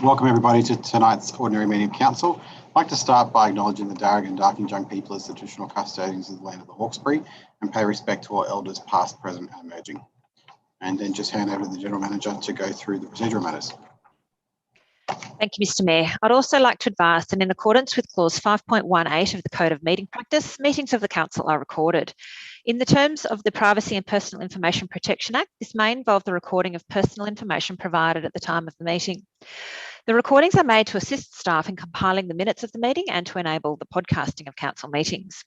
Welcome everybody to tonight's ordinary meeting of council. I'd like to start by acknowledging the Darug and Darkinjung people as the traditional custodians of the land of the Hawkesbury and pay respect to all elders past, present and emerging. And then just hand over to the General Manager to go through the procedural matters. Thank you, Mr Mayor. I'd also like to advise that in accordance with clause 5.18 of the Code of Meeting Practice, meetings of the council are recorded. In the terms of the Privacy and Personal Information Protection Act, this may involve the recording of personal information provided at the time of the meeting. The recordings are made to assist staff in compiling the minutes of the meeting and to enable the podcasting of council meetings.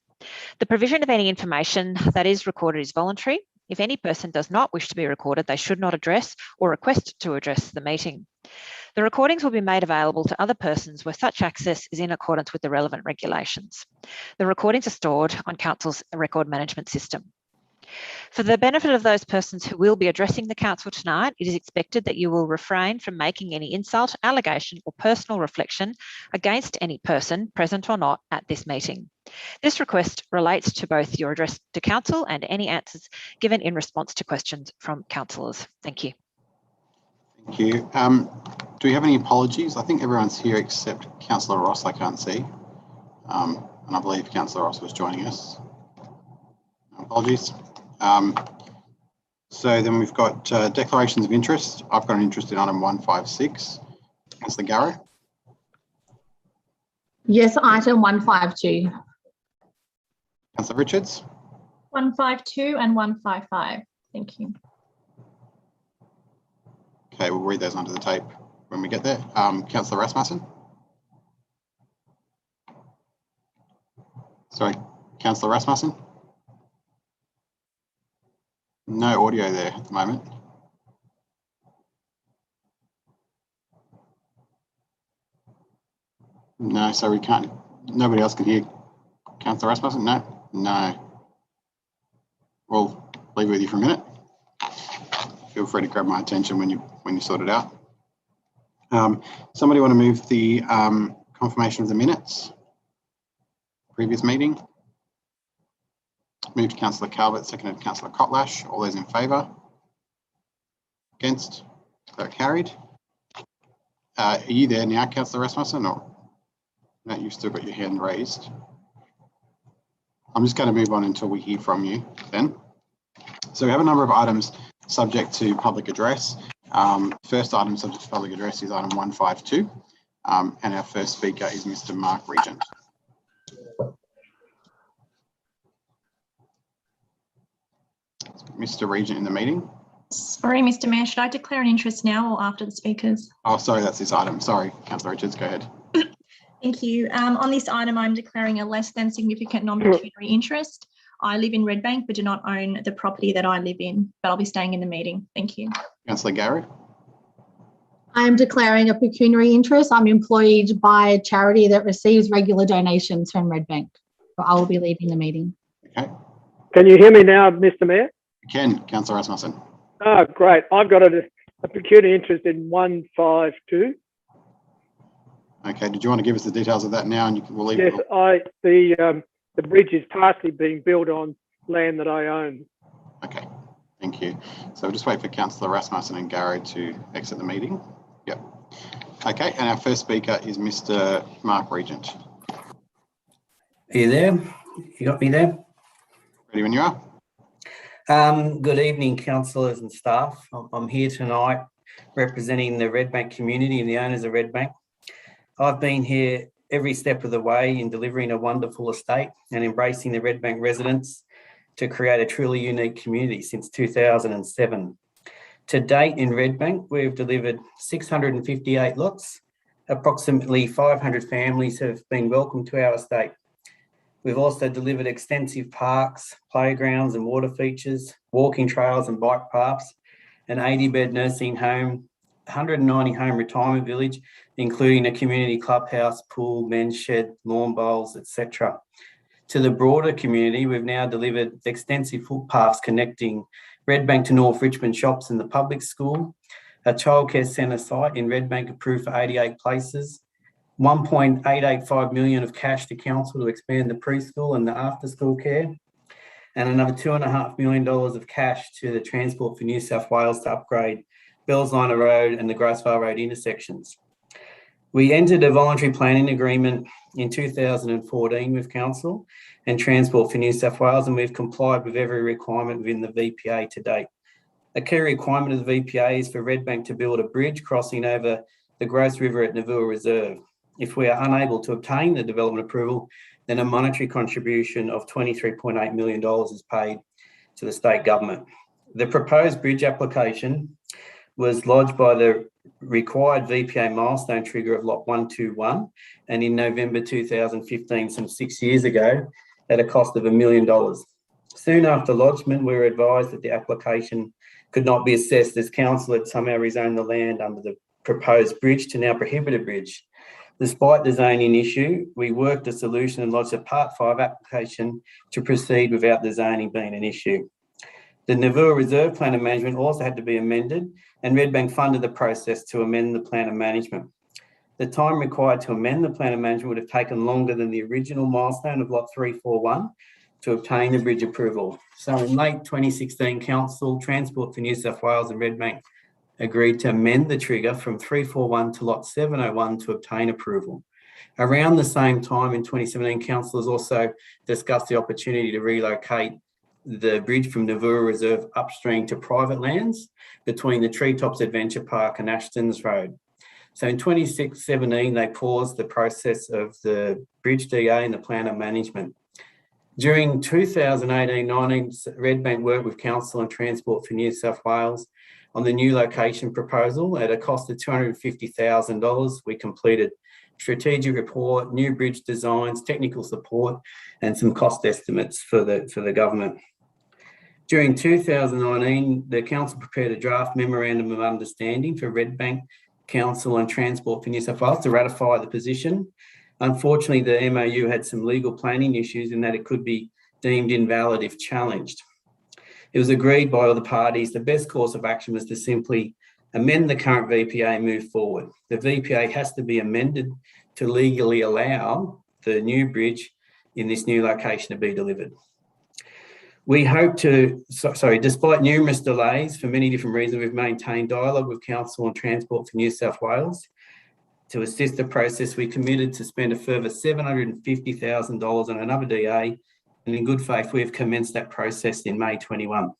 The provision of any information that is recorded is voluntary. If any person does not wish to be recorded, they should not address or request to address the meeting. The recordings will be made available to other persons where such access is in accordance with the relevant regulations. The recordings are stored on Council's record management system. For the benefit of those persons who will be addressing the council tonight, it is expected that you will refrain from making any insult, allegation or personal reflection against any person, present or not, at this meeting. This request relates to both your address to council and any answers given in response to questions from councillors. Thank you. Thank you. Do we have any apologies? I think everyone's here except Councillor Ross, I can't see. And I believe Councillor Ross was joining us. Apologies. So then we've got declarations of interest. I've got an interest in item 156. Councillor Garrow? Yes, item 152. Councillor Richards? 152 and 155. Thank you. Okay, we'll read those onto the tape when we get there. Councillor Rasmussen? Sorry, Councillor Rasmussen? No audio there at the moment. No, so we can't, nobody else can hear Councillor Rasmussen? No? No. We'll leave it with you for a minute. Feel free to grab my attention when you sort it out. Somebody want to move the confirmation of the minutes? Previous meeting? Moved Councillor Calvert, seconded Councillor Kotlash. All those in favour? Against? So carried. Are you there now, Councillor Rasmussen, or no, you've still got your hand raised? I'm just going to move on until we hear from you then. So we have a number of items subject to public address. First item subject to public address is item 152, and our first speaker is Mr. Mark Regent. Mr. Regent in the meeting. Sorry, Mr Mayor, should I declare an interest now or after the speakers? Oh, sorry, that's this item. Sorry, Councillor Richards, go ahead. Thank you. On this item, I'm declaring a less than significant non-pecuniary interest. I live in Redbank but do not own the property that I live in, but I'll be staying in the meeting. Thank you. Councillor Garrett. I am declaring a pecuniary interest. I'm employed by a charity that receives regular donations from Redbank. So I will be leaving the meeting. Okay. Can you hear me now, Mr Mayor? You can, Councillor Rasmussen. Oh, great. I've got a pecuniary interest in 152. Okay, did you want to give us the details of that now and we'll leave yes, it? The bridge is partially being built on land that I own. Okay, thank you. So we'll just wait for Councillor Rasmussen and Garrow to exit the meeting. Yep. Okay, and our first speaker is Mr. Mark Regent. Are you there? You got me there? Ready when you are. Good evening, councillors and staff. I'm here tonight representing the Redbank community and the owners of Redbank. I've been here every step of the way in delivering a wonderful estate and embracing the Redbank residents to create a truly unique community since 2007. To date in Redbank, we've delivered 658 lots. Approximately 500 families have been welcomed to our estate. We've also delivered extensive parks, playgrounds and water features, walking trails and bike paths, an 80-bed nursing home, 190 home retirement village, including a community clubhouse, pool, men's shed, lawn bowls, etc. To the broader community, we've now delivered extensive footpaths connecting Redbank to North Richmond shops and the public school, a childcare centre site in Redbank approved for 88 places, 1.885 million of cash to council to expand the preschool and the after school care, and another $2.5 million of cash to the Transport for New South Wales to upgrade Bellsliner Road and the Grosvale Road intersections. We entered a voluntary planning agreement in 2014 with Council and Transport for New South Wales, and we've complied with every requirement within the VPA to date. A key requirement of the VPA is for Redbank to build a bridge crossing over the Gross River at Navua Reserve. If we are unable to obtain the development approval, then a monetary contribution of $23.8 million is paid to the state government. The proposed bridge application was lodged by the required VPA milestone trigger of Lot 121, and in November 2015, some 6 years ago, at a cost of $1 million. Soon after lodgement, we were advised that the application could not be assessed as Council had somehow rezoned the land under the proposed bridge to now prohibited bridge. Despite the zoning issue, we worked a solution and lodged a Part 5 application to proceed without the zoning being an issue. The Navua Reserve Plan of Management also had to be amended, and Redbank funded the process to amend the Plan of Management. The time required to amend the Plan of Management would have taken longer than the original milestone of Lot 341 to obtain the bridge approval. So in late 2016, Council, Transport for New South Wales and Redbank agreed to amend the trigger from 341 to Lot 701 to obtain approval. Around the same time in 2017, councillors also discussed the opportunity to relocate the bridge from Navua Reserve upstream to private lands between the Treetops Adventure Park and Ashton's Road. So in 2017, they paused the process of the bridge DA and the plan of management. During 2018-19, Redbank worked with Council and Transport for New South Wales on the new location proposal at a cost of $250,000. We completed strategic report, new bridge designs, technical support, and some cost estimates for the government. During 2019, the Council prepared a draft memorandum of understanding for Redbank, Council and Transport for New South Wales to ratify the position. Unfortunately, the MOU had some legal planning issues in that it could be deemed invalid if challenged. It was agreed by all the parties the best course of action was to simply amend the current VPA and move forward. The VPA has to be amended to legally allow the new bridge in this new location to be delivered. We hope to, despite numerous delays for many different reasons, we've maintained dialogue with Council and Transport for New South Wales. To assist the process, we committed to spend a further $750,000 on another DA, and in good faith, we have commenced that process in May 21.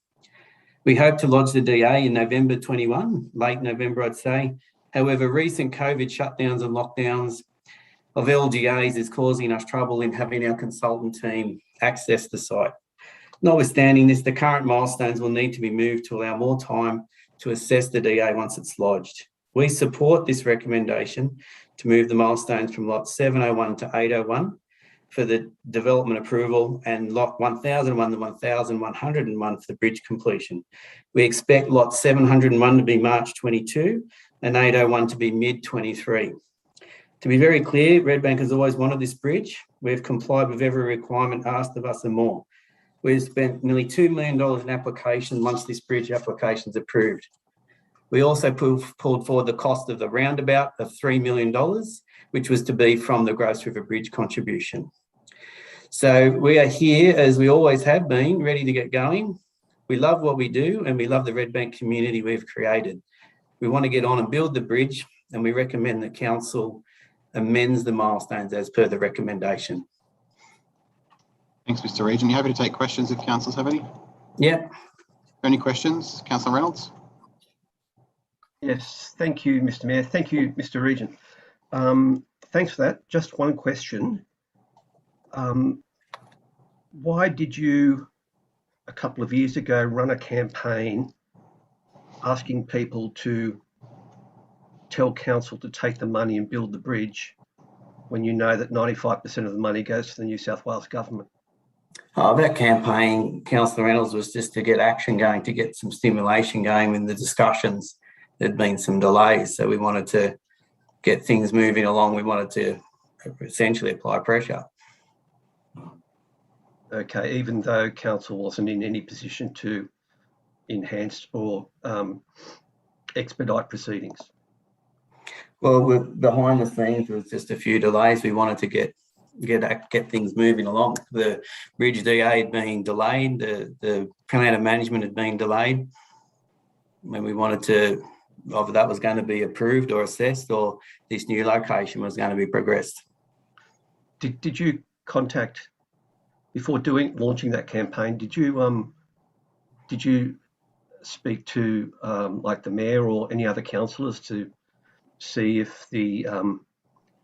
We hope to lodge the DA in November 21, late November, I'd say. However, recent COVID shutdowns and lockdowns of LGAs is causing us trouble in having our consultant team access the site. Notwithstanding this, the current milestones will need to be moved to allow more time to assess the DA once it's lodged. We support this recommendation to move the milestones from Lot 701 to 801 for the development approval and Lot 1001 to 1101 for the bridge completion. We expect Lot 701 to be March 22 and 801 to be mid-23. To be very clear, Redbank has always wanted this bridge. We've complied with every requirement asked of us and more. We've spent nearly $2 million in application once this bridge application is approved. We also pulled forward the cost of the roundabout of $3 million, which was to be from the Gross River Bridge contribution. So we are here, as we always have been, ready to get going. We love what we do and we love the Redbank community we've created. We want to get on and build the bridge, and we recommend that Council amends the milestones as per the recommendation. Thanks, Mr. Regent. You happy to take questions if councillors have any? Yep. Any questions? Councillor Reynolds? Yes, thank you, Mr. Mayor. Thank you, Mr. Regent. Thanks for that. Just one question. Why did you, a couple of years ago, run a campaign asking people to tell council to take the money and build the bridge when you know that 95% of the money goes to the New South Wales government? That campaign, Councillor Reynolds, was just to get action going, to get some stimulation going in the discussions. There'd been some delays, so we wanted to get things moving along. We wanted to essentially apply pressure. Okay, even though council wasn't in any position to enhance or expedite proceedings? Well, behind the scenes, there was just a few delays. We wanted to get things moving along. The bridge DA had been delayed, the plan of management had been delayed, and we wanted to whether that was going to be approved or assessed, or this new location was going to be progressed. Did you contact, before launching that campaign, did you speak to like the mayor or any other councillors to see if the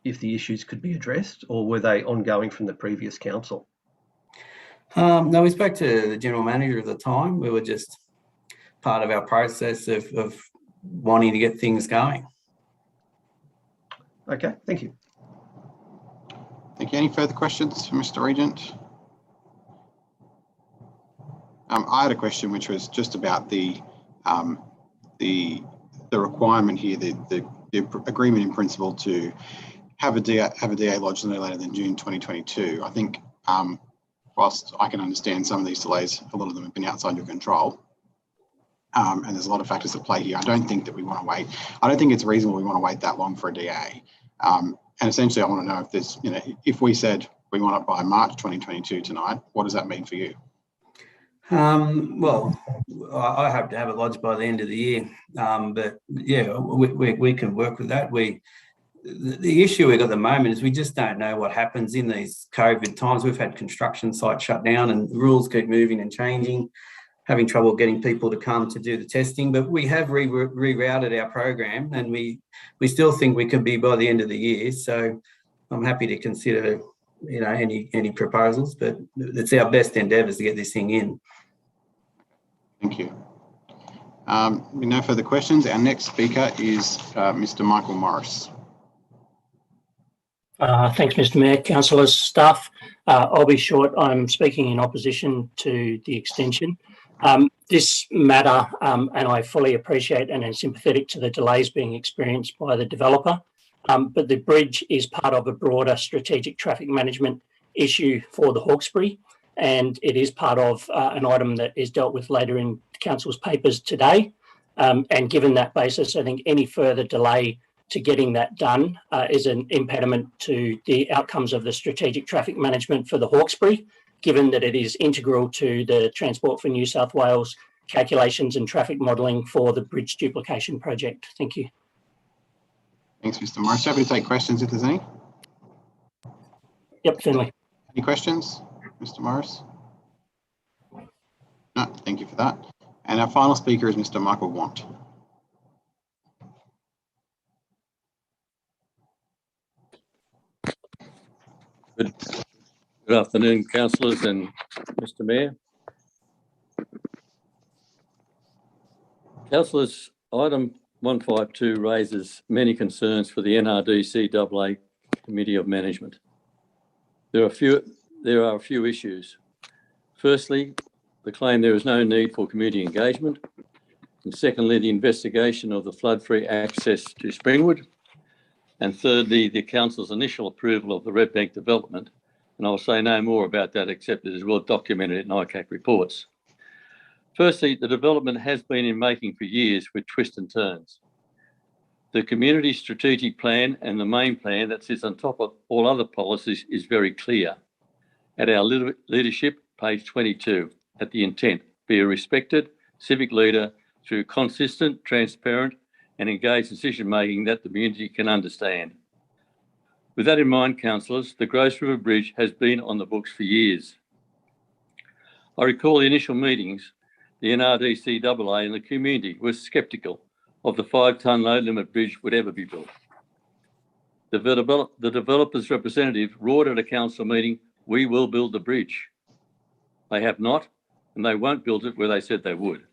issues could be addressed, or were they ongoing from the previous council? No, we spoke to the general manager at the time. We were just part of our process of wanting to get things going. Okay, thank you. Thank you. Any further questions for Mr. Regent? I had a question which was just about the requirement here, the agreement in principle to have a DA lodged no later than June 2022. I think whilst I can understand some of these delays, a lot of them have been outside your control. And there's a lot of factors at play here. I don't think that we want to wait. I don't think it's reasonable we want to wait that long for a DA. And essentially, I want to know if there's, if we said we want it by March 2022 tonight, what does that mean for you? Well, I hope to have it lodged by the end of the year. But yeah, we can work with that. The issue we've got at the moment is we just don't know what happens in these COVID times. We've had construction sites shut down and rules keep moving and changing, having trouble getting people to come to do the testing. But we have rerouted our program, and we still think we could be by the end of the year. So I'm happy to consider, any proposals, but it's our best endeavours to get this thing in. Thank you. No further questions. Our next speaker is Mr. Michael Morris. Thanks, Mr. Mayor, councillors, staff. I'll be short. I'm speaking in opposition to the extension. This matter, and I fully appreciate and am sympathetic to the delays being experienced by the developer, but the bridge is part of a broader strategic traffic management issue for the Hawkesbury, and it is part of an item that is dealt with later in council's papers today. And given that basis, I think any further delay to getting that done is an impediment to the outcomes of the strategic traffic management for the Hawkesbury, given that it is integral to the Transport for New South Wales calculations and traffic modelling for the bridge duplication project. Thank you. Thanks, Mr. Morris. Happy to take questions if there's any. Yep, Finley. Any questions, Mr. Morris? No, thank you for that. And our final speaker is Mr. Michael Want. Good afternoon, councillors and Mr. Mayor. Councillors, item 152 raises many concerns for the NRDC Committee of Management. There are a few issues. Firstly, the claim there is no need for community engagement. And secondly, the investigation of the flood-free access to Springwood. And thirdly, the council's initial approval of the Red Bank development. And I'll say no more about that, except it is well documented in ICAC reports. Firstly, the development has been in making for years with twists and turns. The community strategic plan and the main plan that sits on top of all other policies is very clear. At our leadership, page 22, at the intent, be a respected civic leader through consistent, transparent and engaged decision-making that the community can understand. With that in mind, councillors, the Gross River Bridge has been on the books for years. I recall the initial meetings, the NRDCAA and the community were sceptical of the 5-tonne load limit bridge would ever be built. The developer's representative roared at a council meeting, "We will build the bridge." They have not, and they won't build it where they said they would.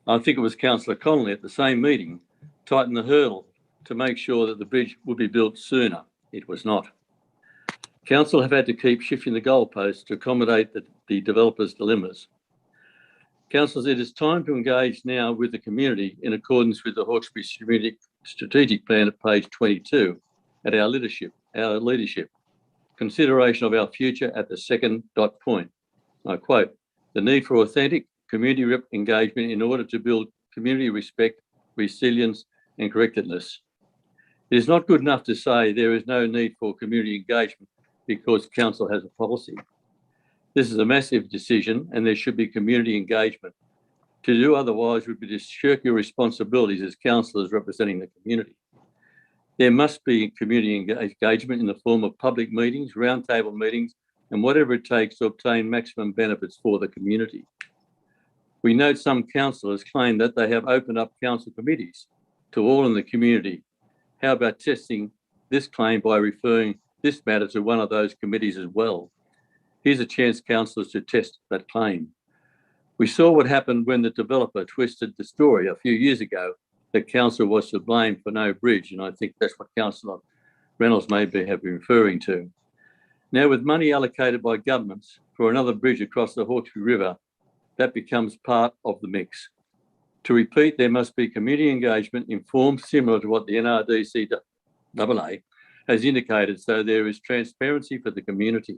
I think it was Councillor Connolly at the same meeting tightened the hurdle to make sure that the bridge would be built sooner. It was not. Council have had to keep shifting the goalposts to accommodate the developers' dilemmas. Councillors, it is time to engage now with the community in accordance with the Hawkesbury Strategic Plan at page 22 at our leadership. Consideration of our future at the second dot point. I quote, "The need for authentic community engagement in order to build community respect, resilience and correctedness." It is not good enough to say there is no need for community engagement because council has a policy. This is a massive decision and there should be community engagement. To do otherwise would be to shirk your responsibilities as councillors representing the community. There must be community engagement in the form of public meetings, roundtable meetings, and whatever it takes to obtain maximum benefits for the community. We note some councillors claim that they have opened up council committees to all in the community. How about testing this claim by referring this matter to one of those committees as well? Here's a chance, councillors, to test that claim. We saw what happened when the developer twisted the story a few years ago that council was to blame for no bridge, and I think that's what Councillor Reynolds may have been referring to. Now, with money allocated by governments for another bridge across the Hawkesbury River, that becomes part of the mix. To repeat, there must be community engagement in forms similar to what the NRDC-AA has indicated, so there is transparency for the community.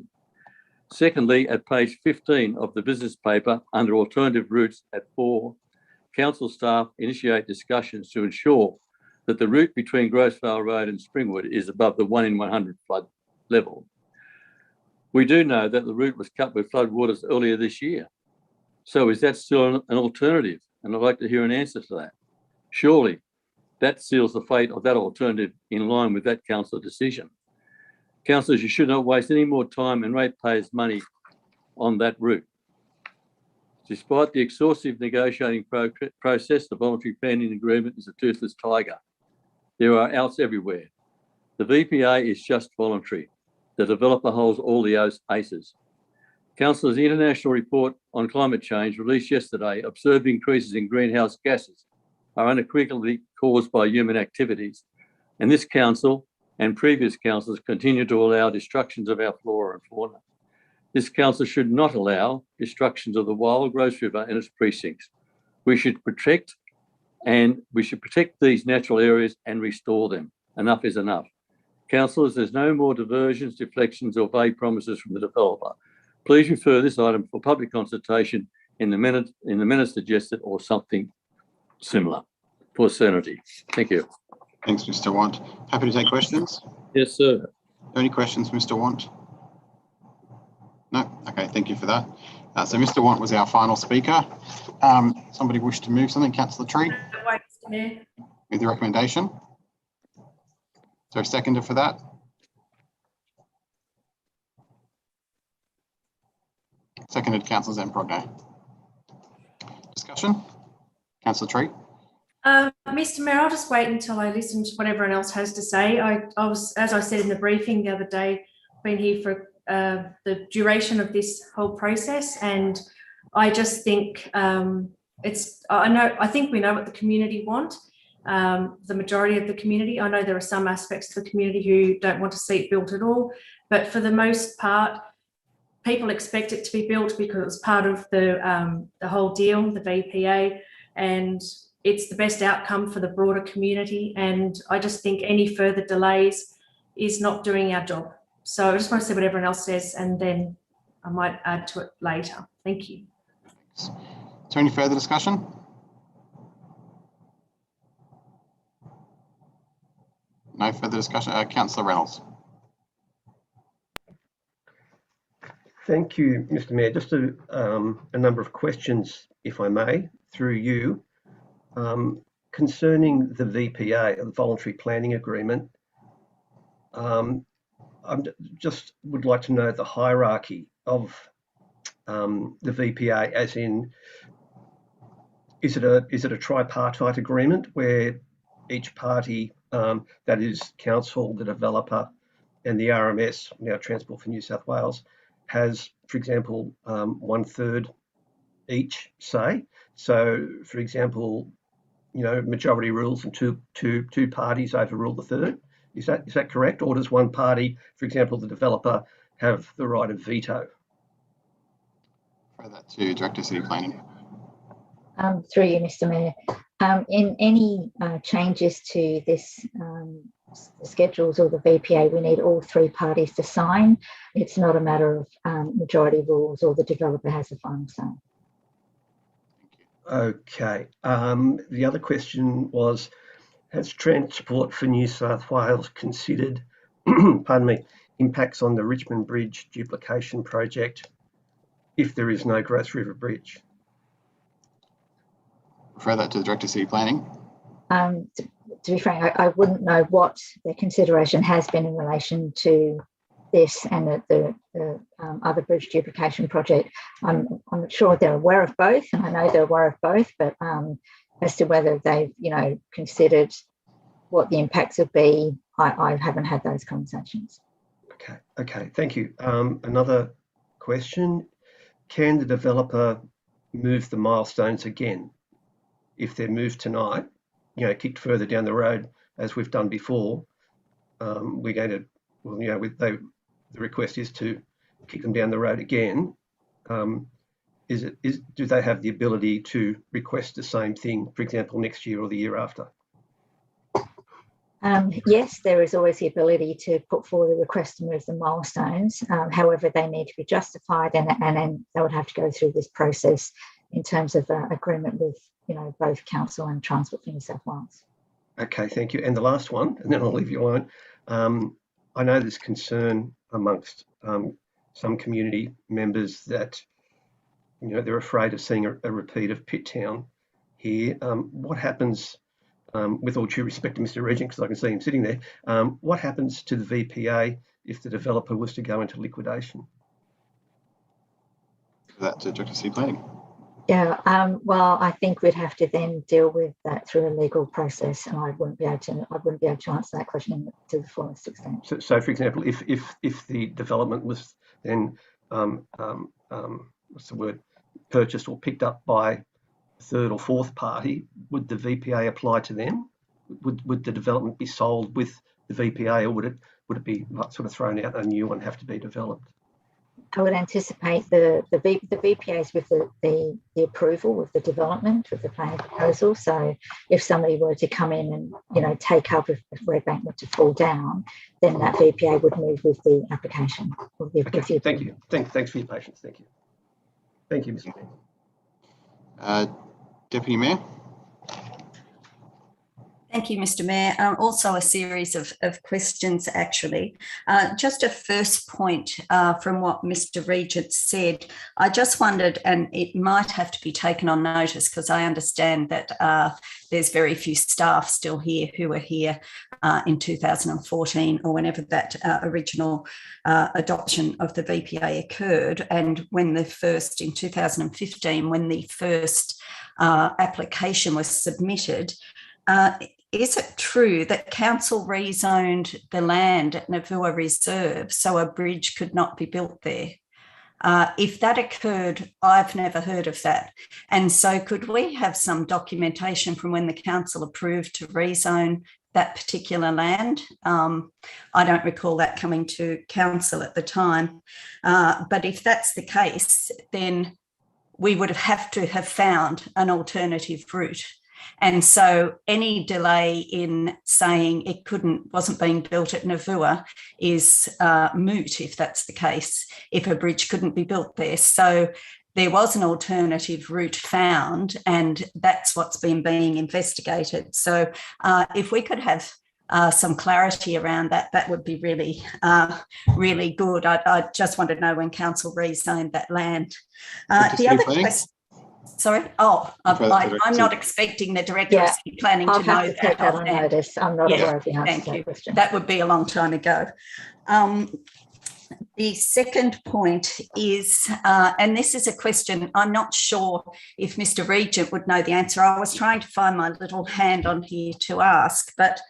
Secondly, at page 15 of the business paper, under alternative routes at 4, council staff initiate discussions to ensure that the route between Grosvale Road and Springwood is above the 1 in 100 flood level. We do know that the route was cut with floodwaters earlier this year. So is that still an alternative? And I'd like to hear an answer to that. Surely that seals the fate of that alternative in line with that council decision. Councillors, you should not waste any more time and ratepayers' money on that route. Despite the exhaustive negotiating process, the voluntary planning agreement is a toothless tiger. There are outs everywhere. The VPA is just voluntary. The developer holds all the aces. Councillors, the International Report on Climate Change released yesterday observed increases in greenhouse gases are unequivocally caused by human activities, and this council and previous councils continue to allow destructions of our flora and fauna. This council should not allow destructions of the wild Grose River and its precincts. We should protect these natural areas and restore them. Enough is enough. Councillors, there's no more diversions, deflections or vague promises from the developer. Please refer this item for public consultation in the minutes suggested or something similar for certainty. Thank you. Thanks, Mr. Want. Happy to take questions. Yes, sir. Any questions, Mr. Want? No? Okay, thank you for that. So Mr. Want was our final speaker. Somebody wish to move something? Councillor Tree? With the recommendation? Is there a seconder for that? Seconded, Councillor Zamprogno. Discussion? Councillor Tree? Mr. Mayor, I'll just wait until I listen to what everyone else has to say. I was, as I said in the briefing the other day, been here for the duration of this whole process, and I just think I think we know what the community want. The majority of the community. I know there are some aspects of the community who don't want to see it built at all, but for the most part, people expect it to be built because it's part of the whole deal, the VPA, and it's the best outcome for the broader community. And I just think any further delays is not doing our job. So I just want to see what everyone else says, and then I might add to it later. Thank you. Is there any further discussion? No further discussion. Councillor Reynolds. Thank you, Mr. Mayor. Just a number of questions, if I may, through you. Concerning the VPA, the Voluntary Planning Agreement, I just would like to know the hierarchy of the VPA, as in, is it a tripartite agreement where each party, that is council, the developer, and the RMS, now Transport for New South Wales, has, for example, 1/3 each say? So, for example, majority rules and two parties overrule the third. Is that correct? Or does one party, for example, the developer, have the right of veto? For that to Director of City Planning. Through you, Mr. Mayor. In any changes to this schedules or the VPA, we need all three parties to sign. It's not a matter of majority rules or the developer has the final say. Okay. The other question was, has Transport for New South Wales considered, pardon me, impacts on the Richmond Bridge duplication project if there is no Grose River Bridge? refer that to the Director of City Planning. To be frank, I wouldn't know what their consideration has been in relation to this and the other bridge duplication project. I'm sure they're aware of both, and I know they're aware of both, but as to whether they've, considered what the impacts would be, I haven't had those conversations. Okay, thank you. Another question. Can the developer move the milestones again if they're moved tonight, kicked further down the road as we've done before? We're going to, the request is to kick them down the road again. Do they have the ability to request the same thing, for example, next year or the year after? Yes, there is always the ability to put forward a request to move the milestones. However, they need to be justified, and then they would have to go through this process in terms of agreement with, both council and Transport for New South Wales. Okay, thank you. And the last one, and then I'll leave you alone. I know there's concern amongst some community members that, they're afraid of seeing a repeat of Pitt Town here. What happens, with all due respect to Mr. Regent, because I can see him sitting there, what happens to the VPA if the developer was to go into liquidation? That's the Director of City Planning. Yeah, well, I think we'd have to then deal with that through a legal process, and I wouldn't be able to answer that question to the fullest extent. So for example, if the development was then what's the word, purchased or picked up by a third or fourth party, would the VPA apply to them? Would the development be sold with the VPA, or would it be sort of thrown out and a new one have to be developed? I would anticipate the VPAs with the approval of the development of the planning proposal. So if somebody were to come in and take up, if Redbank were to fall down, then that VPA would move with the application. Okay, thank you. Thanks for your patience. Thank you. Thank you, Mr. Mayor. Deputy Mayor. Thank you, Mr. Mayor. Also a series of questions, actually. Just a first point from what Mr. Regent said. I just wondered, and it might have to be taken on notice because I understand that there's very few staff still here who were here in 2014 or whenever that original adoption of the VPA occurred. And when the first, in 2015, when the first application was submitted, is it true that council rezoned the land at Navua Reserve so a bridge could not be built there? If that occurred, I've never heard of that. And so could we have some documentation from when the council approved to rezone that particular land? I don't recall that coming to council at the time. But if that's the case, then we would have to have found an alternative route. And so any delay in saying it wasn't being built at Navua is moot if that's the case, if a bridge couldn't be built there. So there was an alternative route found, and that's what's been being investigated. So if we could have some clarity around that, that would be really, really good. I just want to know when council rezoned that land. The other question. Sorry? Oh, I'm not expecting the Director of City Planning to know that. Take that on notice. I'm not aware of the answer to that question. That would be a long time ago. The second point is, and this is a question, I'm not sure if Mr. Regent would know the answer. I was trying to find my little hand on here to ask, but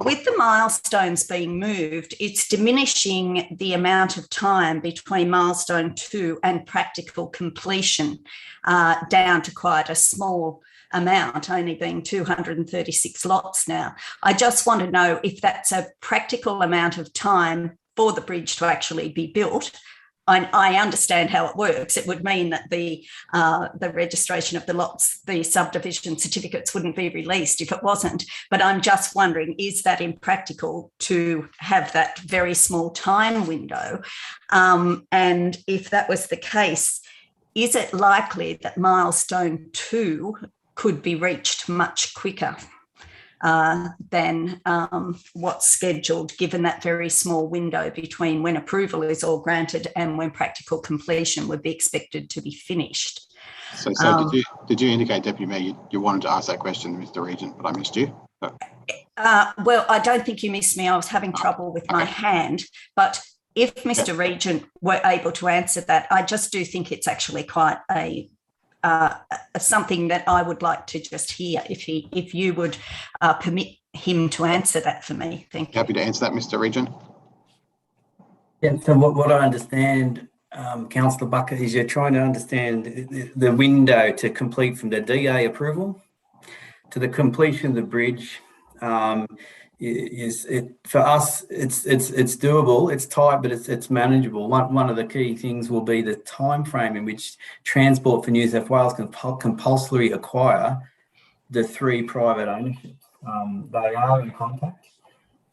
with the milestones being moved, it's diminishing the amount of time between milestone 2 and practical completion down to quite a small amount, only being 236 lots now. I just want to know if that's a practical amount of time for the bridge to actually be built. I understand how it works. It would mean that the registration of the lots, the subdivision certificates wouldn't be released if it wasn't. But I'm just wondering, is that impractical to have that very small time window? And if that was the case, is it likely that milestone 2 could be reached much quicker? than what's scheduled, given that very small window between when approval is all granted and when practical completion would be expected to be finished. So did you indicate, Deputy Mayor, you wanted to ask that question, Mr. Regent, but I missed you? Well, I don't think you missed me. I was having trouble with my hand, but if Mr. Regent were able to answer that, I just do think it's actually quite a something that I would like to just hear. If you would permit him to answer that for me, thank you. Happy to answer that, Mr. Regent. Yeah. So what I understand, Councillor Bucket, is you're trying to understand the window to complete from the DA approval to the completion of the bridge. For us, it's doable. It's tight, but it's manageable. One of the key things will be the time frame in which Transport for New South Wales can compulsorily acquire the 3 private ownerships. They are in contact,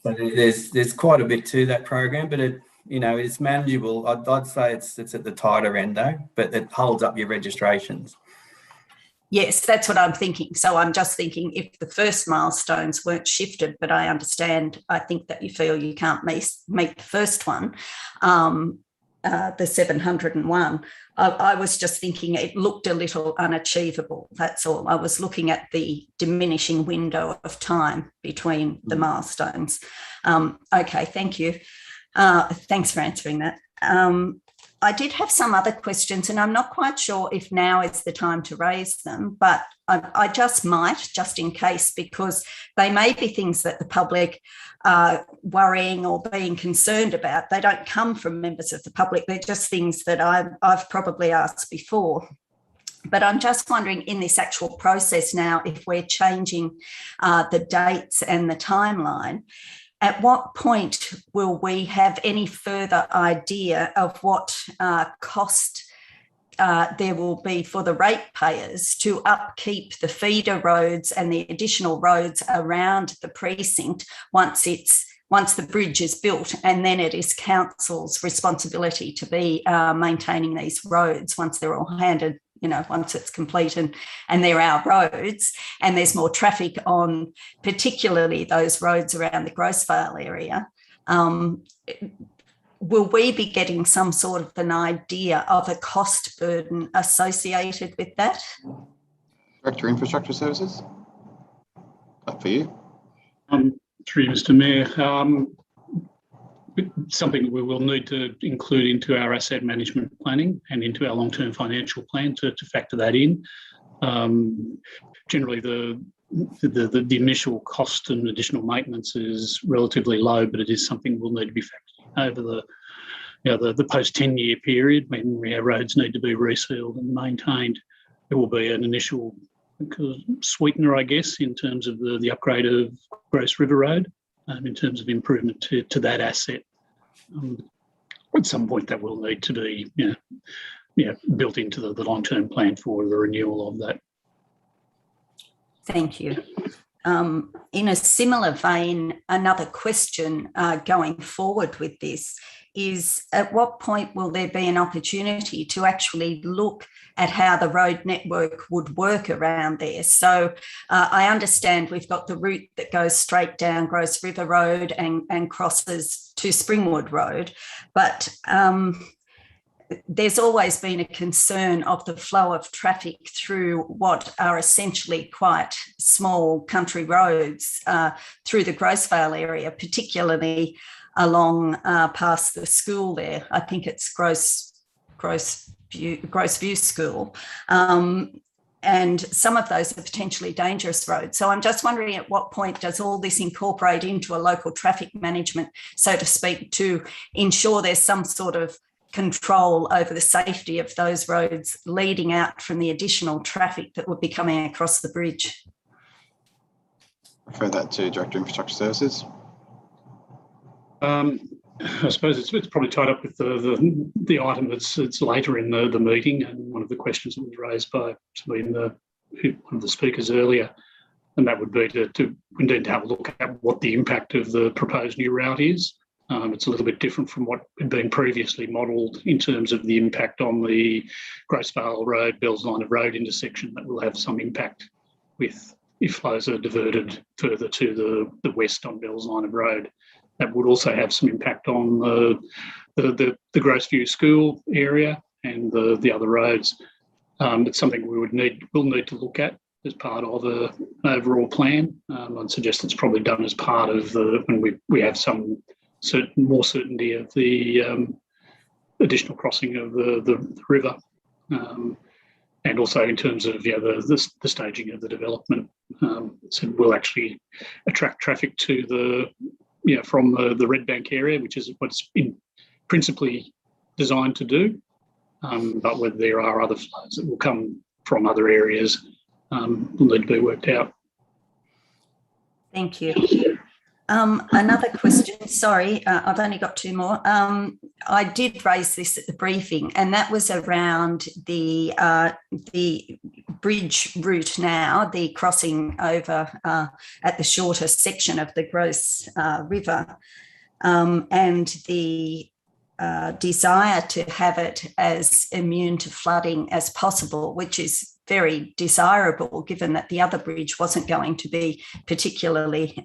so there's quite a bit to that program, but it's manageable. I'd say it's at the tighter end though, but it holds up your registrations. Yes, that's what I'm thinking. So I'm just thinking if the first milestones weren't shifted, but I understand, I think that you feel you can't meet the first one, the 701. I was just thinking it looked a little unachievable. That's all. I was looking at the diminishing window of time between the milestones. Okay, thank you. Thanks for answering that. I did have some other questions, and I'm not quite sure if now is the time to raise them, but I just might, just in case, because they may be things that the public are worrying or being concerned about. They don't come from members of the public. They're just things that I've probably asked before. But I'm just wondering, in this actual process now, if we're changing the dates and the timeline, at what point will we have any further idea of what cost there will be for the ratepayers to upkeep the feeder roads and the additional roads around the precinct once the bridge is built, and then it is council's responsibility to be maintaining these roads once they're all handed, once it's complete and they're our roads, and there's more traffic on particularly those roads around the Grossvale area. Will we be getting some sort of an idea of a cost burden associated with that? Director, Infrastructure Services. That for you. Through you, Mr. Mayor. Something we will need to include into our asset management planning and into our long-term financial plan to factor that in. Generally, the initial cost and additional maintenance is relatively low, but it is something we'll need to be factoring over the post 10-year period when our roads need to be resealed and maintained. There will be an initial sweetener, I guess, in terms of the upgrade of Gross River Road, in terms of improvement to that asset. At some point, that will need to be built into the long-term plan for the renewal of that. Thank you. In a similar vein, another question going forward with this is, at what point will there be an opportunity to actually look at how the road network would work around there? So I understand we've got the route that goes straight down Gross River Road and crosses to Springwood Road, but there's always been a concern of the flow of traffic through what are essentially quite small country roads through the Grossvale area, particularly along past the school there. I think it's Grossview School. And some of those are potentially dangerous roads. So I'm just wondering, at what point does all this incorporate into a local traffic management, so to speak, to ensure there's some sort of control over the safety of those roads leading out from the additional traffic that would be coming across the bridge? Refer that to Director of Infrastructure Services. I suppose it's probably tied up with the item that's later in the meeting, and one of the questions that was raised by one of the speakers earlier, and that would be to indeed have a look at what the impact of the proposed new route is. It's a little bit different from what had been previously modelled in terms of the impact on the Grossvale Road, Bells Line of Road intersection. That will have some impact with if flows are diverted further to the west on Bell's Line of Road. That would also have some impact on the Grossview School area and the other roads. It's something we'll need to look at as part of an overall plan. I'd suggest it's probably done as part of when we have some more certainty of the additional crossing of the river, and also in terms of the staging of the development. So we'll actually attract traffic to from the Red Bank area, which is what's principally designed to do. But whether there are other flows that will come from other areas will need to be worked out. Thank you. Another question, sorry, I've only got two more. I did raise this at the briefing, and that was around the bridge route now, the crossing over at the shorter section of the Gross River, and the desire to have it as immune to flooding as possible, which is very desirable given that the other bridge wasn't going to be particularly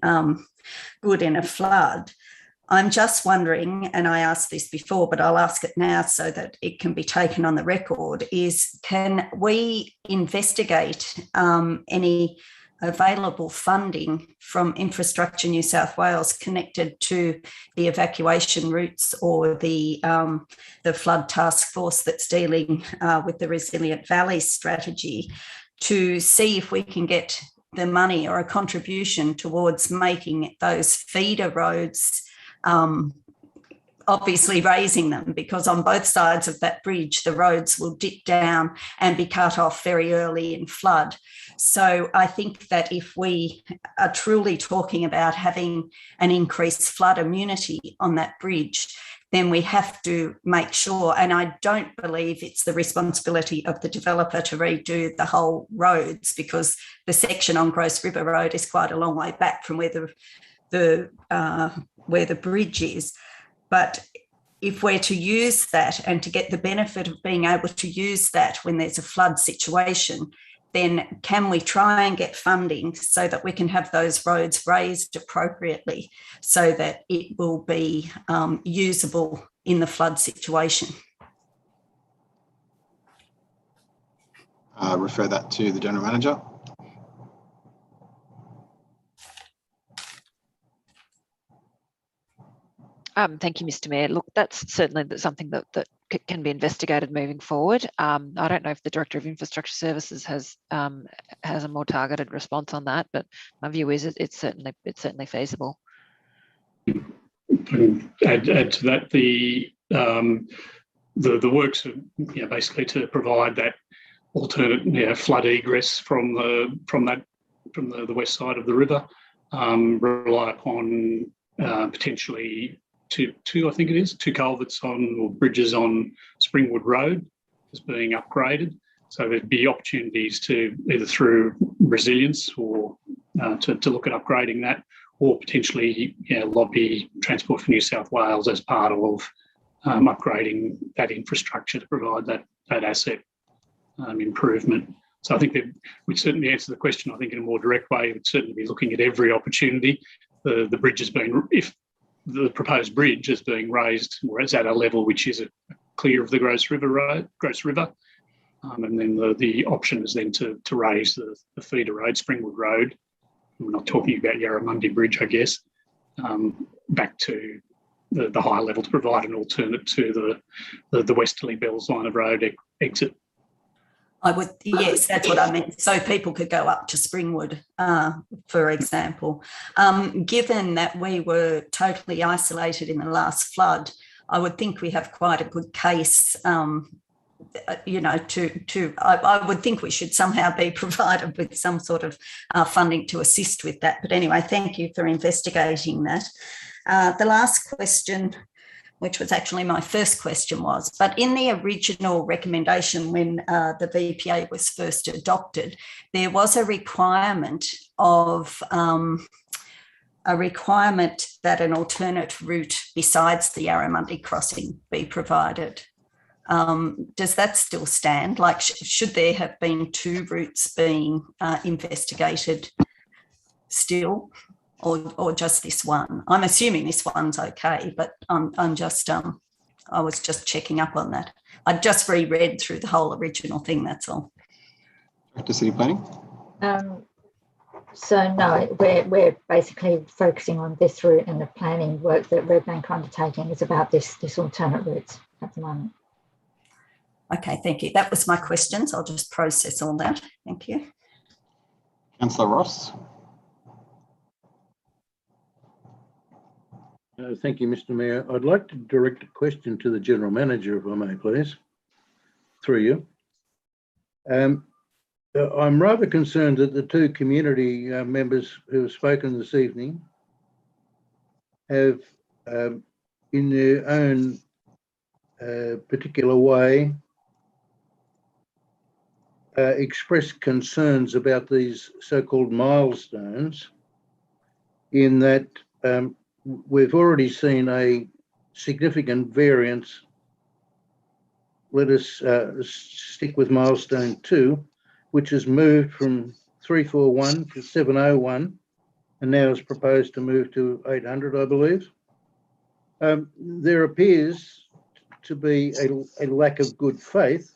good in a flood. I'm just wondering, and I asked this before, but I'll ask it now so that it can be taken on the record, is can we investigate any available funding from Infrastructure New South Wales connected to the evacuation routes or the flood task force that's dealing with the Resilient Valleys strategy to see if we can get the money or a contribution towards making those feeder roads, obviously raising them, because on both sides of that bridge, the roads will dip down and be cut off very early in flood. So I think that if we are truly talking about having an increased flood immunity on that bridge, then we have to make sure, and I don't believe it's the responsibility of the developer to redo the whole roads, because the section on Gross River Road is quite a long way back from where the bridge is. But if we're to use that and to get the benefit of being able to use that when there's a flood situation, then can we try and get funding so that we can have those roads raised appropriately so that it will be usable in the flood situation? Refer that to the General Manager. Thank you, Mr. Mayor. Look, that's certainly something that can be investigated moving forward. I don't know if the Director of Infrastructure Services has a more targeted response on that, but my view is it's certainly feasible. Add to that the works are basically to provide that alternate flood egress from the west side of the river. Rely upon potentially two, I think it is, two culverts or bridges on Springwood Road is being upgraded. So there'd be opportunities to either through resilience or to look at upgrading that, or potentially lobby Transport for New South Wales as part of upgrading that infrastructure to provide that asset improvement. So I think that we'd certainly answer the question, I think, in a more direct way. We'd certainly be looking at every opportunity. The bridge has been, if the proposed bridge is being raised or is at a level which is clear of the Gross River, and then the option is then to raise the feeder road, Springwood Road. We're not talking about Yarramundi Bridge, I guess, back to the high level to provide an alternate to the westerly Bells Line of Road exit. Yes, that's what I meant. So people could go up to Springwood, for example. Given that we were totally isolated in the last flood, I would think we have quite a good case, I would think we should somehow be provided with some sort of funding to assist with that. But anyway, thank you for investigating that. The last question, which was actually my first question, but in the original recommendation when the VPA was first adopted, there was a requirement that an alternate route besides the Yarramundi crossing be provided. Does that still stand? Like, should there have been 2 routes being investigated still, or just this one? I'm assuming this one's okay, but I'm just I was just checking up on that. I just reread through the whole original thing. That's all. Director City Planning. So no, we're basically focusing on this route, and the planning work that Redbank are undertaking is about this alternate routes at the moment. Okay, thank you. That was my questions. I'll just process all that. Thank you. Councillor Ross. Thank you, Mr. Mayor. I'd like to direct a question to the General Manager, if I may, please, through you. I'm rather concerned that the 2 community members who have spoken this evening have, in their own particular way, expressed concerns about these so-called milestones, in that we've already seen a significant variance. Let us stick with milestone 2, which has moved from 341 to 701, and now is proposed to move to 800, I believe. There appears to be a lack of good faith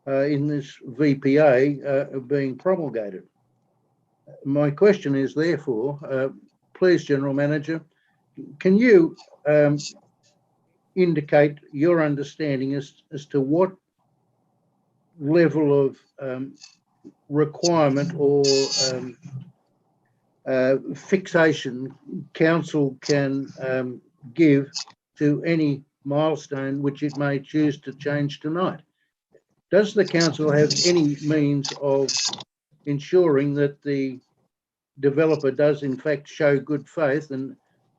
in this VPA being promulgated. My question is, therefore, please, General Manager, can you indicate your understanding as to what level of requirement or fixation Council can give to any milestone which it may choose to change tonight? Does the Council have any means of ensuring that the developer does in fact show good faith and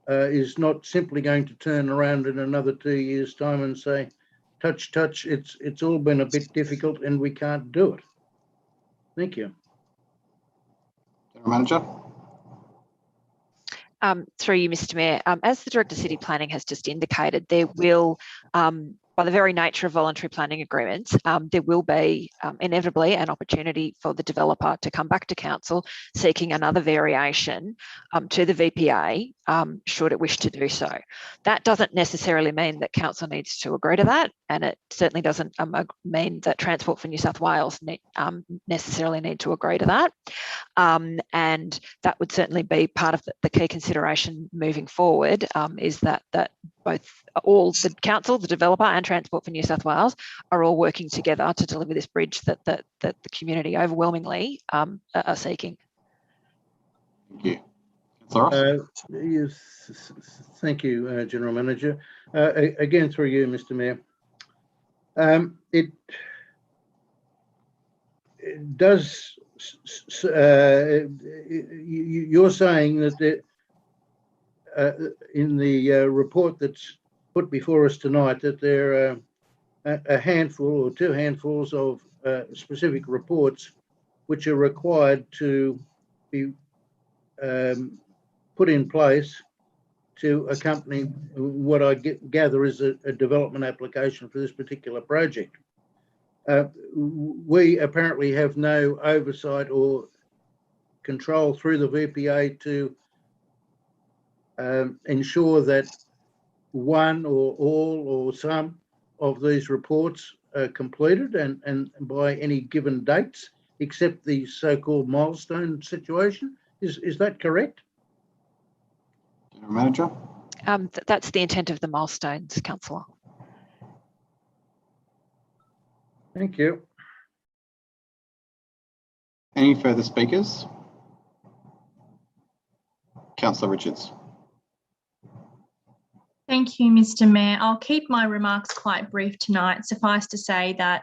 is not simply going to turn around in another 2 years' time and say, touch, it's all been a bit difficult and we can't do it? Thank you. General Manager. Through you, Mr. Mayor, as the Director of City Planning has just indicated, there will, by the very nature of voluntary planning agreements, there will be inevitably an opportunity for the developer to come back to Council seeking another variation to the VPA, should it wish to do so. That doesn't necessarily mean that Council needs to agree to that, and it certainly doesn't mean that Transport for New South Wales necessarily need to agree to that. And that would certainly be part of the key consideration moving forward, is that both all the Council, the developer, and Transport for New South Wales are all working together to deliver this bridge that the community overwhelmingly are seeking. Thank you. Councillor Ross. Yes, thank you, General Manager. Again, through you, Mr. Mayor. It does. You're saying that in the report that's put before us tonight, that there are a handful or 2 handfuls of specific reports which are required to be put in place to accompany what I gather is a development application for this particular project. We apparently have no oversight or control through the VPA to ensure that one or all or some of these reports are completed and by any given dates, except the so-called milestone situation. Is that correct? General Manager. That's the intent of the milestones, Councillor. Thank you. Any further speakers? Councillor Richards. Thank you, Mr. Mayor. I'll keep my remarks quite brief tonight. Suffice to say that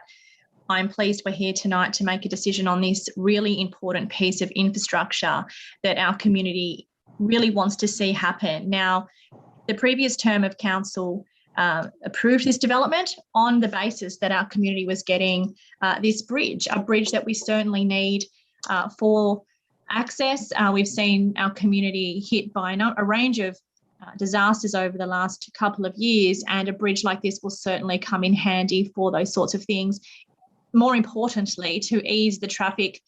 I'm pleased we're here tonight to make a decision on this really important piece of infrastructure that our community really wants to see happen. Now, the previous term of Council approved this development on the basis that our community was getting this bridge, a bridge that we certainly need for access. We've seen our community hit by a range of disasters over the last couple of years, and a bridge like this will certainly come in handy for those sorts of things. More importantly, to ease the traffic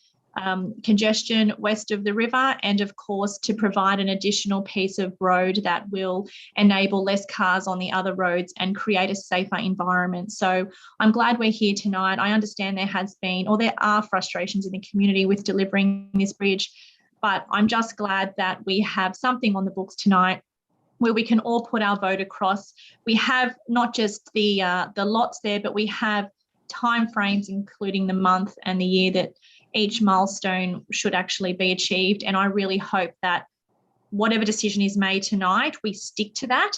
congestion west of the river, and of course to provide an additional piece of road that will enable less cars on the other roads and create a safer environment. So I'm glad we're here tonight. I understand there has been, or there are, frustrations in the community with delivering this bridge, but I'm just glad that we have something on the books tonight where we can all put our vote across. We have not just the lots there, but we have timeframes, including the month and the year that each milestone should actually be achieved. And I really hope that whatever decision is made tonight, we stick to that.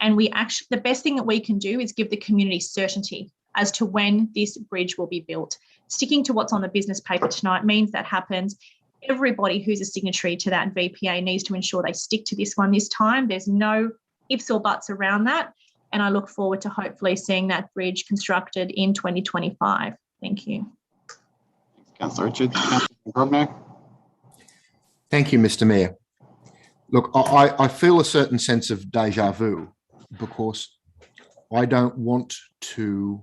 And we actually, the best thing that we can do is give the community certainty as to when this bridge will be built. Sticking to what's on the business paper tonight means that happens. Everybody who's a signatory to that VPA needs to ensure they stick to this one this time. There's no ifs or buts around that. And I look forward to hopefully seeing that bridge constructed in 2025. Thank you. Councillor Richards. Councillor Grogno. Thank you, Mr. Mayor. Look, I feel a certain sense of deja vu because I don't want to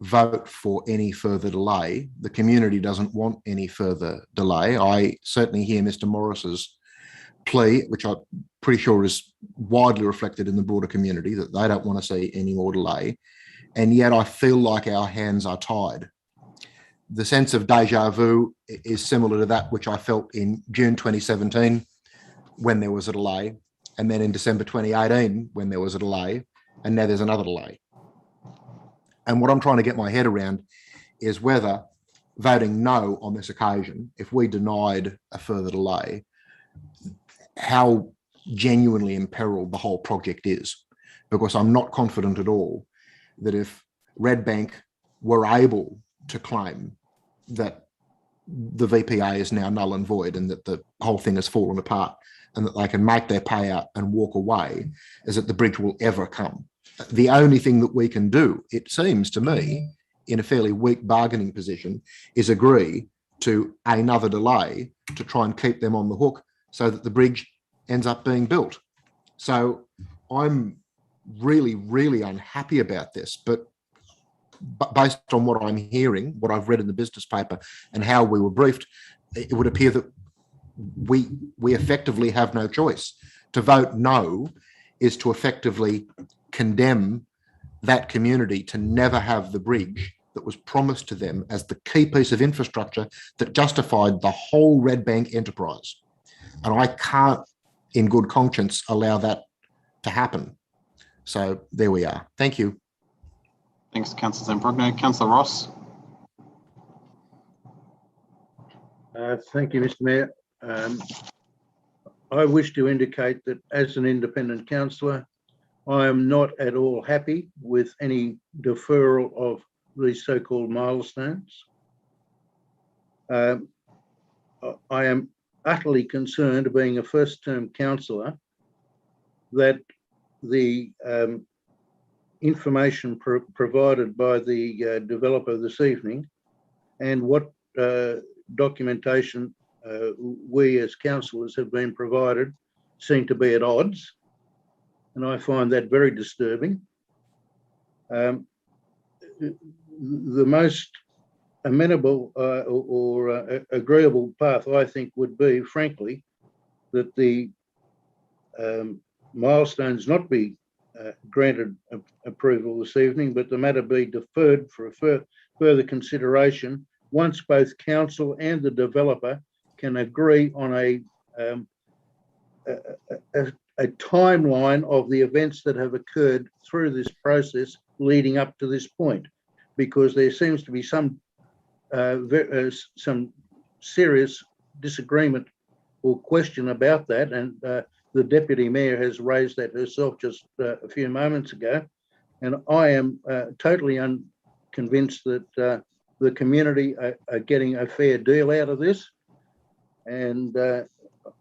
vote for any further delay. The community doesn't want any further delay. I certainly hear Mr. Morris's plea, which I'm pretty sure is widely reflected in the broader community, that they don't want to see any more delay. And yet I feel like our hands are tied. The sense of deja vu is similar to that which I felt in June 2017 when there was a delay, and then in December 2018 when there was a delay, and now there's another delay. And what I'm trying to get my head around is whether voting no on this occasion, if we denied a further delay, how genuinely imperiled the whole project is. Because I'm not confident at all that if Redbank were able to claim that the VPA is now null and void and that the whole thing has fallen apart and that they can make their payout and walk away, is that the bridge will ever come. The only thing that we can do, it seems to me, in a fairly weak bargaining position, is agree to another delay to try and keep them on the hook so that the bridge ends up being built. So I'm really, really unhappy about this, but based on what I'm hearing, what I've read in the business paper and how we were briefed, it would appear that we effectively have no choice. To vote no is to effectively condemn that community to never have the bridge that was promised to them as the key piece of infrastructure that justified the whole Redbank enterprise. And I can't, in good conscience, allow that to happen. So there we are. Thank you. Thanks, Councillor Zambrogno. Councillor Ross. Thank you, Mr. Mayor. I wish to indicate that as an independent councillor, I am not at all happy with any deferral of these so-called milestones. I am utterly concerned, being a first-term councillor, that the information provided by the developer this evening and what documentation we as councillors have been provided seem to be at odds, and I find that very disturbing. The most amenable or agreeable path, I think, would be, frankly, that the milestones not be granted approval this evening, but the matter be deferred for further consideration once both council and the developer can agree on a timeline of the events that have occurred through this process leading up to this point, because there seems to be some serious disagreement or question about that, and the Deputy Mayor has raised that herself just a few moments ago, and I am totally unconvinced that the community are getting a fair deal out of this, and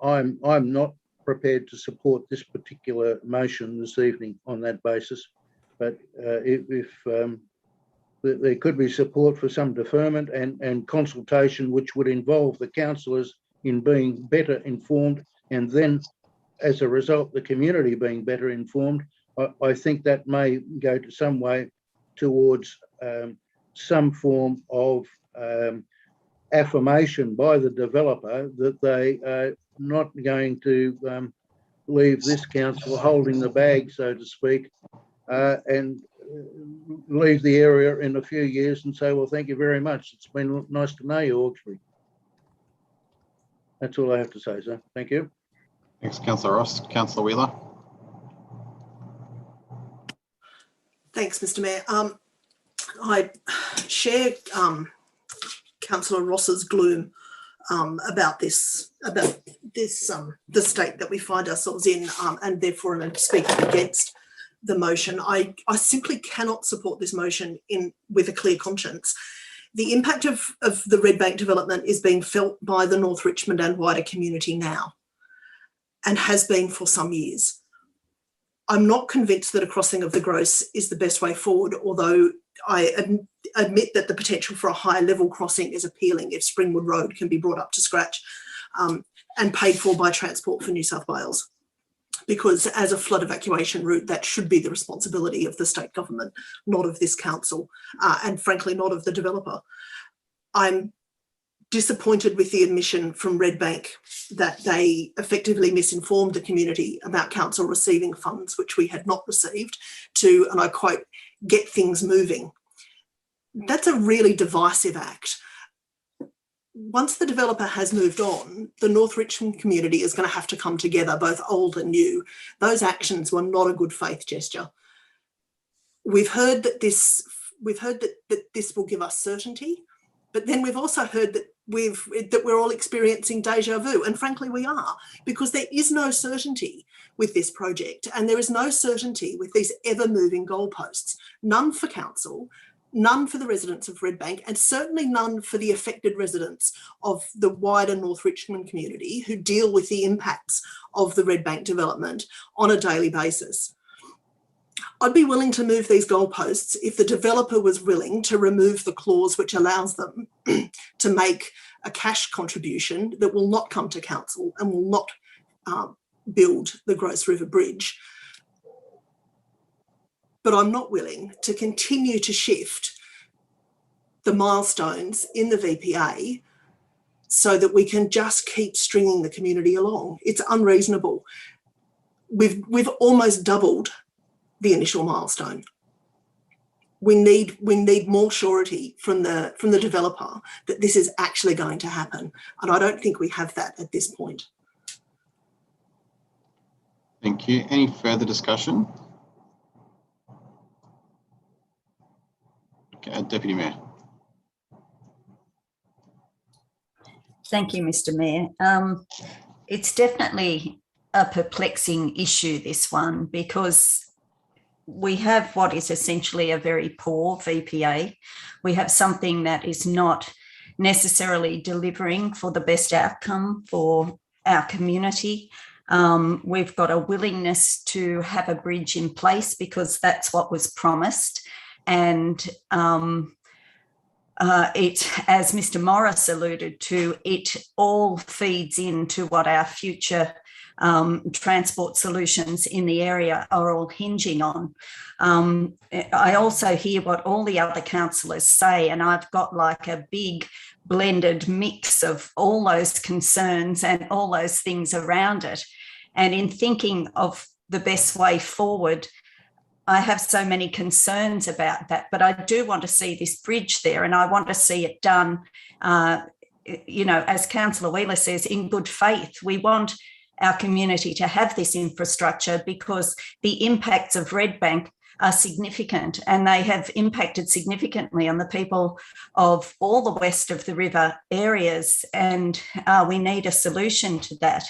I'm not prepared to support this particular motion this evening on that basis. But if there could be support for some deferment and consultation, which would involve the councillors in being better informed and then as a result, the community being better informed, I think that may go to some way towards some form of affirmation by the developer that they are not going to leave this council holding the bag, so to speak, and leave the area in a few years and say, well, thank you very much. It's been nice to know you, Hawkesbury. That's all I have to say, sir. Thank you. Thanks, Councillor Ross. Councillor Wheeler. Thanks, Mr. Mayor. I share Councillor Ross's gloom about the state that we find ourselves in, and therefore I'm speaking against the motion. I simply cannot support this motion with a clear conscience. The impact of the Red Bank development is being felt by the North Richmond and wider community now, and has been for some years. I'm not convinced that a crossing of the Gross is the best way forward, although I admit that the potential for a higher level crossing is appealing if Springwood Road can be brought up to scratch and paid for by Transport for New South Wales. Because as a flood evacuation route, that should be the responsibility of the state government, not of this council, and frankly, not of the developer. I'm disappointed with the admission from Red Bank that they effectively misinformed the community about council receiving funds which we had not received to, and I quote, get things moving. That's a really divisive act. Once the developer has moved on, the North Richmond community is going to have to come together, both old and new. Those actions were not a good faith gesture. We've heard that this will give us certainty, but then we've also heard that we're all experiencing deja vu, and frankly we are, because there is no certainty with this project, and there is no certainty with these ever-moving goalposts. None for council, none for the residents of Red Bank, and certainly none for the affected residents of the wider North Richmond community who deal with the impacts of the Red Bank development on a daily basis. I'd be willing to move these goalposts if the developer was willing to remove the clause which allows them to make a cash contribution that will not come to council and will not build the Gross River Bridge. But I'm not willing to continue to shift the milestones in the VPA so that we can just keep stringing the community along. It's unreasonable. We've almost doubled the initial milestone. We need more surety from the developer that this is actually going to happen, and I don't think we have that at this point. Thank you. Any further discussion? Okay, Deputy Mayor. Thank you, Mr. Mayor. It's definitely a perplexing issue, this one, because we have what is essentially a very poor VPA. We have something that is not necessarily delivering for the best outcome for our community. We've got a willingness to have a bridge in place because that's what was promised. And it, as Mr. Morris alluded to, it all feeds into what our future transport solutions in the area are all hinging on. I also hear what all the other councillors say, and I've got like a big blended mix of all those concerns and all those things around it. And in thinking of the best way forward, I have so many concerns about that, but I do want to see this bridge there, and I want to see it done, you know, as Councillor Wheeler says, in good faith. We want our community to have this infrastructure because the impacts of Red Bank are significant, and they have impacted significantly on the people of all the west of the river areas, and we need a solution to that.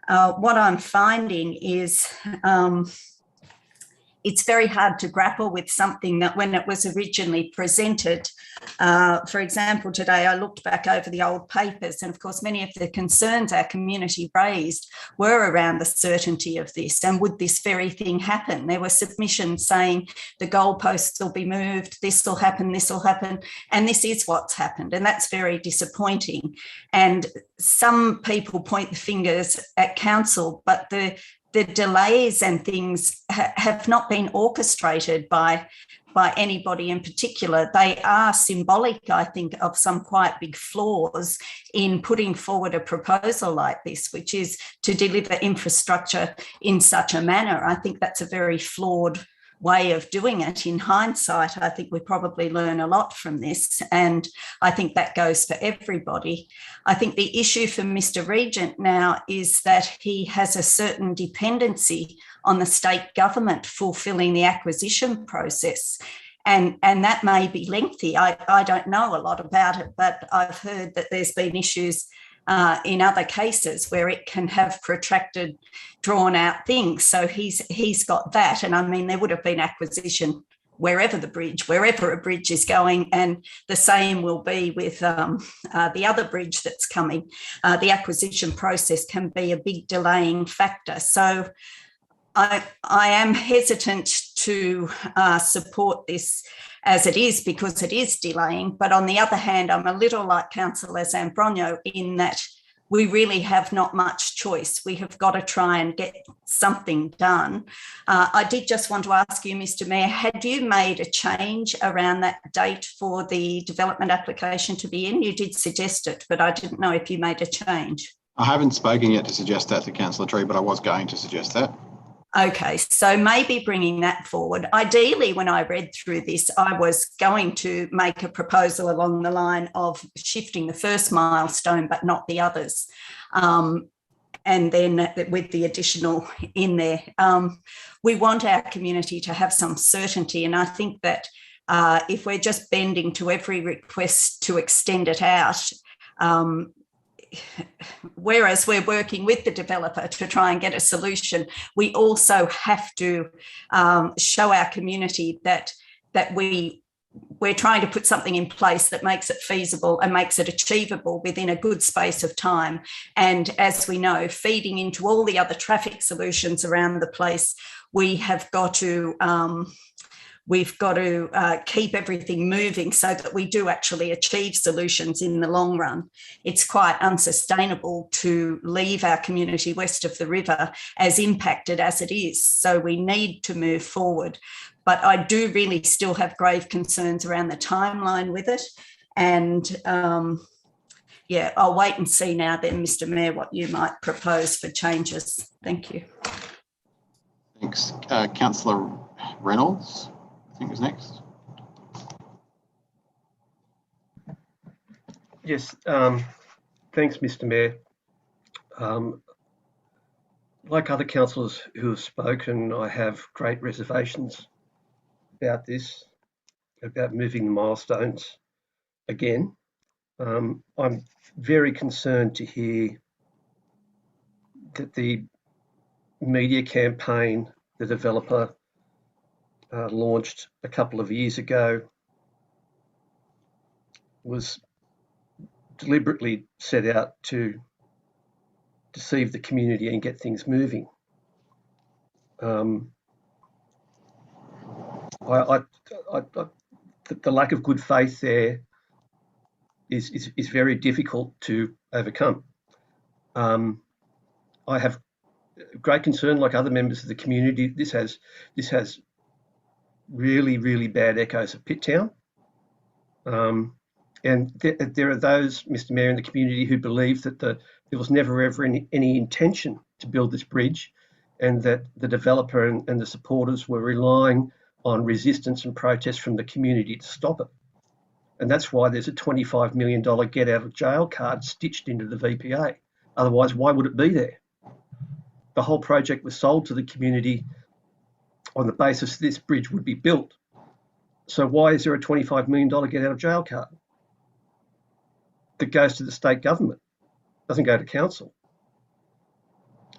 What I'm finding is it's very hard to grapple with something that when it was originally presented, for example, today I looked back over the old papers, and of course many of the concerns our community raised were around the certainty of this, and would this very thing happen? There were submissions saying the goalposts will be moved, this will happen, and this is what's happened, and that's very disappointing. And some people point the fingers at council, but the delays and things have not been orchestrated by anybody in particular. They are symbolic, I think, of some quite big flaws in putting forward a proposal like this, which is to deliver infrastructure in such a manner. I think that's a very flawed way of doing it. In hindsight, I think we probably learn a lot from this, and I think that goes for everybody. I think the issue for Mr. Regent now is that he has a certain dependency on the state government fulfilling the acquisition process. And that may be lengthy. I don't know a lot about it, but I've heard that there's been issues in other cases where it can have protracted, drawn out things. So he's got that. And I mean, there would have been acquisition wherever a bridge is going, and the same will be with the other bridge that's coming. The acquisition process can be a big delaying factor. So I am hesitant to support this as it is, because it is delaying. But on the other hand, I'm a little like Councillor Zambronio in that we really have not much choice. We have got to try and get something done. I did just want to ask you, Mr. Mayor, had you made a change around that date for the development application to be in? You did suggest it, but I didn't know if you made a change. I haven't spoken yet to suggest that to Councillor Tree, but I was going to suggest that. Okay, so maybe bringing that forward. Ideally, when I read through this, I was going to make a proposal along the line of shifting the first milestone, but not the others. And then with the additional in there, we want our community to have some certainty. And I think that if we're just bending to every request to extend it out, whereas we're working with the developer to try and get a solution, we also have to show our community that we're trying to put something in place that makes it feasible and makes it achievable within a good space of time. And as we know, feeding into all the other traffic solutions around the place, we have got to keep everything moving so that we do actually achieve solutions in the long run. It's quite unsustainable to leave our community west of the river as impacted as it is. So we need to move forward. But I do really still have grave concerns around the timeline with it. And yeah, I'll wait and see now then, Mr. Mayor, what you might propose for changes. Thank you. Thanks. Councillor Reynolds, I think is next. Yes, thanks, Mr. Mayor. Like other councillors who have spoken, I have great reservations about this, about moving the milestones again. I'm very concerned to hear that the media campaign the developer launched a couple of years ago was deliberately set out to deceive the community and get things moving. The lack of good faith there is very difficult to overcome. I have great concern, like other members of the community. This has really, really bad echoes of Pitt Town. And there are those, Mr. Mayor, in the community who believe that there was never ever any intention to build this bridge, and that the developer and the supporters were relying on resistance and protest from the community to stop it. And that's why there's a $25 million get out of jail card stitched into the VPA. Otherwise, why would it be there? The whole project was sold to the community on the basis this bridge would be built. So why is there a $25 million get out of jail card that goes to the state government, doesn't go to council?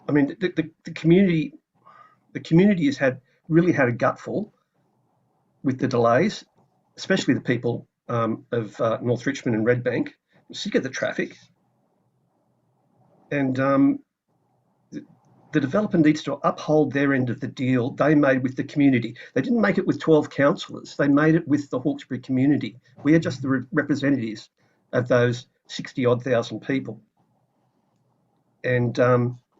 I mean, the community has had really had a gutful with the delays, especially the people of North Richmond and Redbank. I'm sick of the traffic. And the developer needs to uphold their end of the deal they made with the community. They didn't make it with 12 councillors. They made it with the Hawkesbury community. We are just the representatives of those 60-odd thousand people. And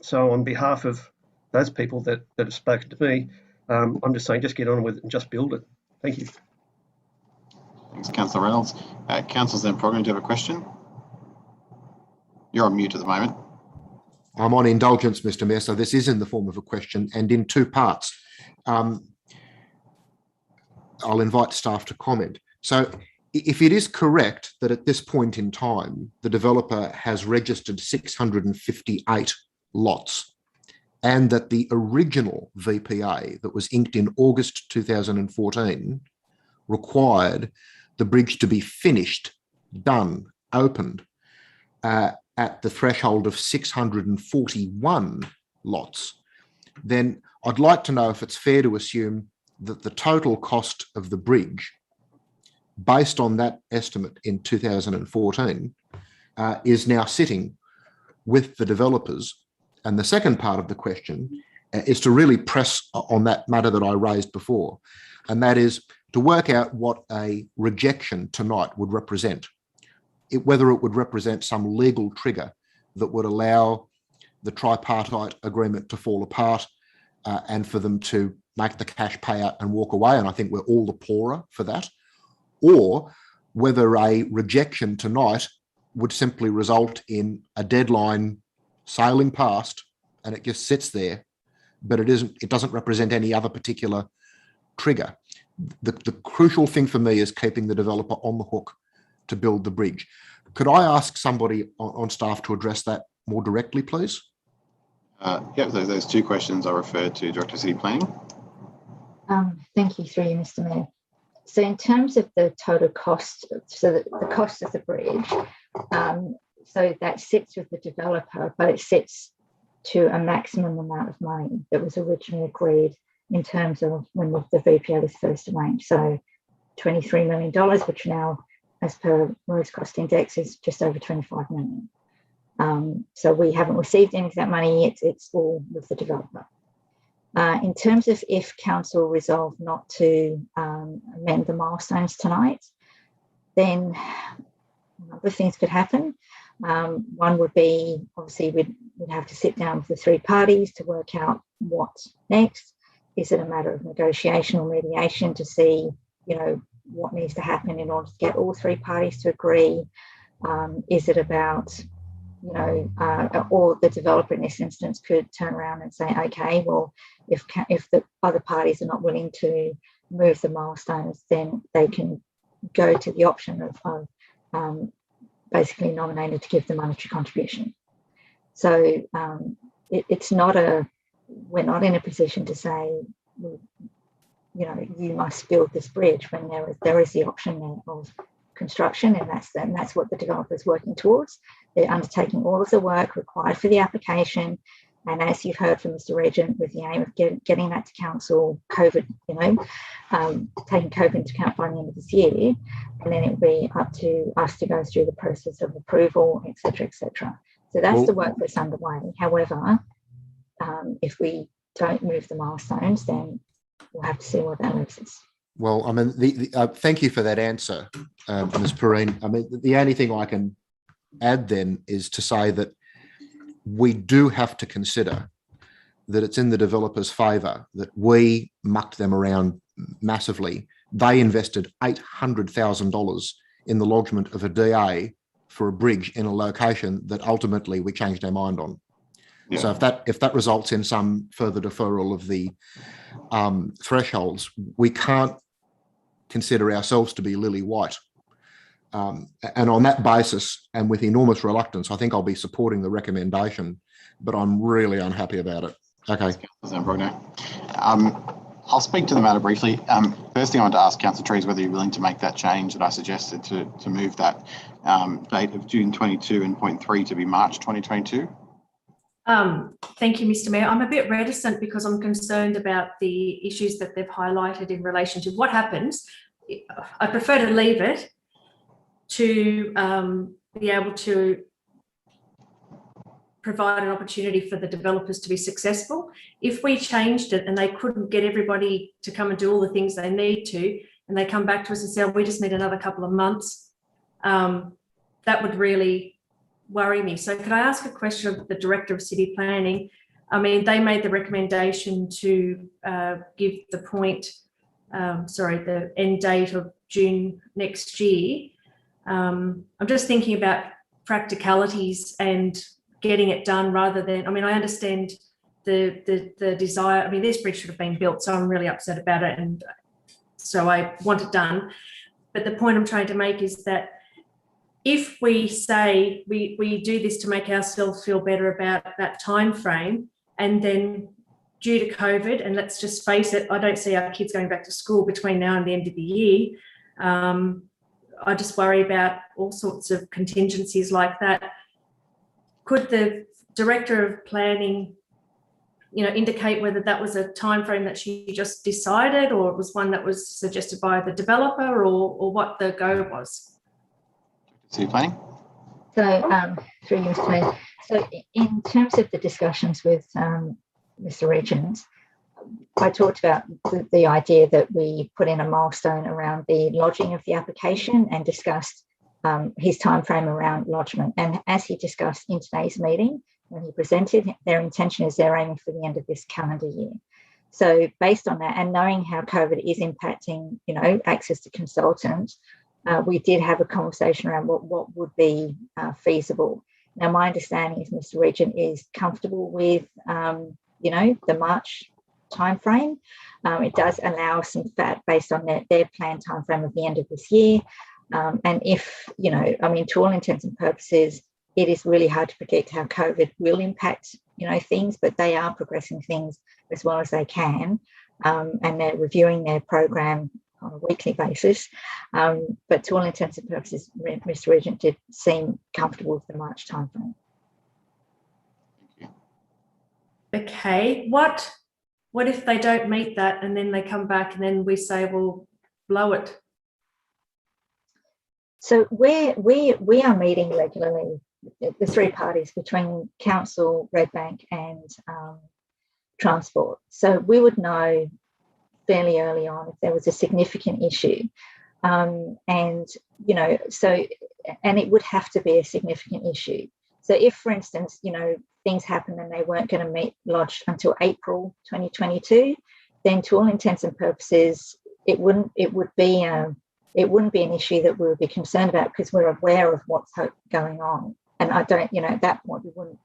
so on behalf of those people that have spoken to me, I'm just saying, just get on with it and just build it. Thank you. Thanks, Councillor Reynolds. Councillor Zamprogna, do you have a question? You're on mute at the moment. I'm on indulgence, Mr. Mayor, so this is in the form of a question and in two parts. I'll invite staff to comment. So if it is correct that at this point in time, the developer has registered 658 lots and that the original VPA that was inked in August 2014 required the bridge to be finished, done, opened, at the threshold of 641 lots, then I'd like to know if it's fair to assume that the total cost of the bridge, based on that estimate in 2014, is now sitting with the developers. And the second part of the question is to really press on that matter that I raised before, and that is to work out what a rejection tonight would represent. Whether it would represent some legal trigger that would allow the tripartite agreement to fall apart and for them to make the cash payout and walk away. And I think we're all the poorer for that. Or whether a rejection tonight would simply result in a deadline sailing past and it just sits there, but it doesn't represent any other particular trigger. The crucial thing for me is keeping the developer on the hook to build the bridge. Could I ask somebody on staff to address that more directly, please? Yeah, those two questions are referred to Director of City Planning. Thank you, through you, Mr. Mayor. So in terms of the total cost, so the cost of the bridge, so that sits with the developer, but it sits to a maximum amount of money that was originally agreed in terms of when the VPA was first arranged. So $23 million, which now, as per Roads Cost Index, is just over 25 million. So we haven't received any of that money yet. It's all with the developer. In terms of if council resolved not to amend the milestones tonight, then a number of things could happen. One would be, obviously, we'd have to sit down with the three parties to work out what's next. Is it a matter of negotiation or mediation to see, what needs to happen in order to get all three parties to agree? Is it about, or the developer in this instance could turn around and say, okay, well, if the other parties are not willing to move the milestones, then they can go to the option of basically nominated to give the monetary contribution. So it's not we're not in a position to say, you must build this bridge when there is the option of construction, and that's what the developer is working towards. They're undertaking all of the work required for the application, and as you've heard from Mr. Regent, with the aim of getting that to council, COVID, taking COVID into account by the end of this year, and then it'll be up to us to go through the process of approval, etc., etc. So that's the work that's underway. However, if we don't move the milestones, then we'll have to see what that leaves us. Well, I mean, thank you for that answer, Ms. Perrine. I mean, the only thing I can add then is to say that we do have to consider that it's in the developer's favour that we mucked them around massively. They invested $800,000 in the lodgement of a DA for a bridge in a location that ultimately we changed our mind on. Yeah. So if that results in some further deferral of the thresholds, we can't consider ourselves to be lily white. And on that basis, and with enormous reluctance, I think I'll be supporting the recommendation, but I'm really unhappy about it. Okay. I'll speak to the matter briefly. First thing I want to ask Councillor Trees whether you're willing to make that change that I suggested to move that date of June 22 and point 3 to be March 2022. Thank you, Mr. Mayor. I'm a bit reticent because I'm concerned about the issues that they've highlighted in relation to what happens. I prefer to leave it to be able to provide an opportunity for the developers to be successful. If we changed it and they couldn't get everybody to come and do all the things they need to, and they come back to us and say, oh, we just need another couple of months, that would really worry me. So could I ask a question of the Director of City Planning? I mean, they made the recommendation to give the end date of June next year. I'm just thinking about practicalities and getting it done rather than, I mean, I understand the desire. I mean, this bridge should have been built, so I'm really upset about it, and so I want it done. But the point I'm trying to make is that if we say we do this to make ourselves feel better about that time frame, and then due to COVID, and let's just face it, I don't see our kids going back to school between now and the end of the year. I just worry about all sorts of contingencies like that. Could the Director of Planning, indicate whether that was a time frame that she just decided, or it was one that was suggested by the developer, or what the go was? City Planning. So, through you, Mr. Mayor. So, in terms of the discussions with Mr. Regent, I talked about the idea that we put in a milestone around the lodging of the application and discussed his timeframe around lodgement. And as he discussed in today's meeting, when he presented, their intention is they're aiming for the end of this calendar year. So based on that, and knowing how COVID is impacting, access to consultants, we did have a conversation around what would be feasible. Now, my understanding is Mr. Regent is comfortable with, the March timeframe. It does allow some fat based on their planned timeframe of the end of this year. And if, to all intents and purposes, it is really hard to predict how COVID will impact, things, but they are progressing things as well as they can. And they're reviewing their program on a weekly basis. But to all intents and purposes, Mr. Regent did seem comfortable with the March timeframe. Okay, what if they don't meet that and then they come back and then we say, well, blow it? So we are meeting regularly, the three parties between council, Redbank and transport. So we would know fairly early on if there was a significant issue. And it would have to be a significant issue. So if, for instance, things happened and they weren't going to lodge until April 2022, then to all intents and purposes, it wouldn't be an issue that we would be concerned about because we're aware of what's going on. And I don't, at that point, we wouldn't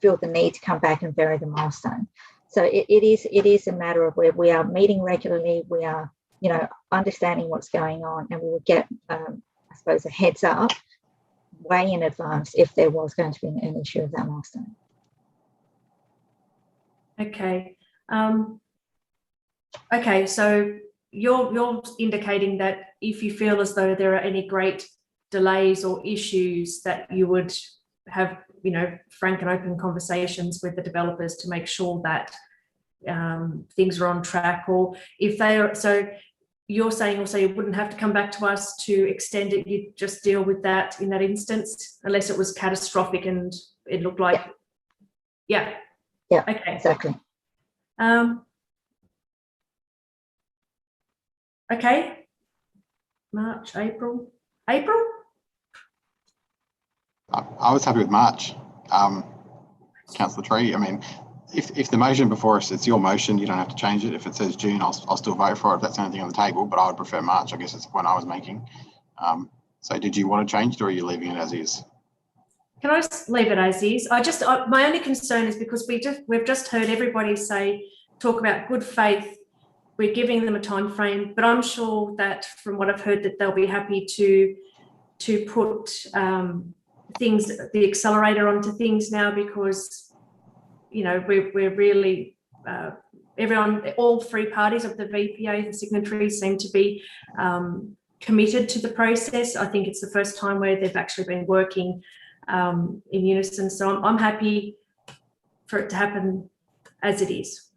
feel the need to come back and vary the milestone. So it is a matter of where we are meeting regularly, we are, understanding what's going on, and we will get, I suppose, a heads up way in advance if there was going to be an issue of that milestone. Okay. Okay, so you're indicating that if you feel as though there are any great delays or issues that you would have, frank and open conversations with the developers to make sure that things are on track, or if they are, so you're saying also you wouldn't have to come back to us to extend it, you'd just deal with that in that instance, unless it was catastrophic and it looked like, yeah. Okay. Exactly. Okay. March, April. I was happy with March. Councillor Tree, I mean, if the motion before us, it's your motion, you don't have to change it. If it says June, I'll still vote for it if that's the only thing on the table, but I would prefer March. I guess it's the point I was making. So did you want to change it, or are you leaving it as is? Can I just leave it as is? My only concern is because we've just heard everybody talk about good faith. We're giving them a time frame, but I'm sure that from what I've heard that they'll be happy to put the accelerator onto things now, because we're really everyone, all three parties of the VPA, the signatories, seem to be committed to the process. I think it's the first time where they've actually been working in unison. So I'm happy for it to happen as it is.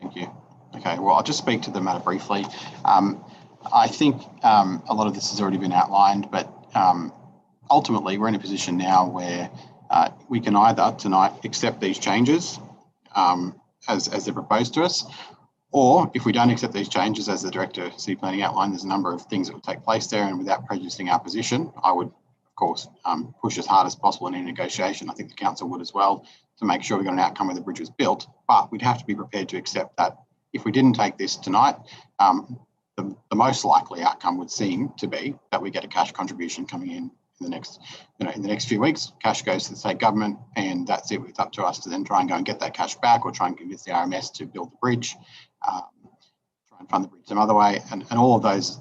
Thank you. Okay, well, I'll just speak to the matter briefly. I think a lot of this has already been outlined, but ultimately we're in a position now where we can either tonight accept these changes as they're proposed to us, or if we don't accept these changes, as the Director of City Planning outlined, there's a number of things that would take place there, and without prejudicing our position, I would, of course, push as hard as possible in any negotiation. I think the Council would as well, to make sure we got an outcome where the bridge was built, but we'd have to be prepared to accept that if we didn't take this tonight, the most likely outcome would seem to be that we get a cash contribution coming in the next, in the next few weeks. Cash goes to the state government, and that's it. It's up to us to then try and go and get that cash back, or try and convince the RMS to build the bridge, try and fund the bridge some other way, and all of those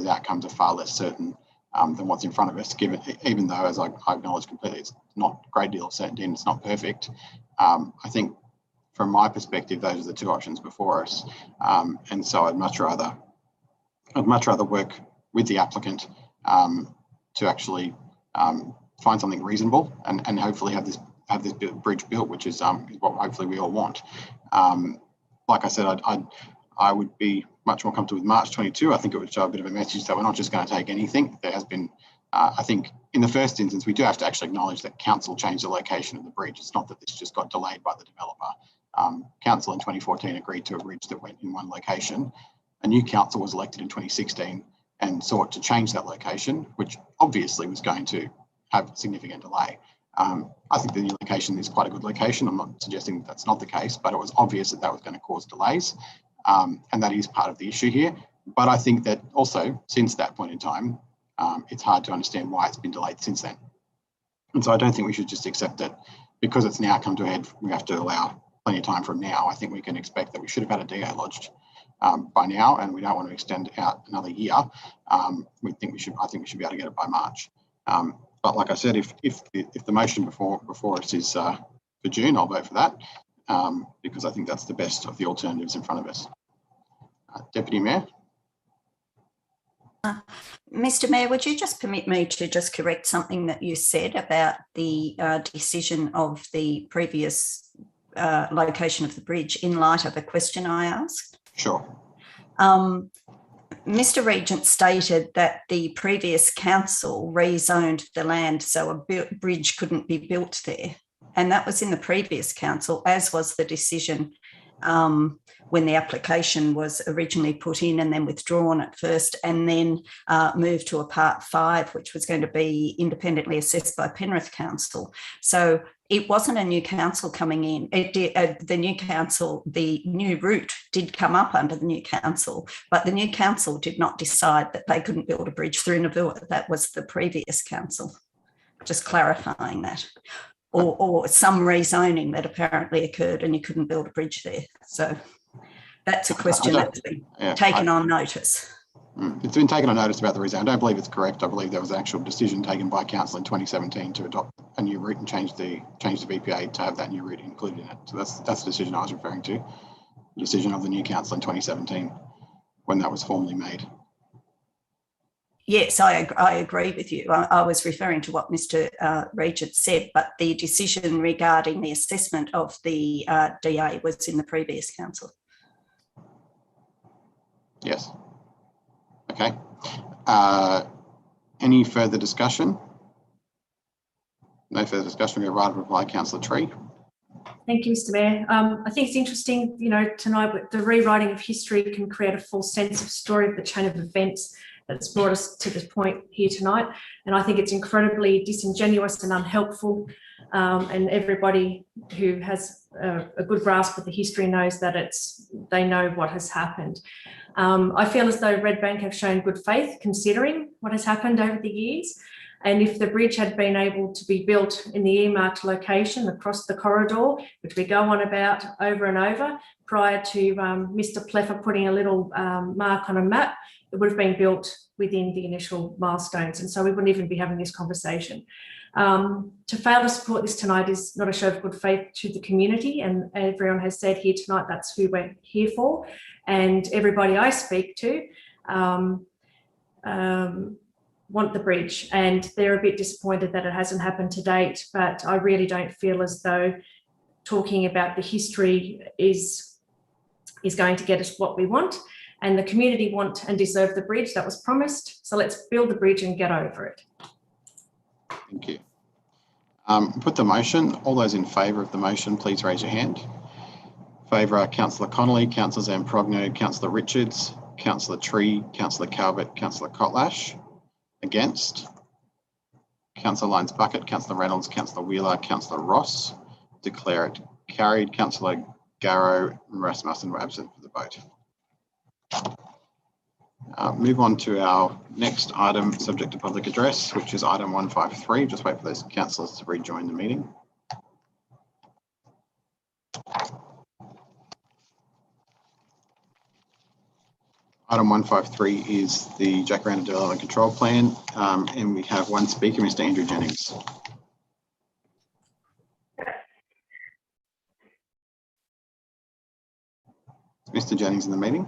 outcomes are far less certain than what's in front of us. Given, even though, as I acknowledge completely, it's not a great deal of certainty and it's not perfect. I think, from my perspective, those are the two options before us, and so I'd much rather work with the applicant to actually find something reasonable and hopefully have this bridge built, which is what hopefully we all want. Like I said, I would be much more comfortable with March 22. I think it would show a bit of a message that we're not just going to take anything. There has been, I think, in the first instance, we do have to actually acknowledge that council changed the location of the bridge. It's not that this just got delayed by the developer. Council in 2014 agreed to a bridge that went in one location. A new council was elected in 2016 and sought to change that location, which obviously was going to have significant delay. I think the new location is quite a good location. I'm not suggesting that that's not the case, but it was obvious that that was going to cause delays. And that is part of the issue here. But I think that also, since that point in time, it's hard to understand why it's been delayed since then. And so I don't think we should just accept that because it's now come to a head, we have to allow plenty of time from now. I think we can expect that we should have had a DA lodged by now, and we don't want to extend out another year. I think we should be able to get it by March. But like I said, if the motion before us is for June, I'll vote for that, because I think that's the best of the alternatives in front of us. Deputy Mayor. Mr. Mayor, would you just permit me to just correct something that you said about the decision of the previous location of the bridge in light of a question I asked? Sure. Mr. Regent stated that the previous council rezoned the land so a bridge couldn't be built there. And that was in the previous council, as was the decision when the application was originally put in and then withdrawn at first, and then moved to a Part 5, which was going to be independently assessed by Penrith Council. So it wasn't a new council coming in. It did, the new route did come up under the new council, but the new council did not decide that they couldn't build a bridge through Navua. That was the previous council. Just clarifying that. Or some rezoning that apparently occurred and you couldn't build a bridge there. So that's a question that's been taken on notice. It's been taken on notice about the rezoning. I don't believe it's correct. I believe there was an actual decision taken by council in 2017 to adopt a new route and change the BPA to have that new route included in it. So that's the decision I was referring to. The decision of the new council in 2017 when that was formally made. Yes, I agree with you. I was referring to what Mr. Regent said, but the decision regarding the assessment of the DA was in the previous council. Yes. Okay. Any further discussion? No further discussion. We'll go right to reply, Councillor Tree. Thank you, Mr. Mayor. I think it's interesting, tonight the rewriting of history can create a false sense of story of the chain of events that's brought us to this point here tonight. And I think it's incredibly disingenuous and unhelpful. And everybody who has a good grasp of the history knows that they know what has happened. I feel as though Red Bank have shown good faith considering what has happened over the years. And if the bridge had been able to be built in the earmarked location across the corridor, which we go on about over and over, prior to Mr. Pleffer putting a little mark on a map, it would have been built within the initial milestones. And so we wouldn't even be having this conversation. To fail to support this tonight is not a show of good faith to the community. And everyone has said here tonight, that's who we're here for. And everybody I speak to want the bridge, and they're a bit disappointed that it hasn't happened to date. But I really don't feel as though talking about the history is going to get us what we want, and the community want and deserve the bridge that was promised. So let's build the bridge and get over it. Thank you. Put the motion. All those in favour of the motion, please raise your hand. Favour are Councillor Connolly, Councillor Zamprogno, Councillor Richards, Councillor Tree, Councillor Calvert, Councillor Kotlash. Against? Councillor Lyons Bucket, Councillor Reynolds, Councillor Wheeler, Councillor Ross. Declare it carried. Councillor Garrow and Rasmussen were absent for the vote. Move on to our next item, subject to public address, which is item 153. Just wait for those councillors to rejoin the meeting. Item 153 is the Jacaranda Development Control Plan, and we have one speaker, Mr. Andrew Jennings. Is Mr. Jennings in the meeting?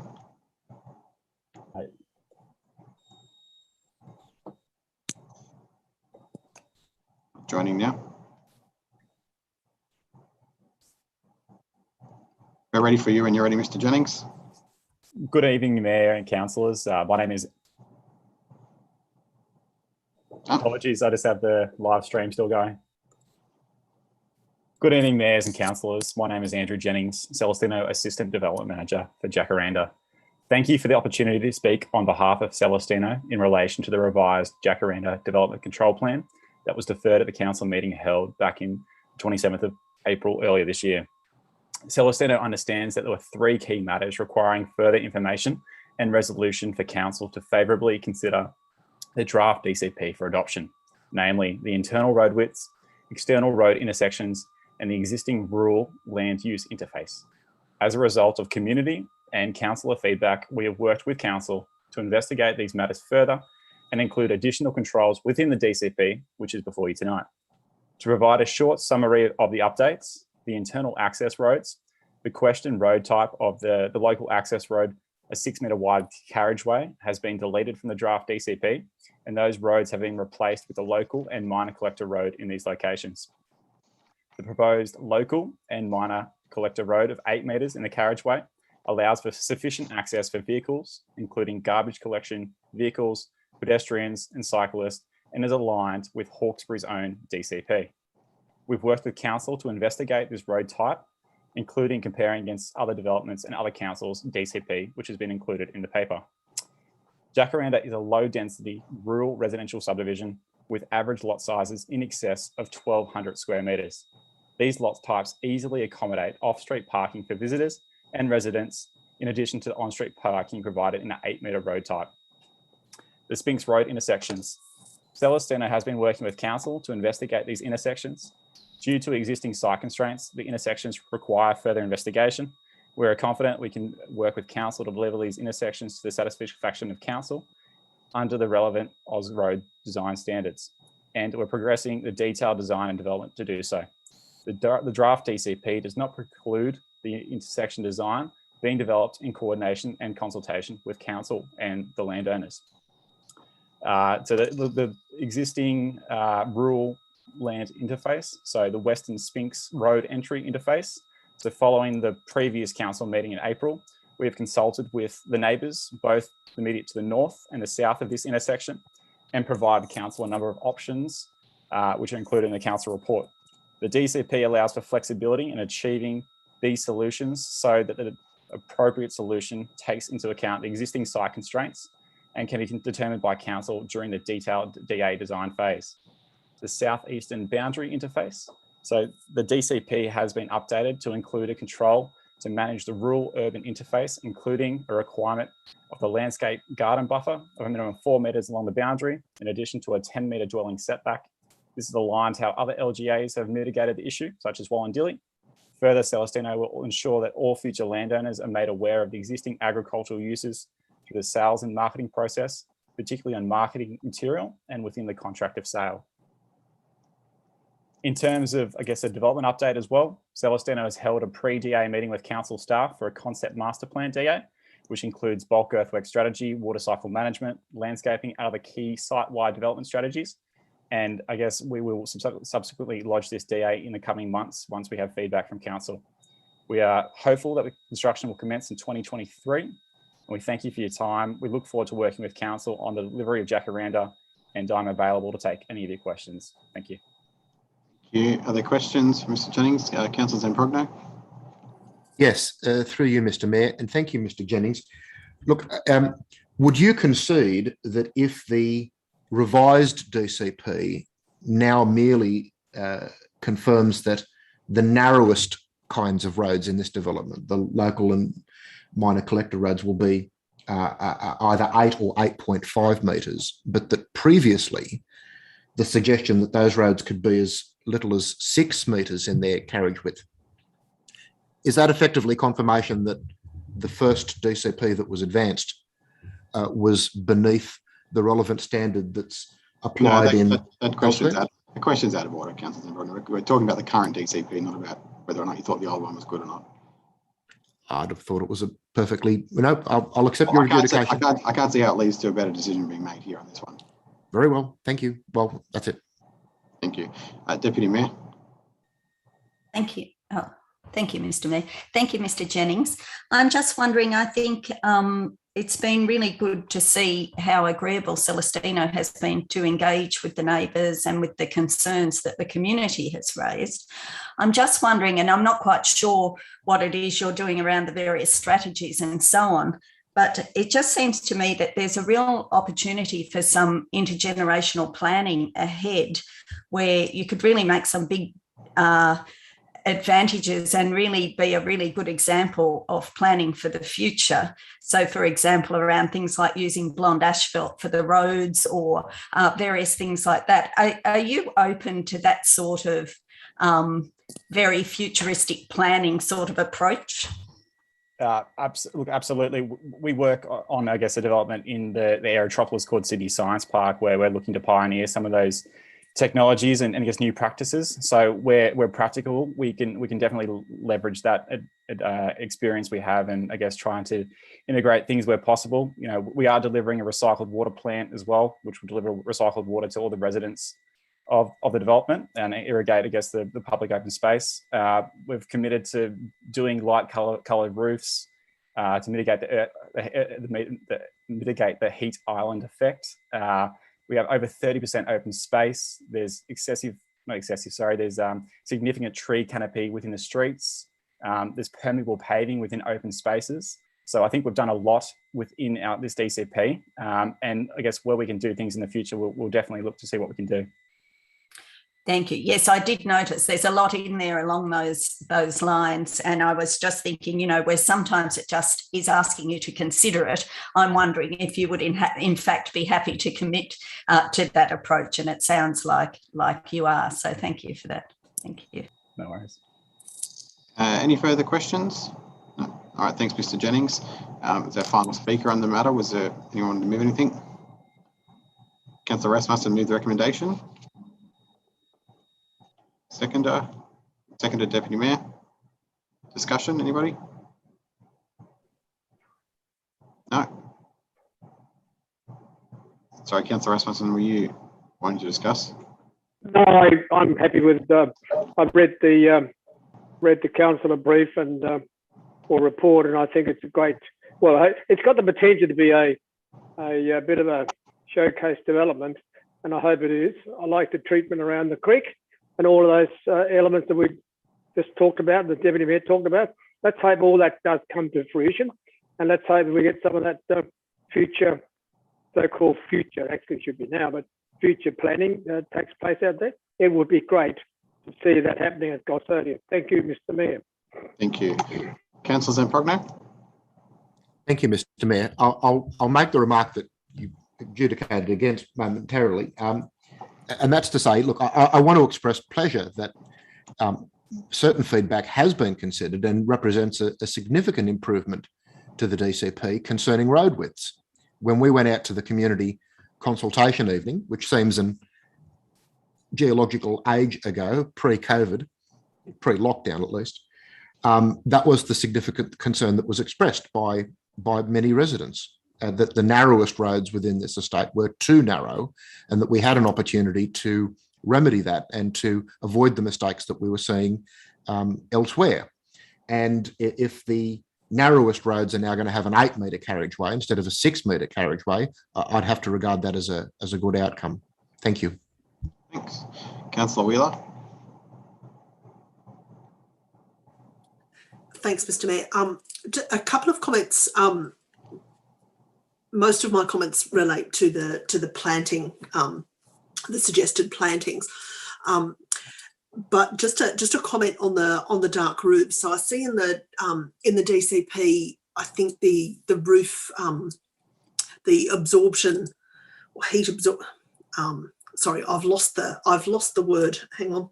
Joining now. We're ready for you when you're ready, Mr. Jennings. Good evening, Mayor and councillors. My name is... Apologies, I just have the live stream still going. Good evening, mayors and councillors. My name is Andrew Jennings, Celestino Assistant Development Manager for Jacaranda. Thank you for the opportunity to speak on behalf of Celestino in relation to the revised Jacaranda Development Control Plan that was deferred at the council meeting held back in 27th of April earlier this year. Celestino understands that there were three key matters requiring further information and resolution for council to favourably consider the draft DCP for adoption, namely the internal road widths, external road intersections, and the existing rural land use interface. As a result of community and councillor feedback, we have worked with council to investigate these matters further and include additional controls within the DCP, which is before you tonight. To provide a short summary of the updates, the internal access roads, the question road type of the local access road, a 6 metre wide carriageway, has been deleted from the draft DCP, and those roads have been replaced with a local and minor collector road in these locations. The proposed local and minor collector road of 8 metres in the carriageway allows for sufficient access for vehicles, including garbage collection vehicles, pedestrians and cyclists, and is aligned with Hawkesbury's own DCP. We've worked with council to investigate this road type, including comparing against other developments and other councils' DCP, which has been included in the paper. Jacaranda is a low-density rural residential subdivision with average lot sizes in excess of 1,200 square metres. These lot types easily accommodate off-street parking for visitors and residents, in addition to on-street parking provided in an 8 metre road type. The Spinks Road intersections. Celestino has been working with council to investigate these intersections. Due to existing site constraints, the intersections require further investigation. We're confident we can work with council to deliver these intersections to the satisfaction of council under the relevant Oz Road design standards. And we're progressing the detailed design and development to do so. The draft DCP does not preclude the intersection design being developed in coordination and consultation with council and the landowners. So the existing rural land interface, so the Western Spinks Road entry interface. So following the previous council meeting in April, we have consulted with the neighbours, both immediate to the north and the south of this intersection, and provided council a number of options, which are included in the council report. The DCP allows for flexibility in achieving these solutions so that the appropriate solution takes into account the existing site constraints and can be determined by council during the detailed DA design phase. The southeastern boundary interface. So the DCP has been updated to include a control to manage the rural-urban interface, including a requirement of the landscape garden buffer of a minimum of 4 metres along the boundary, in addition to a 10-metre dwelling setback. This is aligned to how other LGAs have mitigated the issue, such as Wallandilly. Further, Celestino will ensure that all future landowners are made aware of the existing agricultural uses through the sales and marketing process, particularly on marketing material and within the contract of sale. In terms of, I guess, a development update as well, Celestino has held a pre-DA meeting with council staff for a concept master plan DA, which includes bulk earthwork strategy, water cycle management, landscaping, and other key site-wide development strategies. And I guess we will subsequently lodge this DA in the coming months once we have feedback from council. We are hopeful that the construction will commence in 2023. And we thank you for your time. We look forward to working with council on the delivery of Jacaranda, and I'm available to take any of your questions. Thank you. Thank you. Are there questions for Mr. Jennings? Councillor Zamprogno? Yes, through you, Mr. Mayor, and thank you, Mr. Jennings. Look, would you concede that if the revised DCP now merely confirms that the narrowest kinds of roads in this development, the local and minor collector roads, will be either 8 or 8.5 metres, but that previously the suggestion that those roads could be as little as 6 metres in their carriage width, is that effectively confirmation that the first DCP that was advanced was beneath the relevant standard that's applied the question's out of order, Councillor Zambrogno. We're talking about the current DCP, not about whether or not you thought the old one was good or not. I'd have thought it was a perfectly, I'll accept your adjudication. I can't see how it leads to a better decision being made here on this one. Very well, thank you. Well, that's it. Thank you. Deputy Mayor. Thank you. Oh, thank you, Mr. Mayor. Thank you, Mr. Jennings. I'm just wondering, I think it's been really good to see how agreeable Celestino has been to engage with the neighbours and with the concerns that the community has raised. I'm just wondering, and I'm not quite sure what it is you're doing around the various strategies and so on, but it just seems to me that there's a real opportunity for some intergenerational planning ahead where you could really make some big advantages and really be a really good example of planning for the future. So, for example, around things like using blonde asphalt for the roads or various things like that. Are you open to that sort of very futuristic planning sort of approach? Absolutely. We work on, I guess, a development in the Aerotropolis called Sydney Science Park, where we're looking to pioneer some of those technologies and I guess new practices. So where practical, we can definitely leverage that experience we have, and I guess trying to integrate things where possible. You know, we are delivering a recycled water plant as well, which will deliver recycled water to all the residents of the development and irrigate, I guess, the public open space. We've committed to doing light coloured roofs to mitigate the heat island effect. We have over 30% open space. There's there's significant tree canopy within the streets. There's permeable paving within open spaces. So I think we've done a lot within this DCP. And I guess where we can do things in the future, we'll definitely look to see what we can do. Thank you. Yes, I did notice there's a lot in there along those lines. And I was just thinking, you know, where sometimes it just is asking you to consider it, I'm wondering if you would in fact be happy to commit to that approach. And it sounds like you are. So thank you for that. Thank you. No worries. Any further questions? No. All right, thanks, Mr. Jennings. As our final speaker on the matter, was there anyone to move anything? Councillor Rasmussen moved the recommendation. Seconded, Deputy Mayor. Discussion, anybody? No. Sorry, Councillor Rasmussen, were you wanting to discuss? No, I'm happy with. I've read the councillor brief and or report, and I think it's a great. Well, it's got the potential to be a bit of a showcase development, and I hope it is. I like the treatment around the creek and all of those elements that we just talked about, the Deputy Mayor talked about. Let's hope all that does come to fruition, and let's hope we get some of that future, so-called future, actually should be now, but future planning takes place out there. It would be great to see that happening at Gossonia. Thank you, Mr. Mayor. Thank you. Councillor Zamprogno. Thank you, Mr. Mayor. I'll make the remark that you adjudicated against momentarily. And that's to say, look, I want to express pleasure that certain feedback has been considered and represents a significant improvement to the DCP concerning road widths. When we went out to the community consultation evening, which seems an geological age ago, pre-COVID, pre-lockdown at least, that was the significant concern that was expressed by many residents. that the narrowest roads within this estate were too narrow, and that we had an opportunity to remedy that and to avoid the mistakes that we were seeing elsewhere. And if the narrowest roads are now going to have an 8-metre carriageway instead of a 6-metre carriageway, I'd have to regard that as a good outcome. Thank you. Thanks. Councillor Wheeler. Thanks, Mr. Mayor. A couple of comments. Most of my comments relate to the planting, the suggested plantings. But just a comment on the dark roofs. So I see in the DCP, I think the roof, the absorption or heat absorb. Sorry, I've lost the word. Hang on.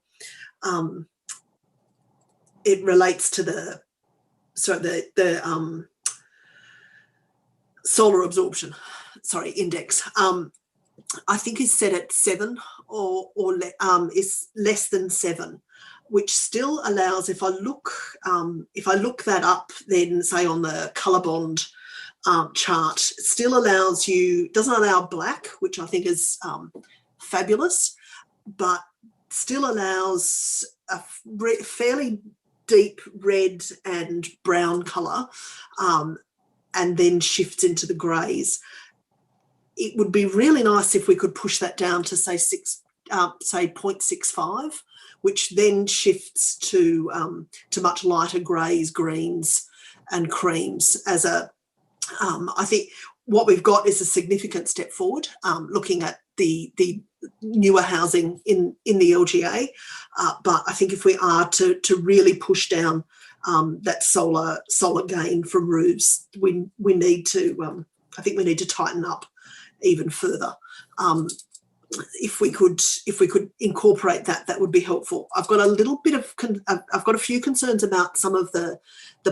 It relates to the solar absorption. Sorry, index. I think is set at 7 or is less than 7, which still allows, if I look that up, then say on the ColourBond chart, still allows you, doesn't allow black, which I think is fabulous, but still allows a fairly deep red and brown colour, and then shifts into the greys. It would be really nice if we could push that down to say 0.65, which then shifts to much lighter greys, greens, and creams. I think what we've got is a significant step forward, looking at the newer housing in the LGA. But I think if we are to really push down that solar gain from roofs, we need to. I think we need to tighten up even further. If we could incorporate that, that would be helpful. I've got a few concerns about some of the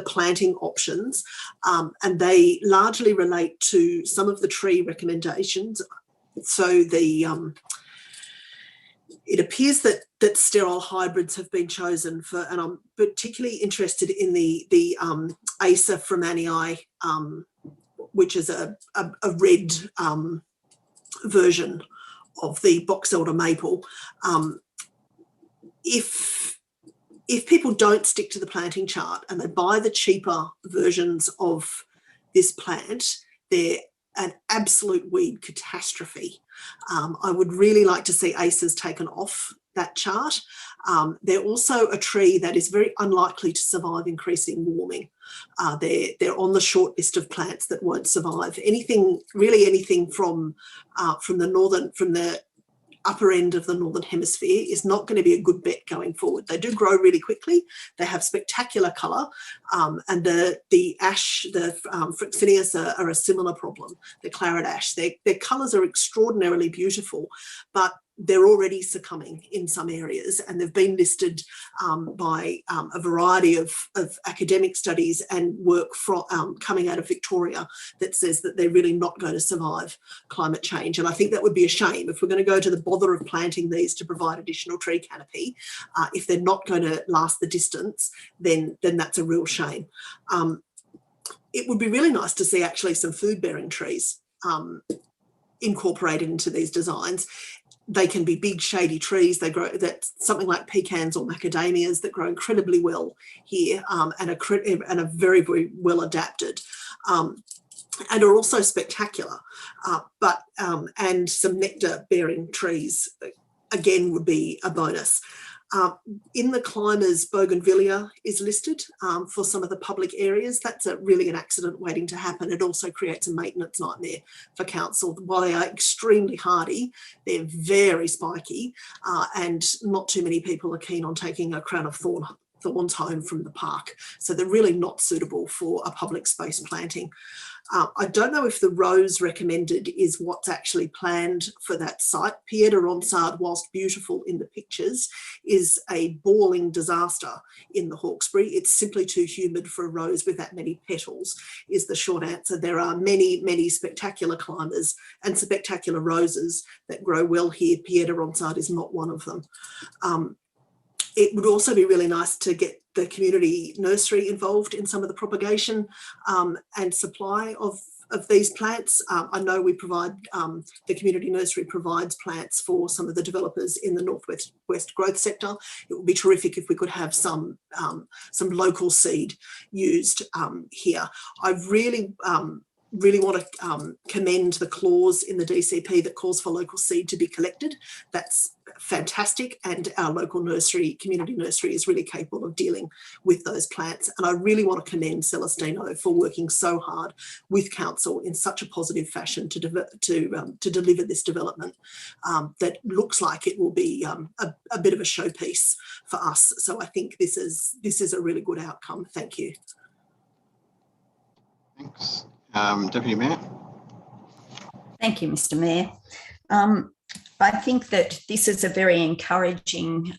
planting options, and they largely relate to some of the tree recommendations. So it appears that sterile hybrids have been chosen for, and I'm particularly interested in the Acer Fromanii, which is a red version of the box elder maple. If people don't stick to the planting chart and they buy the cheaper versions of this plant, they're an absolute weed catastrophe. I would really like to see Acers taken off that chart. They're also a tree that is very unlikely to survive increasing warming. They're on the short list of plants that won't survive. Anything from the upper end of the Northern Hemisphere is not going to be a good bet going forward. They do grow really quickly. They have spectacular colour, and the ash, the Fraxinius are a similar problem, the claret ash. Their colours are extraordinarily beautiful, but they're already succumbing in some areas, and they've been listed by a variety of academic studies and work coming out of Victoria that says that they're really not going to survive climate change. And I think that would be a shame if we're going to go to the bother of planting these to provide additional tree canopy. If they're not going to last the distance, then that's a real shame. It would be really nice to see actually some food-bearing trees incorporated into these designs. They can be big shady trees. They grow something like pecans or macadamias that grow incredibly well here, and are very, very well adapted, and are also spectacular. And some nectar bearing trees again would be a bonus. In the climbers, bougainvillea is listed for some of the public areas. That's really an accident waiting to happen. It also creates a maintenance nightmare for council. While they are extremely hardy, they're very spiky, and not too many people are keen on taking a crown of thorns home from the park. So they're really not suitable for a public space planting. I don't know if the rose recommended is what's actually planned for that site. Pieta Ronsard, whilst beautiful in the pictures, is a bawling disaster in the Hawkesbury. It's simply too humid for a rose with that many petals, is the short answer. There are many, many spectacular climbers and spectacular roses that grow well here. Pieta Ronsard is not one of them. It would also be really nice to get the community nursery involved in some of the propagation and supply of these plants. I know we provide, the community nursery provides plants for some of the developers in the Northwest growth sector. It would be terrific if we could have some local seed used here. I really want to commend the clause in the DCP that calls for local seed to be collected. That's fantastic, and our local nursery, community nursery, is really capable of dealing with those plants. And I really want to commend Celestino for working so hard with council in such a positive fashion to deliver this development that looks like it will be a bit of a showpiece for us. So I think this is a really good outcome. Thank you. Thanks. Deputy Mayor. Thank you, Mr. Mayor. I think that this is a very encouraging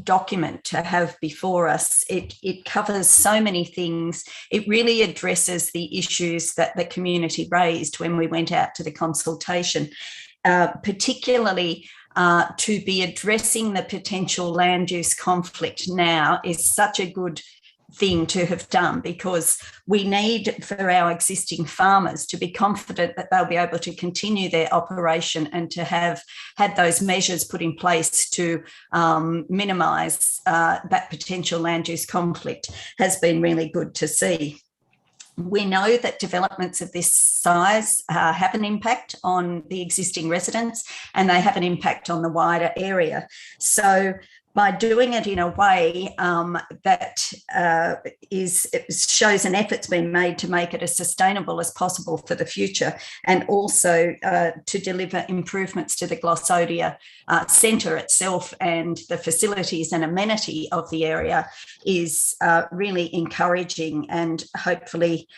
document to have before us. It covers so many things. It really addresses the issues that the community raised when we went out to the consultation, particularly to be addressing the potential land use conflict now is such a good thing to have done, because we need for our existing farmers to be confident that they'll be able to continue their operation and to have had those measures put in place to minimise that potential land use conflict has been really good to see. We know that developments of this size have an impact on the existing residents, and they have an impact on the wider area. So by doing it in a way that shows an effort's been made to make it as sustainable as possible for the future, and also to deliver improvements to the Glossodia Centre itself and the facilities and amenity of the area is really encouraging. And hopefully,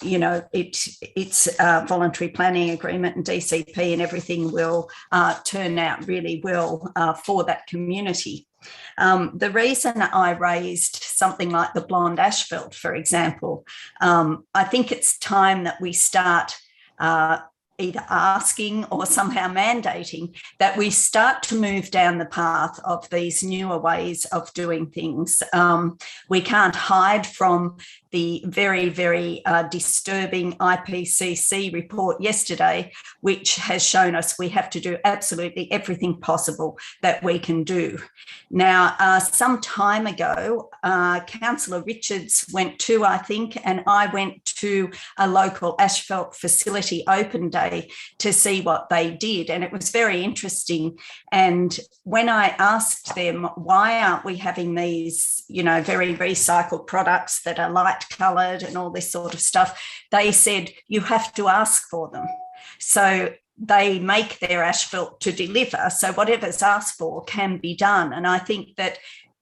it's voluntary planning agreement and DCP and everything will turn out really well for that community. The reason I raised something like the blonde asphalt, for example, I think it's time that we start either asking or somehow mandating that we start to move down the path of these newer ways of doing things. We can't hide from the very, very disturbing IPCC report yesterday, which has shown us we have to do absolutely everything possible that we can do. Now, some time ago, Councillor Richards went to, I think, and I went to a local asphalt facility open day to see what they did, and it was very interesting. And when I asked them, why aren't we having these, very recycled products that are light coloured and all this sort of stuff, they said, you have to ask for them. So they make their asphalt to deliver. So whatever's asked for can be done. And I think that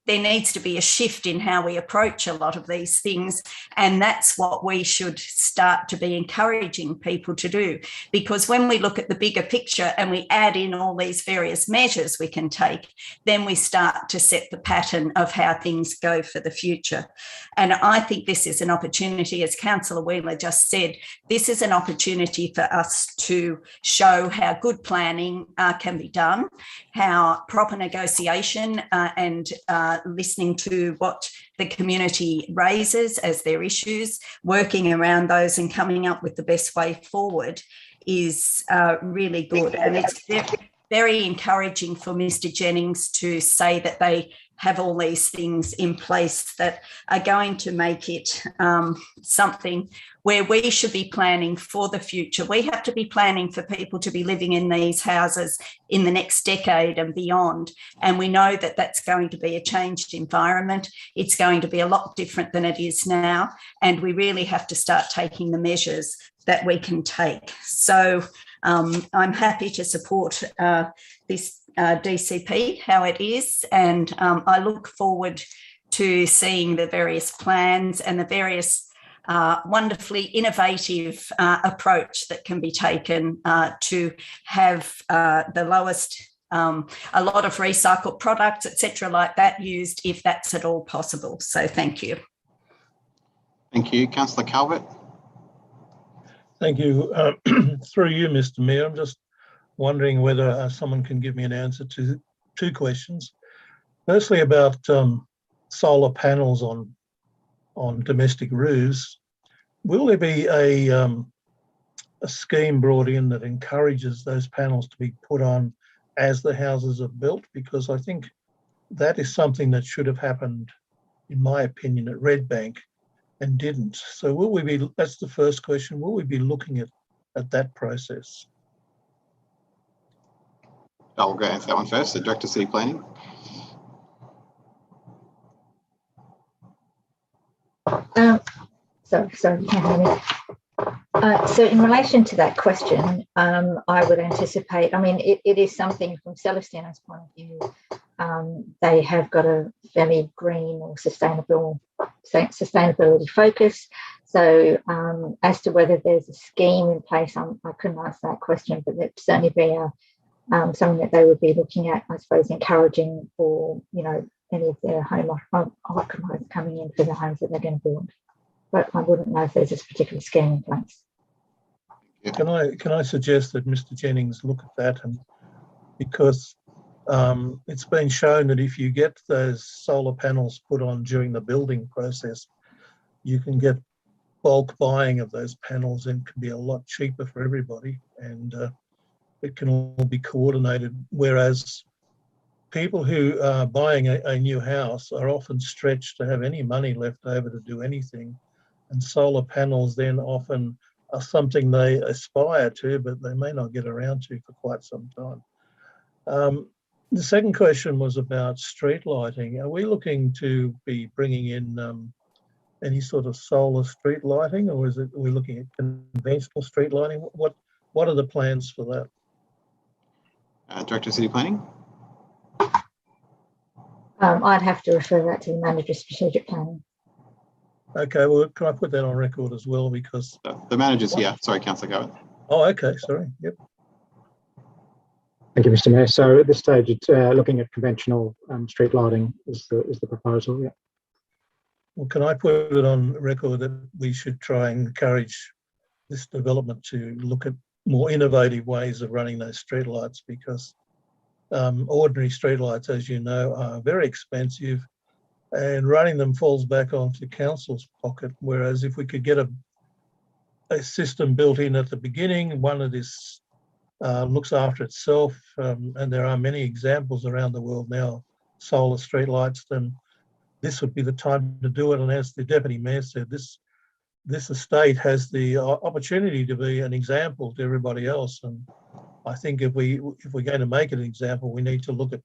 there needs to be a shift in how we approach a lot of these things. And that's what we should start to be encouraging people to do. Because when we look at the bigger picture and we add in all these various measures we can take, then we start to set the pattern of how things go for the future. And I think this is an opportunity, as Councillor Wheeler just said, this is an opportunity for us to show how good planning can be done, how proper negotiation and listening to what the community raises as their issues, working around those and coming up with the best way forward is really good. And it's very encouraging for Mr. Jennings to say that they have all these things in place that are going to make it something where we should be planning for the future. We have to be planning for people to be living in these houses in the next decade and beyond. And we know that that's going to be a changed environment. It's going to be a lot different than it is now. And we really have to start taking the measures that we can take. So I'm happy to support this DCP, how it is, and I look forward to seeing the various plans and the various wonderfully innovative approach that can be taken to have the lowest, a lot of recycled products, etc., like that used, if that's at all possible. So thank you. Thank you. Councillor Calvert. Thank you. Through you, Mr. Mayor, I'm just wondering whether someone can give me an answer to two questions. Firstly, about solar panels on domestic roofs. will there be a scheme brought in that encourages those panels to be put on as the houses are built? Because I think that is something that should have happened, in my opinion, at Redbank and didn't. So will we be, that's the first question, will we be looking at that process? I'll go answer that one first. The Director of City Planning. Sorry, you can't hear me. So in relation to that question, I would anticipate, I mean, it is something from Celestino's point of view, they have got a fairly green or sustainability focus. So as to whether there's a scheme in place, I couldn't answer that question, but that'd certainly be something that they would be looking at, I suppose, encouraging for, you know, any of their home occupiers coming in for the homes that they're going to build. But I wouldn't know if there's this particular scheme in place. Can I suggest that Mr. Jennings look at that, and because it's been shown that if you get those solar panels put on during the building process, you can get bulk buying of those panels and can be a lot cheaper for everybody, and it can all be coordinated. Whereas people who are buying a new house are often stretched to have any money left over to do anything, and solar panels then often are something they aspire to, but they may not get around to for quite some time. The second question was about street lighting. Are we looking to be bringing in any sort of solar street lighting, or are we looking at conventional street lighting? What are the plans for that? Director of City Planning. I'd have to refer that to the Manager of Strategic Planning. Okay, well, can I put that on record as well? Because the manager's here. Sorry, Councillor Gowan. Oh, okay, sorry. Yep. Thank you, Mr. Mayor. So at this stage, it's looking at conventional street lighting is the proposal. Yeah. Well, can I put it on record that we should try and encourage this development to look at more innovative ways of running those street lights, because ordinary street lights, as you know, are very expensive, and running them falls back onto council's pocket. Whereas if we could get a system built in at the beginning, one that is looks after itself, and there are many examples around the world now, solar street lights, then this would be the time to do it. And as the Deputy Mayor said, this estate has the opportunity to be an example to everybody else. And I think if we're going to make it an example, we need to look at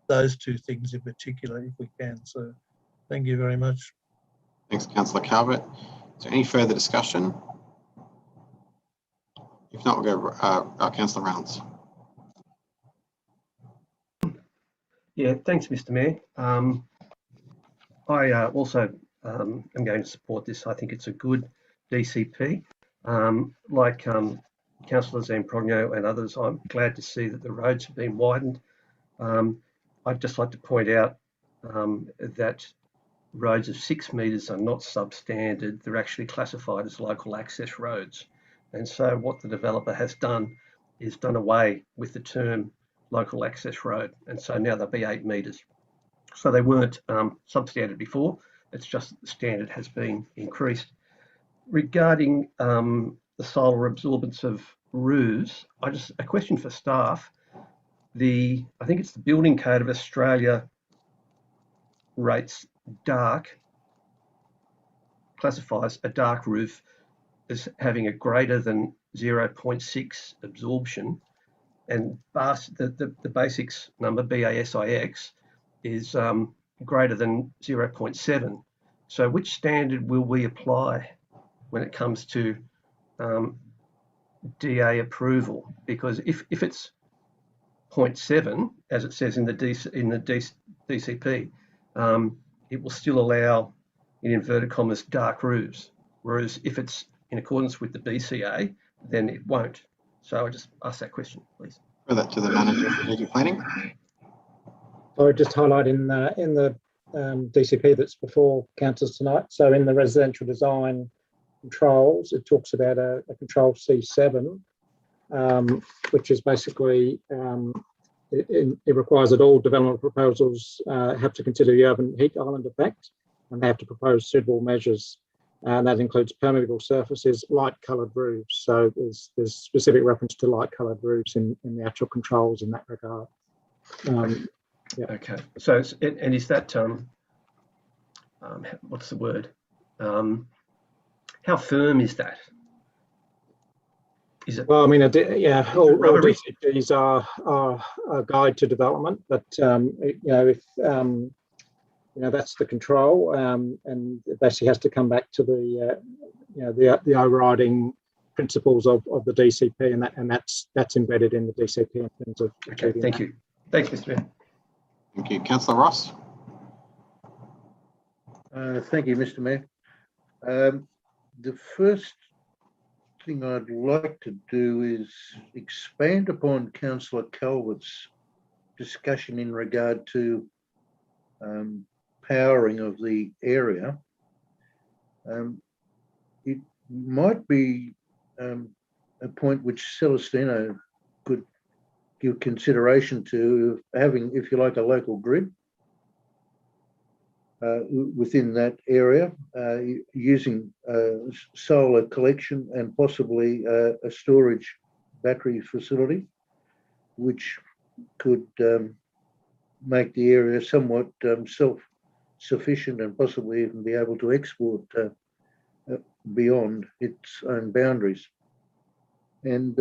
those two things in particular if we can. So thank you very much. Thanks, Councillor Calvert. Is there any further discussion? If not, we'll go Councillor Reynolds. Yeah, thanks, Mr. Mayor. I also am going to support this. I think it's a good DCP. Like Councillor Zamprogno and others, I'm glad to see that the roads have been widened. I'd just like to point out that roads of 6 metres are not substandard. They're actually classified as local access roads. And so what the developer has done is done away with the term local access road. And so now they'll be 8 metres. So they weren't substandard before. It's just that the standard has been increased. Regarding the solar absorbance of roofs, a question for staff. I think it's the Building Code of Australia rates classifies a dark roof as having a greater than 0.6 absorption, and the basics number, BASIX, is greater than 0.7. So which standard will we apply when it comes to DA approval? Because if it's 0.7, as it says in the DCP, it will still allow, in inverted commas, dark roofs. Whereas if it's in accordance with the BCA, then it won't. So I just ask that question, please. Throw that to the Manager of Strategic Planning. I would just highlight in the DCP that's before councillors tonight. So in the residential design controls, it talks about a control C7, which is basically it requires that all development proposals have to consider the urban heat island effect, and they have to propose suitable measures and that includes permeable surfaces, light coloured roofs. So there's specific reference to light coloured roofs in the actual controls in that regard. Yeah. Okay. So, and is that what's the word? How firm is that? Is it? Well, I mean, all DCPs are a guide to development, but you know, if you know, that's the control, and it basically has to come back to the you know, the overriding principles of the DCP, and that's embedded in the DCP in terms of. Okay. Thank you. Thanks, Mr. Mayor. Thank you, Councillor Ross. Thank you, Mr. Mayor. The first thing I'd like to do is expand upon Councillor Calvert's discussion in regard to powering of the area. It might be a point which Celestino could give consideration to, having, if you like, a local grid within that area, using solar collection and possibly a storage battery facility, which could make the area somewhat self-sufficient and possibly even be able to export beyond its own boundaries. And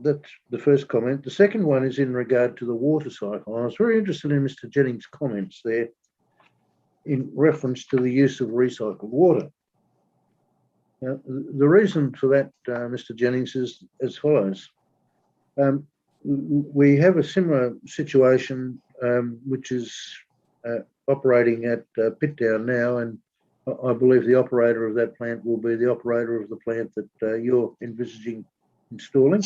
that's the first comment. The second one is in regard to the water cycle. I was very interested in Mr. Jennings' comments there in reference to the use of recycled water. Now, the reason for that, Mr. Jennings, is as follows. We have a similar situation which is operating at Pitdown now, and I believe the operator of that plant will be the operator of the plant that you're envisaging installing.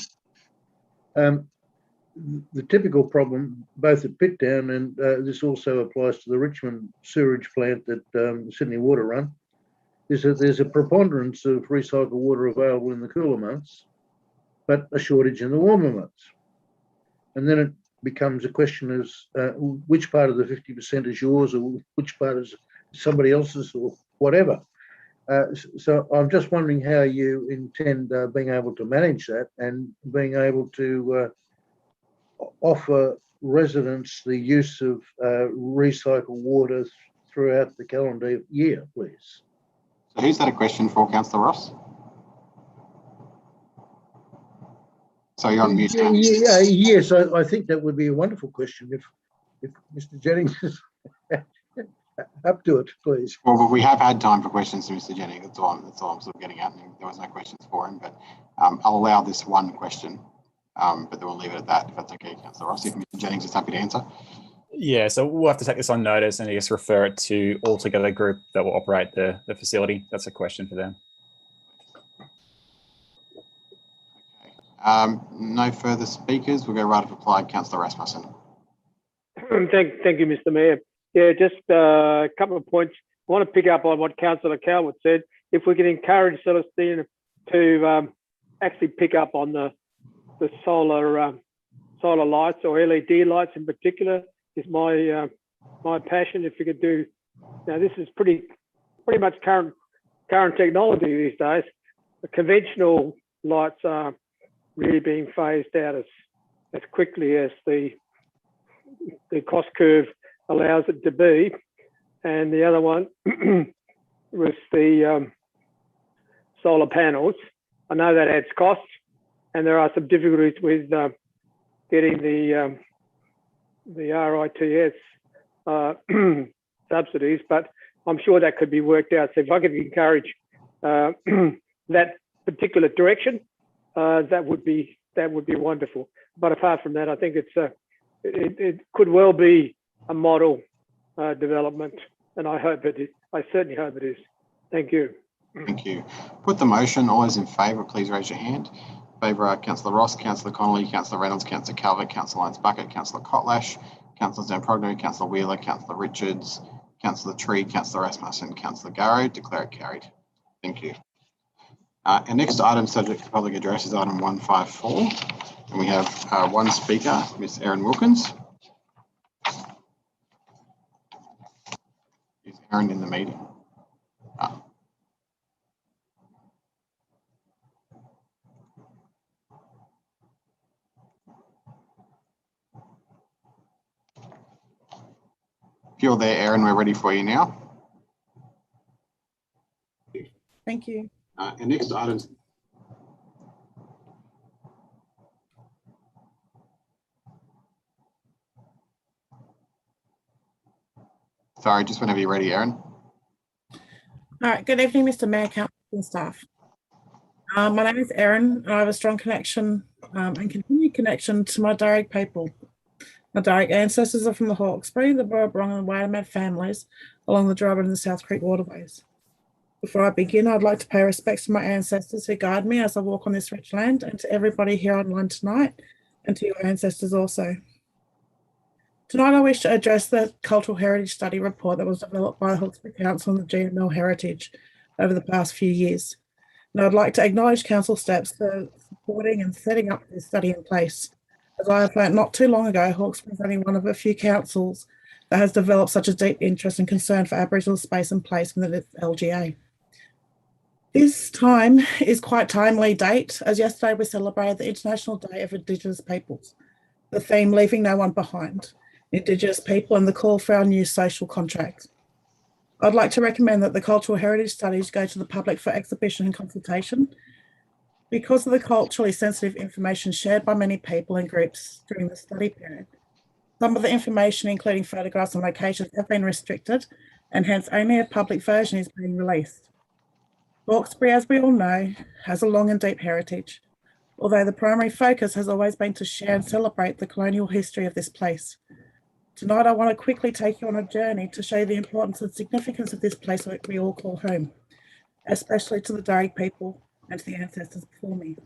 The typical problem, both at Pitdown and this also applies to the Richmond sewerage plant that Sydney Water run, is that there's a preponderance of recycled water available in the cooler months, but a shortage in the warmer months. And then it becomes a question as which part of the 50% is yours, or which part is somebody else's, or whatever. So I'm just wondering how you intend being able to manage that and being able to offer residents the use of recycled water throughout the calendar year, please. So who's that a question for, Councillor Ross? So you're on mute. Yes, I think that would be a wonderful question if Mr. Jennings is up to it, please. Well, but we have had time for questions to Mr. Jennings. That's all I'm sort of getting at. There was no questions for him, but I'll allow this one question, but then we'll leave it at that, if that's okay, Councillor Ross, if Mr. Jennings is happy to answer. Yeah, so we'll have to take this on notice and I guess refer it to Altogether Group that will operate the facility. That's a question for them. Okay. No further speakers. We'll go right of applied. Councillor Rasmussen. Thank you, Mr. Mayor. Yeah, just a couple of points. I want to pick up on what Councillor Calvert said. If we can encourage Celestino to actually pick up on the solar lights, or LED lights in particular, is my passion. If we could do, now this is pretty much current technology these days. The conventional lights are really being phased out as quickly as the cost curve allows it to be. And the other one was the solar panels. I know that adds costs, and there are some difficulties with getting the RITS subsidies, but I'm sure that could be worked out. So if I could encourage that particular direction, that would be wonderful. But apart from that, I think it could well be a model development, and I certainly hope it is. Thank you. Thank you. Put the motion. All those in favour, please raise your hand. Favour are Councillor Ross, Councillor Connolly, Councillor Reynolds, Councillor Calvert, Councillor Lyons-Bucket, Councillor Kotlash, Councillor Zamprogno, Councillor Wheeler, Councillor Richards, Councillor Tree, Councillor Rasmussen, Councillor Garrow. Declare it carried. Thank you. Our next item subject to public address is item 154. And we have one speaker, Ms. Erin Wilkins. Is Erin in the meeting? If you're there, Erin, we're ready for you now. Thank you. And next item. Sorry, just whenever you're ready, Erin. All right. Good evening, Mr. Mayor, Council and staff. My name is Erin, and I have a strong connection and continued connection to my direct people. My direct ancestors are from the Hawkesbury, the Burrabong and Waitemad families along the Dryburn and the South Creek waterways. Before I begin, I'd like to pay respects to my ancestors who guide me as I walk on this rich land, and to everybody here online tonight, and to your ancestors also. Tonight I wish to address the Cultural Heritage Study report that was developed by the Hawkesbury Council and the GML Heritage over the past few years. And I'd like to acknowledge Council steps for supporting and setting up this study in place. As I have learnt not too long ago, Hawkesbury is only one of a few councils that has developed such a deep interest and concern for Aboriginal space and place within the LGA. This time is quite timely date, as yesterday we celebrated the International Day of Indigenous Peoples. The theme, leaving no one behind, Indigenous people and the call for our new social contract. I'd like to recommend that the Cultural Heritage Studies go to the public for exhibition and consultation because of the culturally sensitive information shared by many people and groups during the study period. Some of the information, including photographs and locations, have been restricted, and hence only a public version is being released. Hawkesbury, as we all know, has a long and deep heritage, although the primary focus has always been to share and celebrate the colonial history of this place. Tonight, I want to quickly take you on a journey to show the importance and significance of this place that we all call home, especially to the Darug people and to the ancestors before me.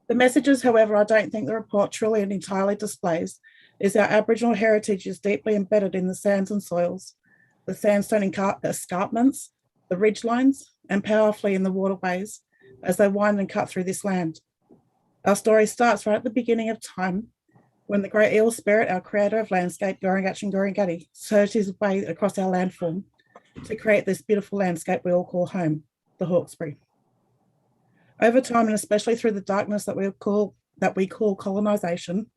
The messages, however, I don't think the report truly and entirely displays is our Aboriginal heritage is deeply embedded in the sands and soils, the sandstone escarpments, the ridgelines, and powerfully in the waterways as they wind and cut through this land. Our story starts right at the beginning of time, when the great eel spirit, our creator of landscape, Goringatch and Goringati, surged his way across our landform to create this beautiful landscape we all call home, the Hawkesbury. Over time, and especially through the darkness that we call colonisation,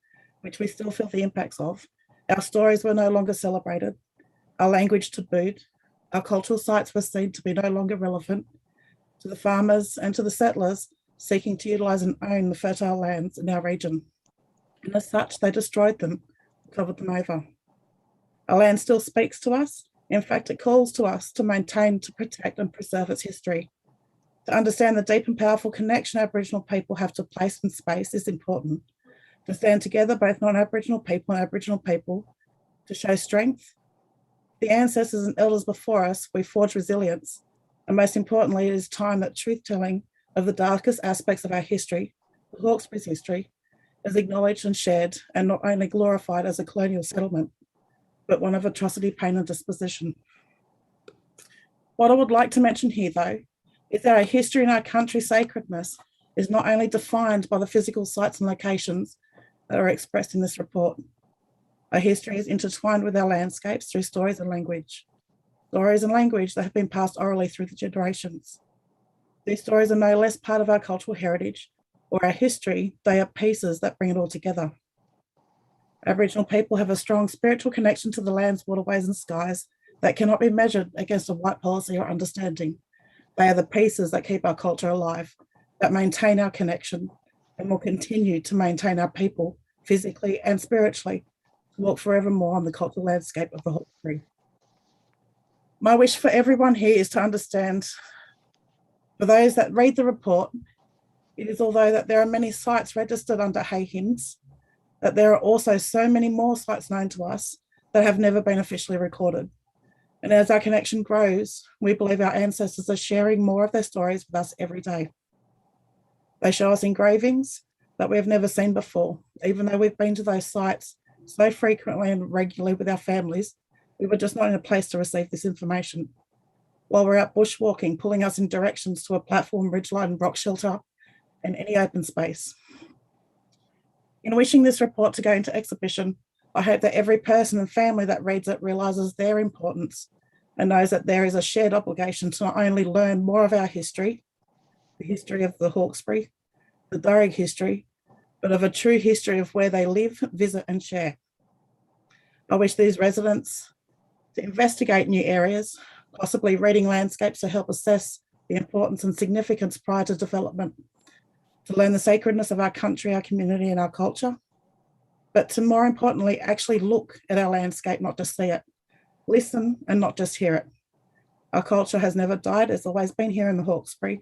which we still feel the impacts of, our stories were no longer celebrated, our language tabooed, our cultural sites were seen to be no longer relevant to the farmers and to the settlers seeking to utilise and own the fertile lands in our region. And as such, they destroyed them, covered them over. Our land still speaks to us. In fact, it calls to us to maintain, to protect and preserve its history. To understand the deep and powerful connection Aboriginal people have to place and space is important. To stand together, both non-Aboriginal people and Aboriginal people, to show strength. The ancestors and elders before us, we forge resilience. And most importantly, it is time that truth-telling of the darkest aspects of our history, the Hawkesbury's history, is acknowledged and shared, and not only glorified as a colonial settlement, but one of atrocity, pain and disposition. What I would like to mention here, though, is that our history and our country's sacredness is not only defined by the physical sites and locations that are expressed in this report. Our history is intertwined with our landscapes through stories and language that have been passed orally through the generations. These stories are no less part of our cultural heritage or our history, they are pieces that bring it all together. Aboriginal people have a strong spiritual connection to the lands, waterways and skies that cannot be measured against a white policy or understanding. They are the pieces that keep our culture alive, that maintain our connection, and will continue to maintain our people physically and spiritually to walk forevermore on the cultural landscape of the Hawkesbury. My wish for everyone here is to understand, for those that read the report, it is although that there are many sites registered under HAYHIMS, that there are also so many more sites known to us that have never been officially recorded. And as our connection grows, we believe our ancestors are sharing more of their stories with us every day. They show us engravings that we have never seen before, even though we've been to those sites so frequently and regularly with our families, we were just not in a place to receive this information. While we're out bushwalking, pulling us in directions to a platform, ridgeline and rock shelter, and any open space. In wishing this report to go into exhibition, I hope that every person and family that reads it realises their importance and knows that there is a shared obligation to not only learn more of our history, the history of the Hawkesbury, the Darug history, but of a true history of where they live, visit and share. I wish these residents to investigate new areas, possibly reading landscapes to help assess the importance and significance prior to development, to learn the sacredness of our country, our community and our culture, but to more importantly, actually look at our landscape, not just see it, listen and not just hear it. Our culture has never died, it's always been here in the Hawkesbury.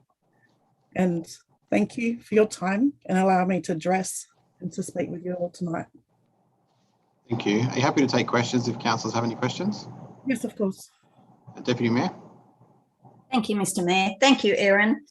And thank you for your time and allow me to address and to speak with you all tonight. Thank you. Are you happy to take questions if councillors have any questions? Yes, of course. Deputy Mayor. Thank you, Mr. Mayor. Thank you, Erin.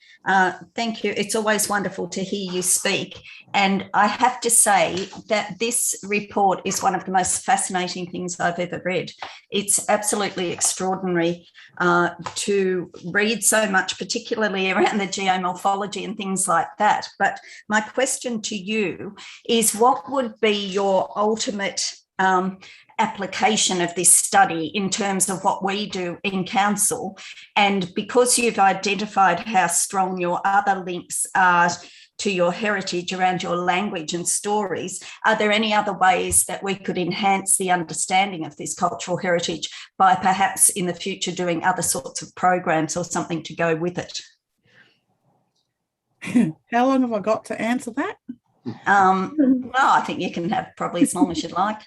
Thank you. It's always wonderful to hear you speak. And I have to say that this report is one of the most fascinating things I've ever read. It's absolutely extraordinary to read so much, particularly around the geomorphology and things like that. But my question to you is, what would be your ultimate application of this study in terms of what we do in council? And because you've identified how strong your other links are to your heritage around your language and stories, are there any other ways that we could enhance the understanding of this cultural heritage by perhaps in the future doing other sorts of programs or something to go with it? How long have I got to answer that? Well, I think you can have probably as long as you'd like.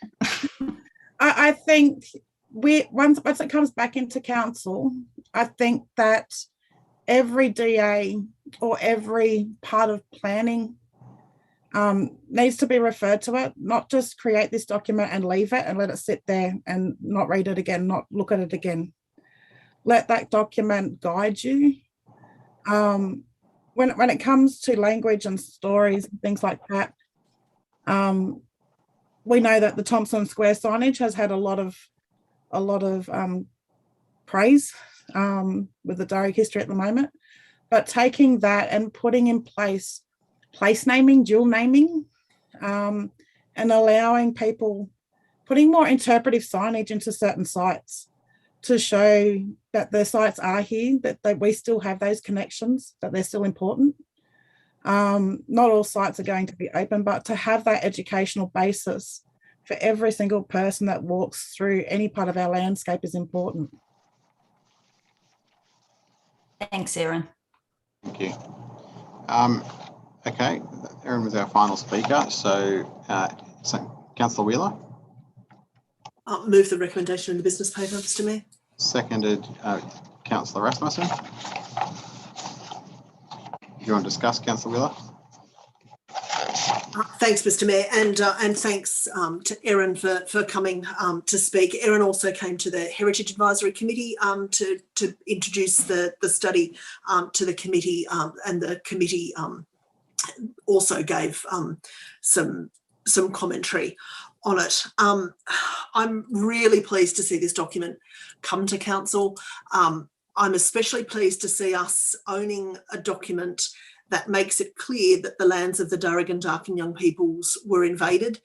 I think once it comes back into council, I think that every DA or every part of planning needs to be referred to it, not just create this document and leave it and let it sit there and not read it again, not look at it again. Let that document guide you. When it comes to language and stories and things like that, we know that the Thompson Square signage has had a lot of praise with the Darug history at the moment, but taking that and putting in place naming, dual naming, and allowing people, putting more interpretive signage into certain sites to show that the sites are here, that we still have those connections, that they're still important. Not all sites are going to be open, but to have that educational basis for every single person that walks through any part of our landscape is important. Thanks, Erin. Thank you. Okay, Erin was our final speaker. So Councillor Wheeler. I'll move the recommendation in the business paper, Mr. Mayor. Seconded, Councillor Rasmussen. Do you want to discuss, Councillor Wheeler? Thanks, Mr. Mayor, and thanks to Erin for coming to speak. Erin also came to the Heritage Advisory Committee to introduce the study to the committee, and the committee also gave some commentary on it. I'm really pleased to see this document come to council. I'm especially pleased to see us owning a document that makes it clear that the lands of the Darug and Darkinjung peoples were invaded,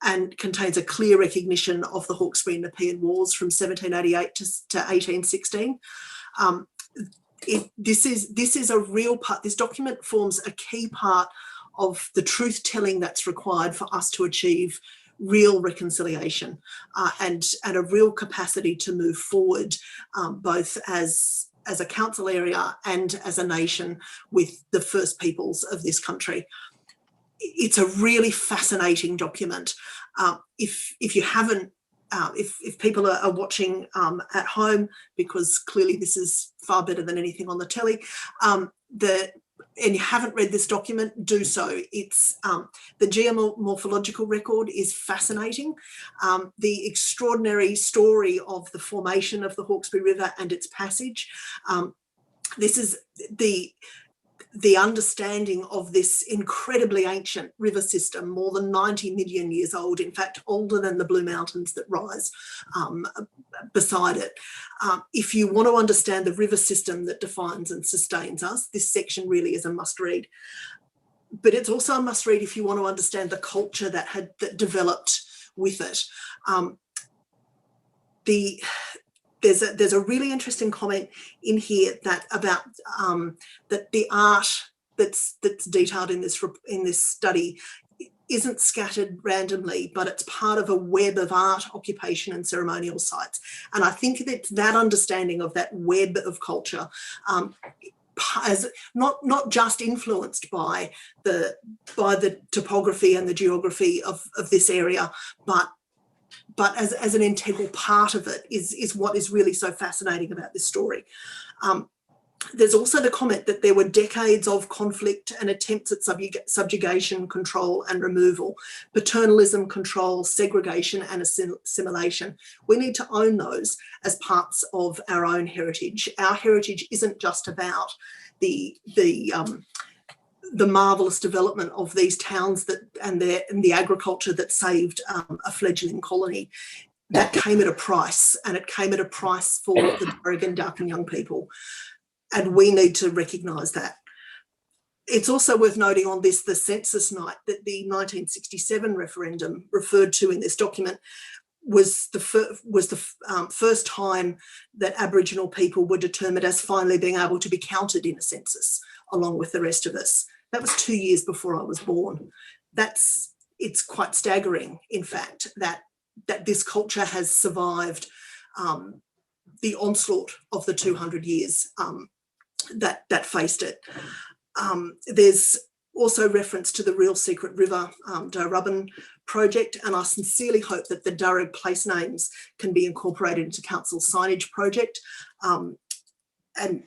and contains a clear recognition of the Hawkesbury and Nepean Wars from 1788 to 1816. This is a real part. This document forms a key part of the truth telling that's required for us to achieve real reconciliation and a real capacity to move forward, both as a council area and as a nation with the First Peoples of this country. It's a really fascinating document. If you haven't, if people are watching at home, because clearly this is far better than anything on the telly, and you haven't read this document, do so. It's the geomorphological record is fascinating. The extraordinary story of the formation of the Hawkesbury River and its passage. This is the understanding of this incredibly ancient river system, more than 90 million years old, in fact, older than the Blue Mountains that rise beside it. If you want to understand the river system that defines and sustains us, this section really is a must read. But it's also a must read if you want to understand the culture that developed with it. There's a really interesting comment in here that about that the art that's detailed in this study isn't scattered randomly, but it's part of a web of art, occupation and ceremonial sites. And I think that understanding of that web of culture as not just influenced by the topography and the geography of this area, but as an integral part of it is what is really so fascinating about this story. There's also the comment that there were decades of conflict and attempts at subjugation, control and removal, paternalism, control, segregation and assimilation. We need to own those as parts of our own heritage. Our heritage isn't just about the marvellous development of these towns and the agriculture that saved a fledgling colony. That came at a price, and it came at a price for the Darug and young people. And we need to recognise that. It's also worth noting on this, the census night, that the 1967 referendum referred to in this document was the first time that Aboriginal people were determined as finally being able to be counted in a census along with the rest of us. That was 2 years before I was born. It's quite staggering, in fact, that this culture has survived the onslaught of the 200 years that faced it. There's also reference to the Real Secret River Darubin project, and I sincerely hope that the Darug place names can be incorporated into Council's signage project. And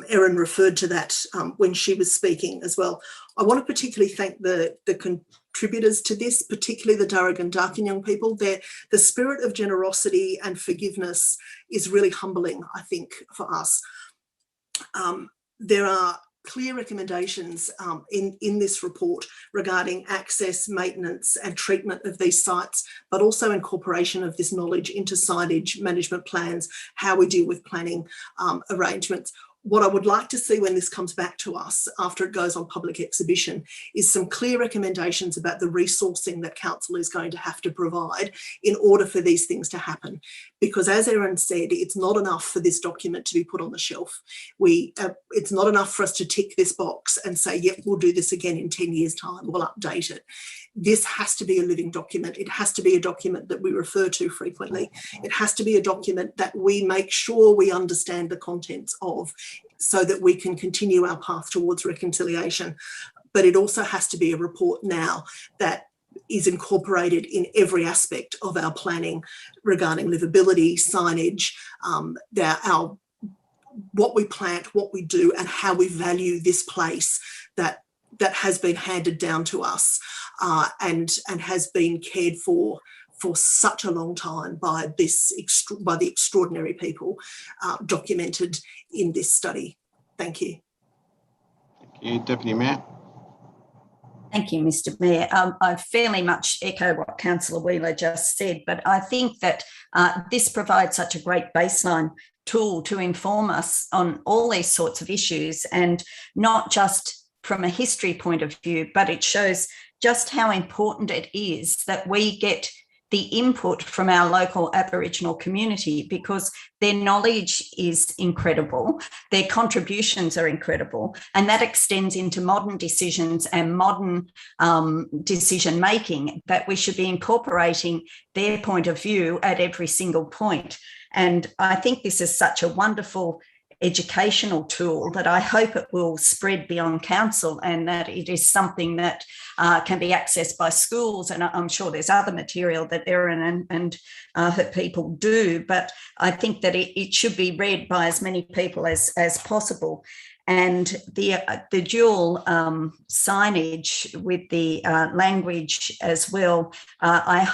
Erin referred to that when she was speaking as well. I want to particularly thank the contributors to this, particularly the Darug and Darkinjung people. The spirit of generosity and forgiveness is really humbling, I think, for us. There are clear recommendations in this report regarding access, maintenance and treatment of these sites, but also incorporation of this knowledge into signage, management plans, how we deal with planning arrangements. What I would like to see when this comes back to us after it goes on public exhibition is some clear recommendations about the resourcing that Council is going to have to provide in order for these things to happen. Because as Erin said, it's not enough for this document to be put on the shelf. It's not enough for us to tick this box and say, yep, we'll do this again in 10 years' time, we'll update it. This has to be a living document. It has to be a document that we refer to frequently. It has to be a document that we make sure we understand the contents of so that we can continue our path towards reconciliation. But it also has to be a report now that is incorporated in every aspect of our planning regarding livability, signage, what we plant, what we do, and how we value this place that has been handed down to us and has been cared for such a long time by the extraordinary people documented in this study. Thank you. Thank you, Deputy Mayor. Thank you, Mr. Mayor. I fairly much echo what Councillor Wheeler just said, but I think that this provides such a great baseline tool to inform us on all these sorts of issues, and not just from a history point of view, but it shows just how important it is that we get the input from our local Aboriginal community, because their knowledge is incredible, their contributions are incredible, and that extends into modern decisions and modern decision making, that we should be incorporating their point of view at every single point. And I think this is such a wonderful educational tool that I hope it will spread beyond council, and that it is something that can be accessed by schools. And I'm sure there's other material that Erin and her people do, but I think that it should be read by as many people as possible. And the dual signage with the language as well, I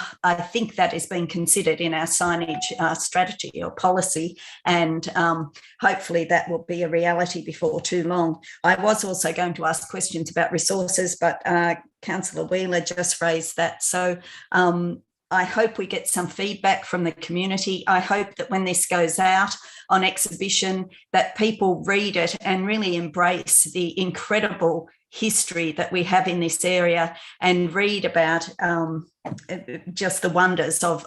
think that is being considered in our signage strategy or policy, and hopefully that will be a reality before too long. I was also going to ask questions about resources, but Councillor Wheeler just raised that. So I hope we get some feedback from the community. I hope that when this goes out on exhibition, that people read it and really embrace the incredible history that we have in this area, and read about just the wonders of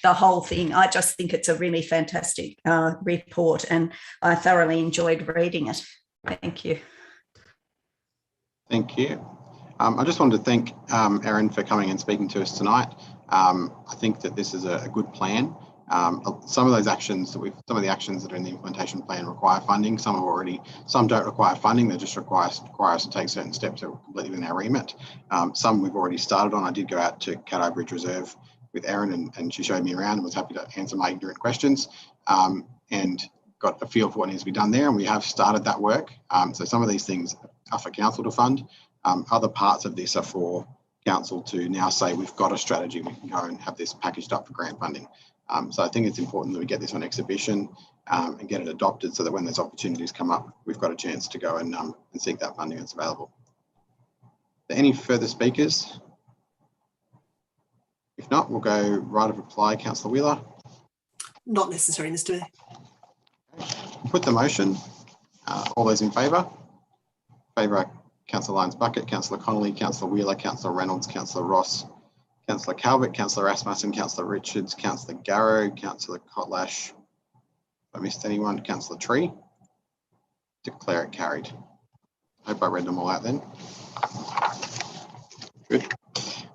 the whole thing. I just think it's a really fantastic report, and I thoroughly enjoyed reading it. Thank you. Thank you. I just wanted to thank Erin for coming and speaking to us tonight. I think that this is a good plan. Some of the actions that are in the implementation plan require funding. Some don't require funding. They just require us to take certain steps that are completely within our remit. Some we've already started on. I did go out to Caddo Bridge Reserve with Erin, and she showed me around and was happy to answer my ignorant questions, and got a feel for what needs to be done there. And we have started that work. So some of these things are for council to fund. Other parts of this are for council to now say, we've got a strategy, we can go and have this packaged up for grant funding. So I think it's important that we get this on exhibition and get it adopted so that when those opportunities come up, we've got a chance to go and seek that funding that's available. Are there any further speakers? If not, we'll go right of reply. Councillor Wheeler. Not necessary, Mr. Mayor. We'll put the motion. All those in favour? Favour are Councillor Lyons Bucket, Councillor Connolly, Councillor Wheeler, Councillor Reynolds, Councillor Ross, Councillor Calvert, Councillor Rasmussen, Councillor Richards, Councillor Garrow, Councillor Kotlash. If I missed anyone, Councillor Tree. Declare it carried. I hope I read them all out then. Good.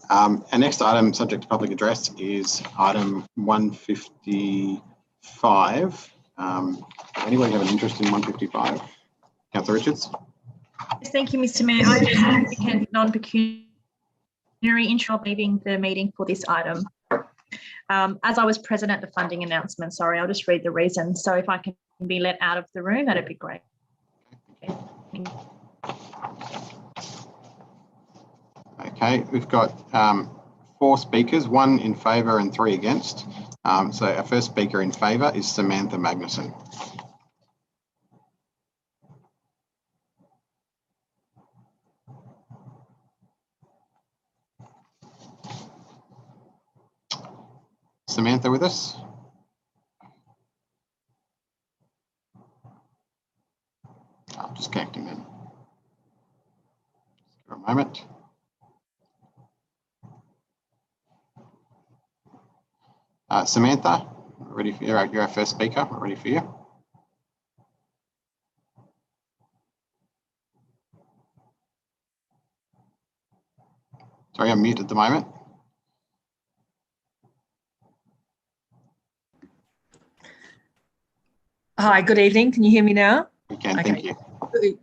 Our next item, subject to public address, is item 155. Anybody have an interest in 155? Councillor Richards. Yes, thank you, Mr. Mayor. I have significant non-pecuniary interest leaving the meeting for this item. As I was present at the funding announcement, sorry, I'll just read the reason. So if I can be let out of the room, that'd be great. Okay, we've got 4 speakers, 1 in favour and 3 against. So our first speaker in favour is Samantha Magnuson. Samantha with us? I'm just connecting them. Just for a moment. Samantha, ready for you're our first speaker. We're ready for you. Sorry, I'm muted at the moment. Hi, good evening. Can you hear me now? We can, okay. Thank you.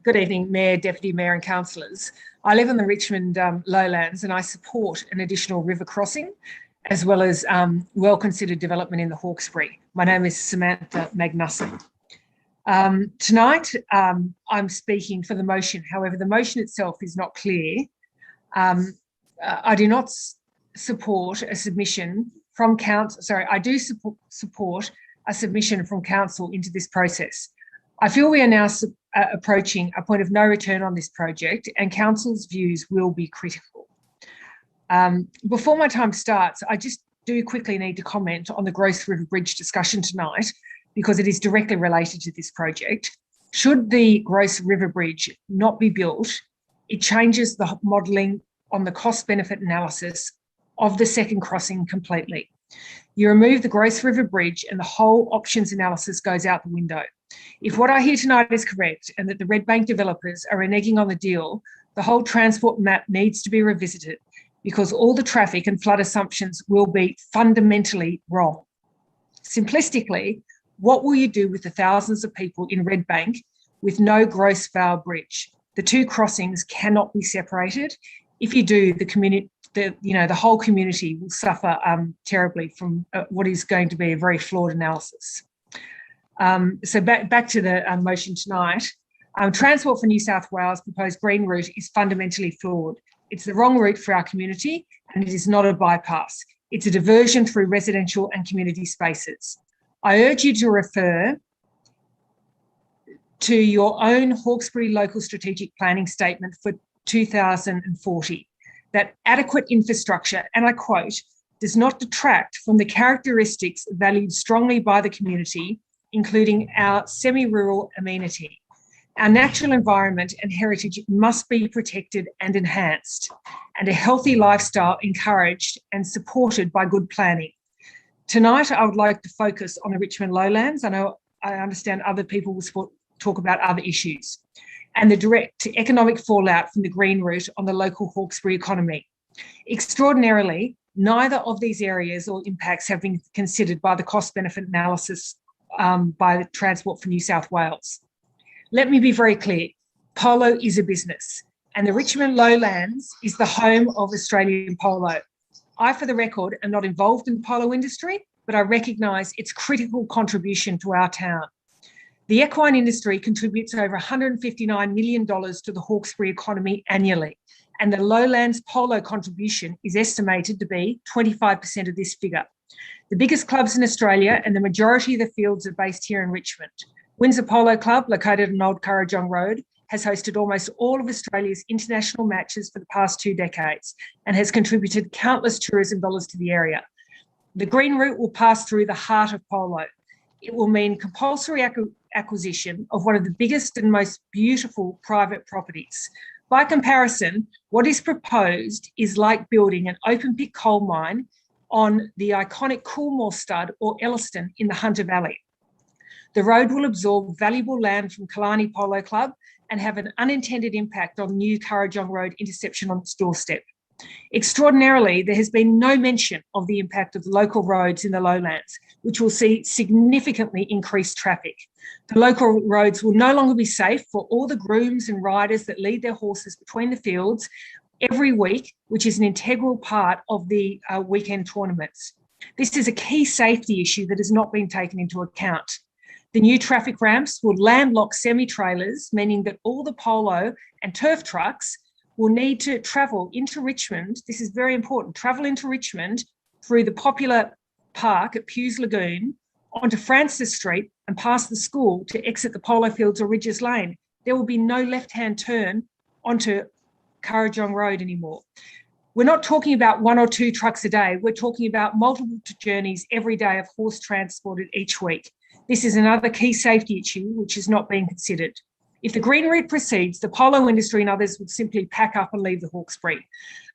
Good evening, Mayor, Deputy Mayor and councillors. I live on the Richmond lowlands and I support an additional river crossing as well as well-considered development in the Hawkesbury. My name is Samantha Magnuson. Tonight, I'm speaking for the motion. However, the motion itself is not clear. I do not support a submission from council. Sorry, I do support a submission from council into this process. I feel we are now approaching a point of no return on this project and council's views will be critical. Before my time starts, I just do quickly need to comment on the Gross River Bridge discussion tonight because it is directly related to this project. Should the Gross River Bridge not be built, it changes the modelling on the cost-benefit analysis of the second crossing completely. You remove the Gross River Bridge and the whole options analysis goes out the window. If what I hear tonight is correct and that the Red Bank developers are reneging on the deal, the whole transport map needs to be revisited because all the traffic and flood assumptions will be fundamentally wrong. Simplistically, what will you do with the thousands of people in Red Bank with no Gross Vale Bridge? The 2 crossings cannot be separated. If you do, the whole community will suffer terribly from what is going to be a very flawed analysis. So back to the motion tonight. Transport for New South Wales proposed green route is fundamentally flawed. It's the wrong route for our community and it is not a bypass. It's a diversion through residential and community spaces. I urge you to refer to your own Hawkesbury local strategic planning statement for 2040, that adequate infrastructure, and I quote, does not detract from the characteristics valued strongly by the community, including our semi-rural amenity. Our natural environment and heritage must be protected and enhanced, and a healthy lifestyle encouraged and supported by good planning. Tonight, I would like to focus on the Richmond lowlands. I understand other people will talk about other issues. and the direct economic fallout from the green route on the local Hawkesbury economy. Extraordinarily, neither of these areas or impacts have been considered by the cost-benefit analysis by the Transport for New South Wales. Let me be very clear, polo is a business, and the Richmond Lowlands is the home of Australian polo. I, for the record, am not involved in the polo industry, but I recognise its critical contribution to our town. The equine industry contributes over $159 million to the Hawkesbury economy annually, and the Lowlands polo contribution is estimated to be 25% of this figure. The biggest clubs in Australia and the majority of the fields are based here in Richmond. Windsor Polo Club, located on Old Currajong Road, has hosted almost all of Australia's international matches for the past 2 decades and has contributed countless tourism dollars to the area. The green route will pass through the heart of polo. It will mean compulsory acquisition of one of the biggest and most beautiful private properties. By comparison, what is proposed is like building an open pit coal mine on the iconic Coolmore Stud or Elliston in the Hunter Valley. The road will absorb valuable land from Killarney Polo Club and have an unintended impact on New Currajong Road interception on its doorstep. Extraordinarily, there has been no mention of the impact of the local roads in the lowlands, which will see significantly increased traffic. The local roads will no longer be safe for all the grooms and riders that lead their horses between the fields every week, which is an integral part of the weekend tournaments. This is a key safety issue that has not been taken into account. The new traffic ramps will landlock semi-trailers, meaning that all the polo and turf trucks will need to travel into Richmond. This is very important, travel into Richmond through the popular park at Pew's Lagoon, onto Francis Street and past the school to exit the polo fields or Ridges Lane. There will be no left-hand turn onto Currajong Road anymore. We're not talking about 1 or 2 trucks a day. We're talking about multiple journeys every day of horse transported each week. This is another key safety issue which is not being considered. If the green route proceeds, the polo industry and others would simply pack up and leave the Hawkesbury.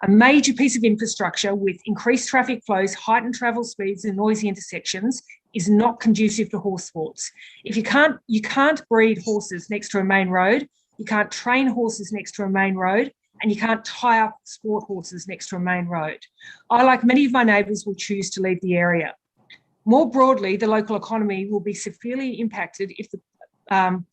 A major piece of infrastructure with increased traffic flows, heightened travel speeds and noisy intersections is not conducive to horse sports. If you can't breed horses next to a main road, you can't train horses next to a main road, and you can't tie up sport horses next to a main road. I, like many of my neighbours, will choose to leave the area. More broadly, the local economy will be severely impacted if the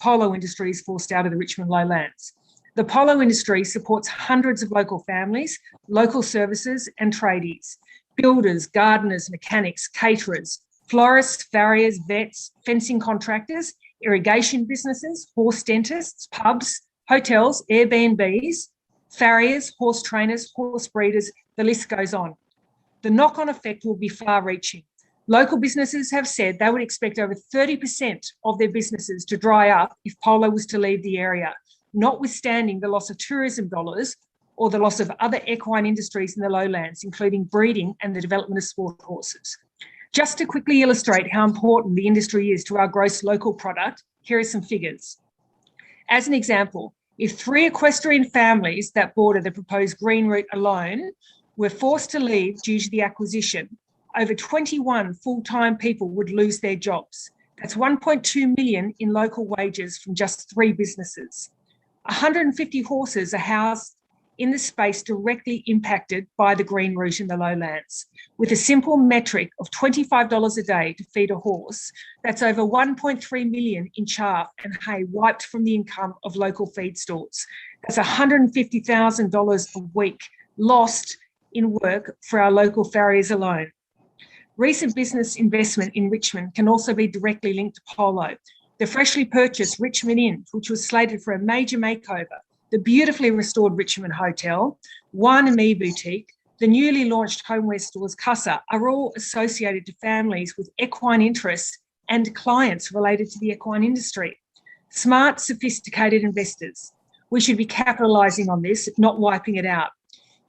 polo industry is forced out of the Richmond Lowlands. The polo industry supports hundreds of local families, local services and tradies, builders, gardeners, mechanics, caterers, florists, farriers, vets, fencing contractors, irrigation businesses, horse dentists, pubs, hotels, Airbnbs, farriers, horse trainers, horse breeders, the list goes on. The knock-on effect will be far-reaching. Local businesses have said they would expect over 30% of their businesses to dry up if polo was to leave the area, notwithstanding the loss of tourism dollars or the loss of other equine industries in the lowlands, including breeding and the development of sport horses. Just to quickly illustrate how important the industry is to our gross local product, here are some figures. As an example, if 3 equestrian families that border the proposed green route alone were forced to leave due to the acquisition, over 21 full-time people would lose their jobs. That's 1.2 million in local wages from just 3 businesses. 150 horses are housed in the space directly impacted by the green route in the lowlands. With a simple metric of $25 a day to feed a horse, that's over 1.3 million in chaff and hay wiped from the income of local feed stores. That's $150,000 a week lost in work for our local farriers alone. Recent business investment in Richmond can also be directly linked to polo. The freshly purchased Richmond Inn, which was slated for a major makeover, the beautifully restored Richmond Hotel, Wine and Me Boutique, the newly launched homeware stores Casa are all associated to families with equine interests and clients related to the equine industry. Smart, sophisticated investors. We should be capitalising on this, not wiping it out.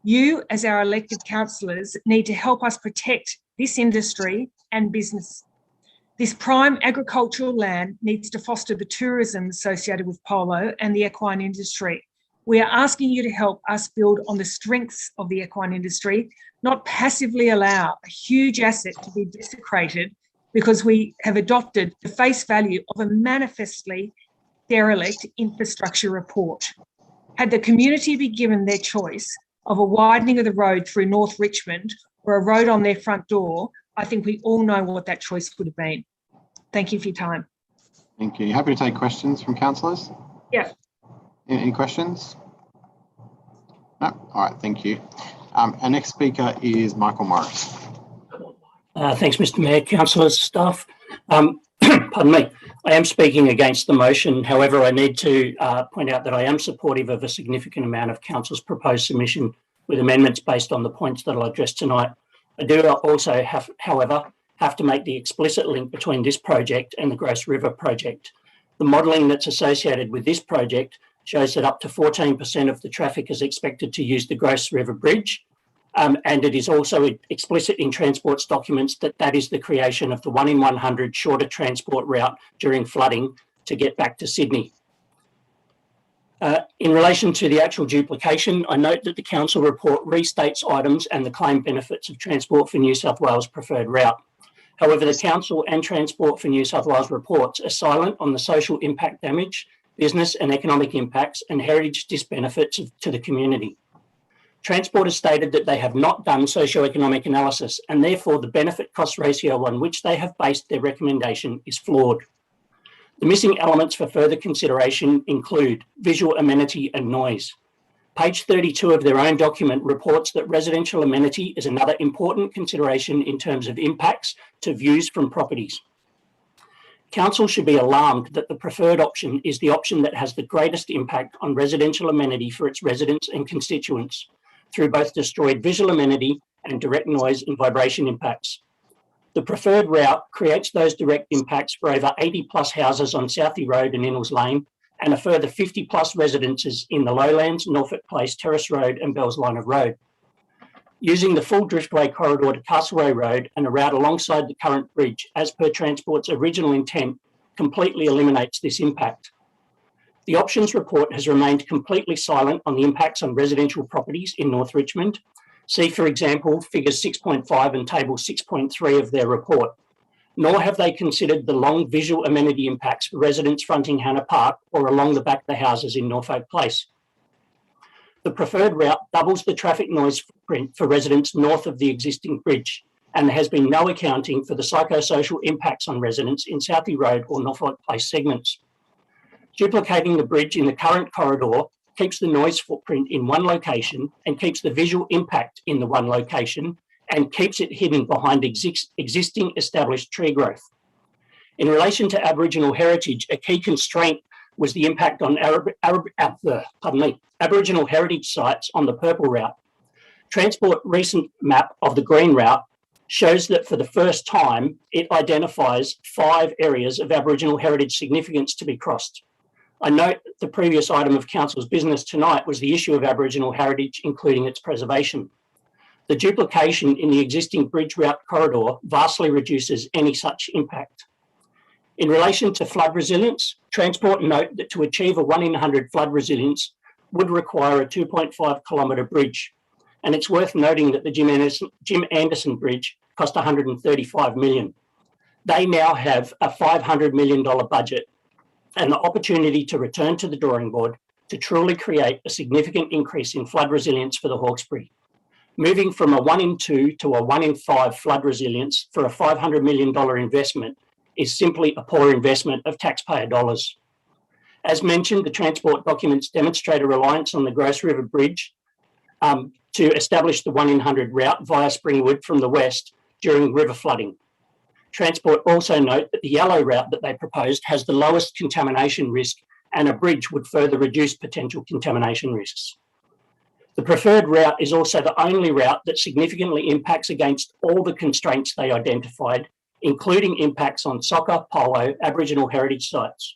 You, as our elected councillors, need to help us protect this industry and business. This prime agricultural land needs to foster the tourism associated with polo and the equine industry. We are asking you to help us build on the strengths of the equine industry, not passively allow a huge asset to be desecrated because we have adopted the face value of a manifestly derelict infrastructure report. Had the community been given their choice of a widening of the road through North Richmond or a road on their front door, I think we all know what that choice would have been. Thank you for your time. Thank you. Happy to take questions from councillors. Yeah. Any questions? No? All right, thank you. Our next speaker is Michael Morris. Thanks, Mr Mayor, councillors, staff. Pardon me. I am speaking against the motion. However, I need to point out that I am supportive of a significant amount of council's proposed submission with amendments based on the points that I'll address tonight. I do also however, have to make the explicit link between this project and the Gross River project. The modelling that's associated with this project shows that up to 14% of the traffic is expected to use the Gross River Bridge. And it is also explicit in Transport's documents that that is the creation of the 1 in 100 shorter transport route during flooding to get back to Sydney. In relation to the actual duplication, I note that the council report restates items and the claim benefits of Transport for New South Wales preferred route. However, the council and Transport for New South Wales reports are silent on the social impact damage, business and economic impacts and heritage disbenefits to the community. Transport has stated that they have not done socio-economic analysis and therefore the benefit cost ratio on which they have based their recommendation is flawed. The missing elements for further consideration include visual amenity and noise. Page 32 of their own document reports that residential amenity is another important consideration in terms of impacts to views from properties. Council should be alarmed that the preferred option is the option that has the greatest impact on residential amenity for its residents and constituents, through both destroyed visual amenity and direct noise and vibration impacts. The preferred route creates those direct impacts for over 80 plus houses on Southie Road and Innes Lane and a further 50 plus residences in the Lowlands, Norfolk Place, Terrace Road and Bells Line of Road. Using the full driftway corridor to Castlereagh Road and a route alongside the current bridge as per Transport's original intent completely eliminates this impact. The options report has remained completely silent on the impacts on residential properties in North Richmond. See, for example, figures 6.5 and table 6.3 of their report. Nor have they considered the long visual amenity impacts for residents fronting Hannah Park or along the back of the houses in Norfolk Place. The preferred route doubles the traffic noise footprint for residents north of the existing bridge, and there has been no accounting for the psychosocial impacts on residents in Southie Road or Norfolk Place segments. Duplicating the bridge in the current corridor keeps the noise footprint in one location and keeps the visual impact in the one location and keeps it hidden behind existing established tree growth. In relation to Aboriginal heritage, a key constraint was the impact on Aboriginal heritage sites on the purple route. Transport recent map of the green route shows that for the first time, it identifies 5 areas of Aboriginal heritage significance to be crossed. I note the previous item of Council's business tonight was the issue of Aboriginal heritage, including its preservation. The duplication in the existing bridge route corridor vastly reduces any such impact. In relation to flood resilience, Transport note that to achieve a 1 in 100 flood resilience would require a 2.5 kilometre bridge. And it's worth noting that the Jim Anderson Bridge cost $135 million. They now have a $500 million budget and the opportunity to return to the drawing board to truly create a significant increase in flood resilience for the Hawkesbury. Moving from a 1 in 2 to a 1 in 5 flood resilience for a $500 million investment is simply a poor investment of taxpayer dollars. As mentioned, the Transport documents demonstrate a reliance on the Gross River Bridge to establish the 1 in 100 route via Springwood from the west during river flooding. Transport also note that the yellow route that they proposed has the lowest contamination risk and a bridge would further reduce potential contamination risks. The preferred route is also the only route that significantly impacts against all the constraints they identified, including impacts on soccer, polo, Aboriginal heritage sites.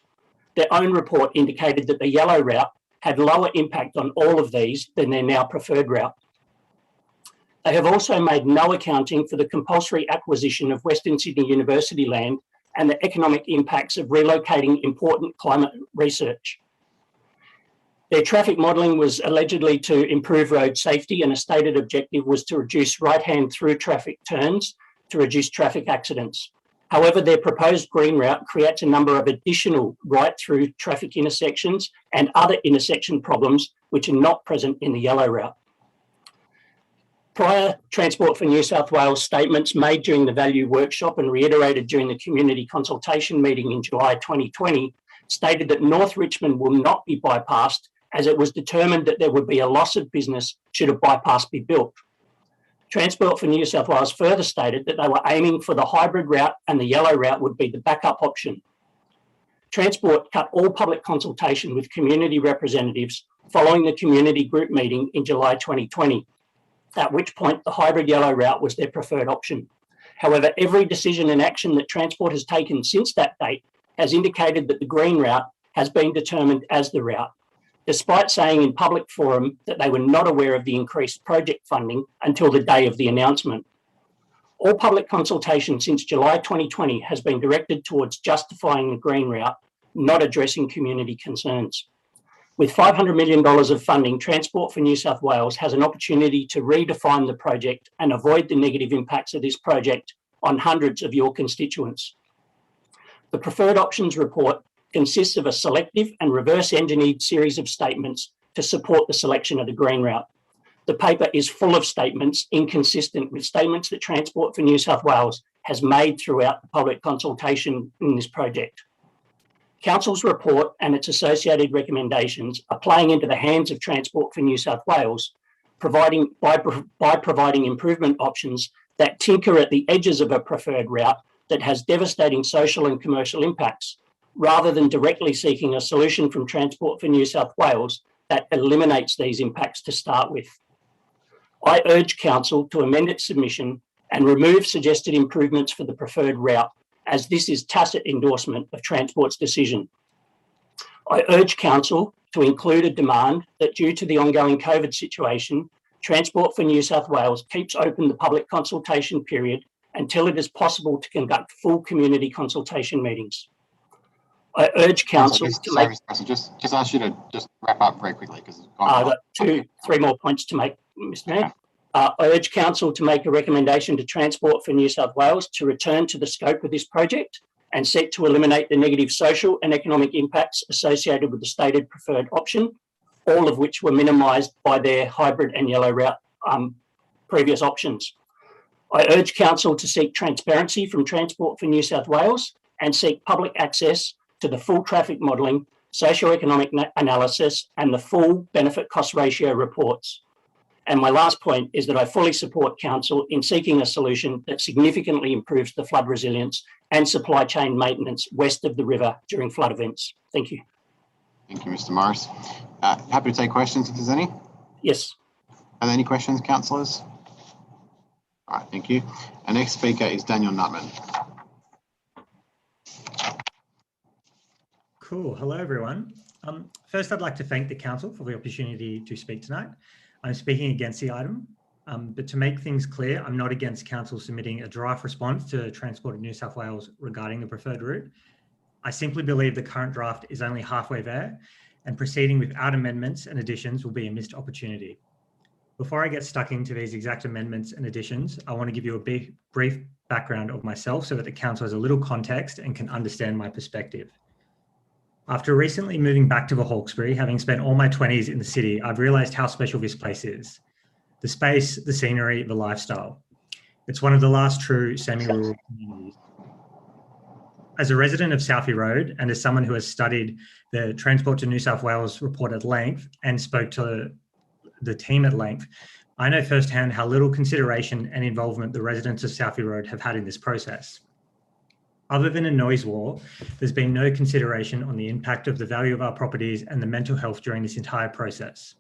Their own report indicated that the yellow route had lower impact on all of these than their now preferred route. They have also made no accounting for the compulsory acquisition of Western Sydney University land and the economic impacts of relocating important climate research. Their traffic modelling was allegedly to improve road safety, and a stated objective was to reduce right-hand through traffic turns to reduce traffic accidents. However, their proposed green route creates a number of additional right-through traffic intersections and other intersection problems which are not present in the yellow route. Prior Transport for New South Wales statements made during the value workshop and reiterated during the community consultation meeting in July 2020 stated that North Richmond will not be bypassed, as it was determined that there would be a loss of business should a bypass be built. Transport for New South Wales further stated that they were aiming for the hybrid route and the yellow route would be the backup option. Transport cut all public consultation with community representatives following the community group meeting in July 2020, at which point the hybrid yellow route was their preferred option. However, every decision and action that Transport has taken since that date has indicated that the green route has been determined as the route, despite saying in public forum that they were not aware of the increased project funding until the day of the announcement. All public consultation since July 2020 has been directed towards justifying the green route, not addressing community concerns. With $500 million of funding, Transport for New South Wales has an opportunity to redefine the project and avoid the negative impacts of this project on hundreds of your constituents. The Preferred Options Report consists of a selective and reverse-engineered series of statements to support the selection of the green route. The paper is full of statements inconsistent with statements that Transport for New South Wales has made throughout the public consultation in this project. Council's report and its associated recommendations are playing into the hands of Transport for New South Wales, by providing improvement options that tinker at the edges of a preferred route that has devastating social and commercial impacts, rather than directly seeking a solution from Transport for New South Wales that eliminates these impacts to start with. I urge Council to amend its submission and remove suggested improvements for the preferred route, as this is tacit endorsement of Transport's decision. I urge Council to include a demand that, due to the ongoing COVID situation, Transport for New South Wales keeps open the public consultation period until it is possible to conduct full community consultation meetings. I urge Council to make... Just ask you to just wrap up very quickly, because I've got three more points to make, Mr. Mayor. I urge Council to make a recommendation to Transport for New South Wales to return to the scope of this project and seek to eliminate the negative social and economic impacts associated with the stated preferred option, all of which were minimised by their hybrid and yellow route previous options. I urge Council to seek transparency from Transport for New South Wales and seek public access to the full traffic modelling, socio-economic analysis and the full benefit cost ratio reports. And my last point is that I fully support Council in seeking a solution that significantly improves the flood resilience and supply chain maintenance west of the river during flood events. Thank you. Thank you, Mr. Morris. Happy to take questions if there's any. Yes. Are there any questions, councillors? All right, thank you. Our next speaker is Daniel Nutman. Cool. Hello, everyone. First, I'd like to thank the council for the opportunity to speak tonight. I'm speaking against the item, but to make things clear, I'm not against council submitting a draft response to Transport of New South Wales regarding the preferred route. I simply believe the current draft is only halfway there, and proceeding without amendments and additions will be a missed opportunity. Before I get stuck into these exact amendments and additions, I want to give you a brief background of myself so that the council has a little context and can understand my perspective. After recently moving back to the Hawkesbury, having spent all my 20s in the city, I've realised how special this place is. The space, the scenery, the lifestyle. It's one of the last true semi-rural communities. As a resident of Southie Road and as someone who has studied the Transport to New South Wales report at length and spoke to the team at length, I know firsthand how little consideration and involvement the residents of Southie Road have had in this process. Other than a noise wall, there's been no consideration on the impact of the value of our properties and the mental health during this entire process.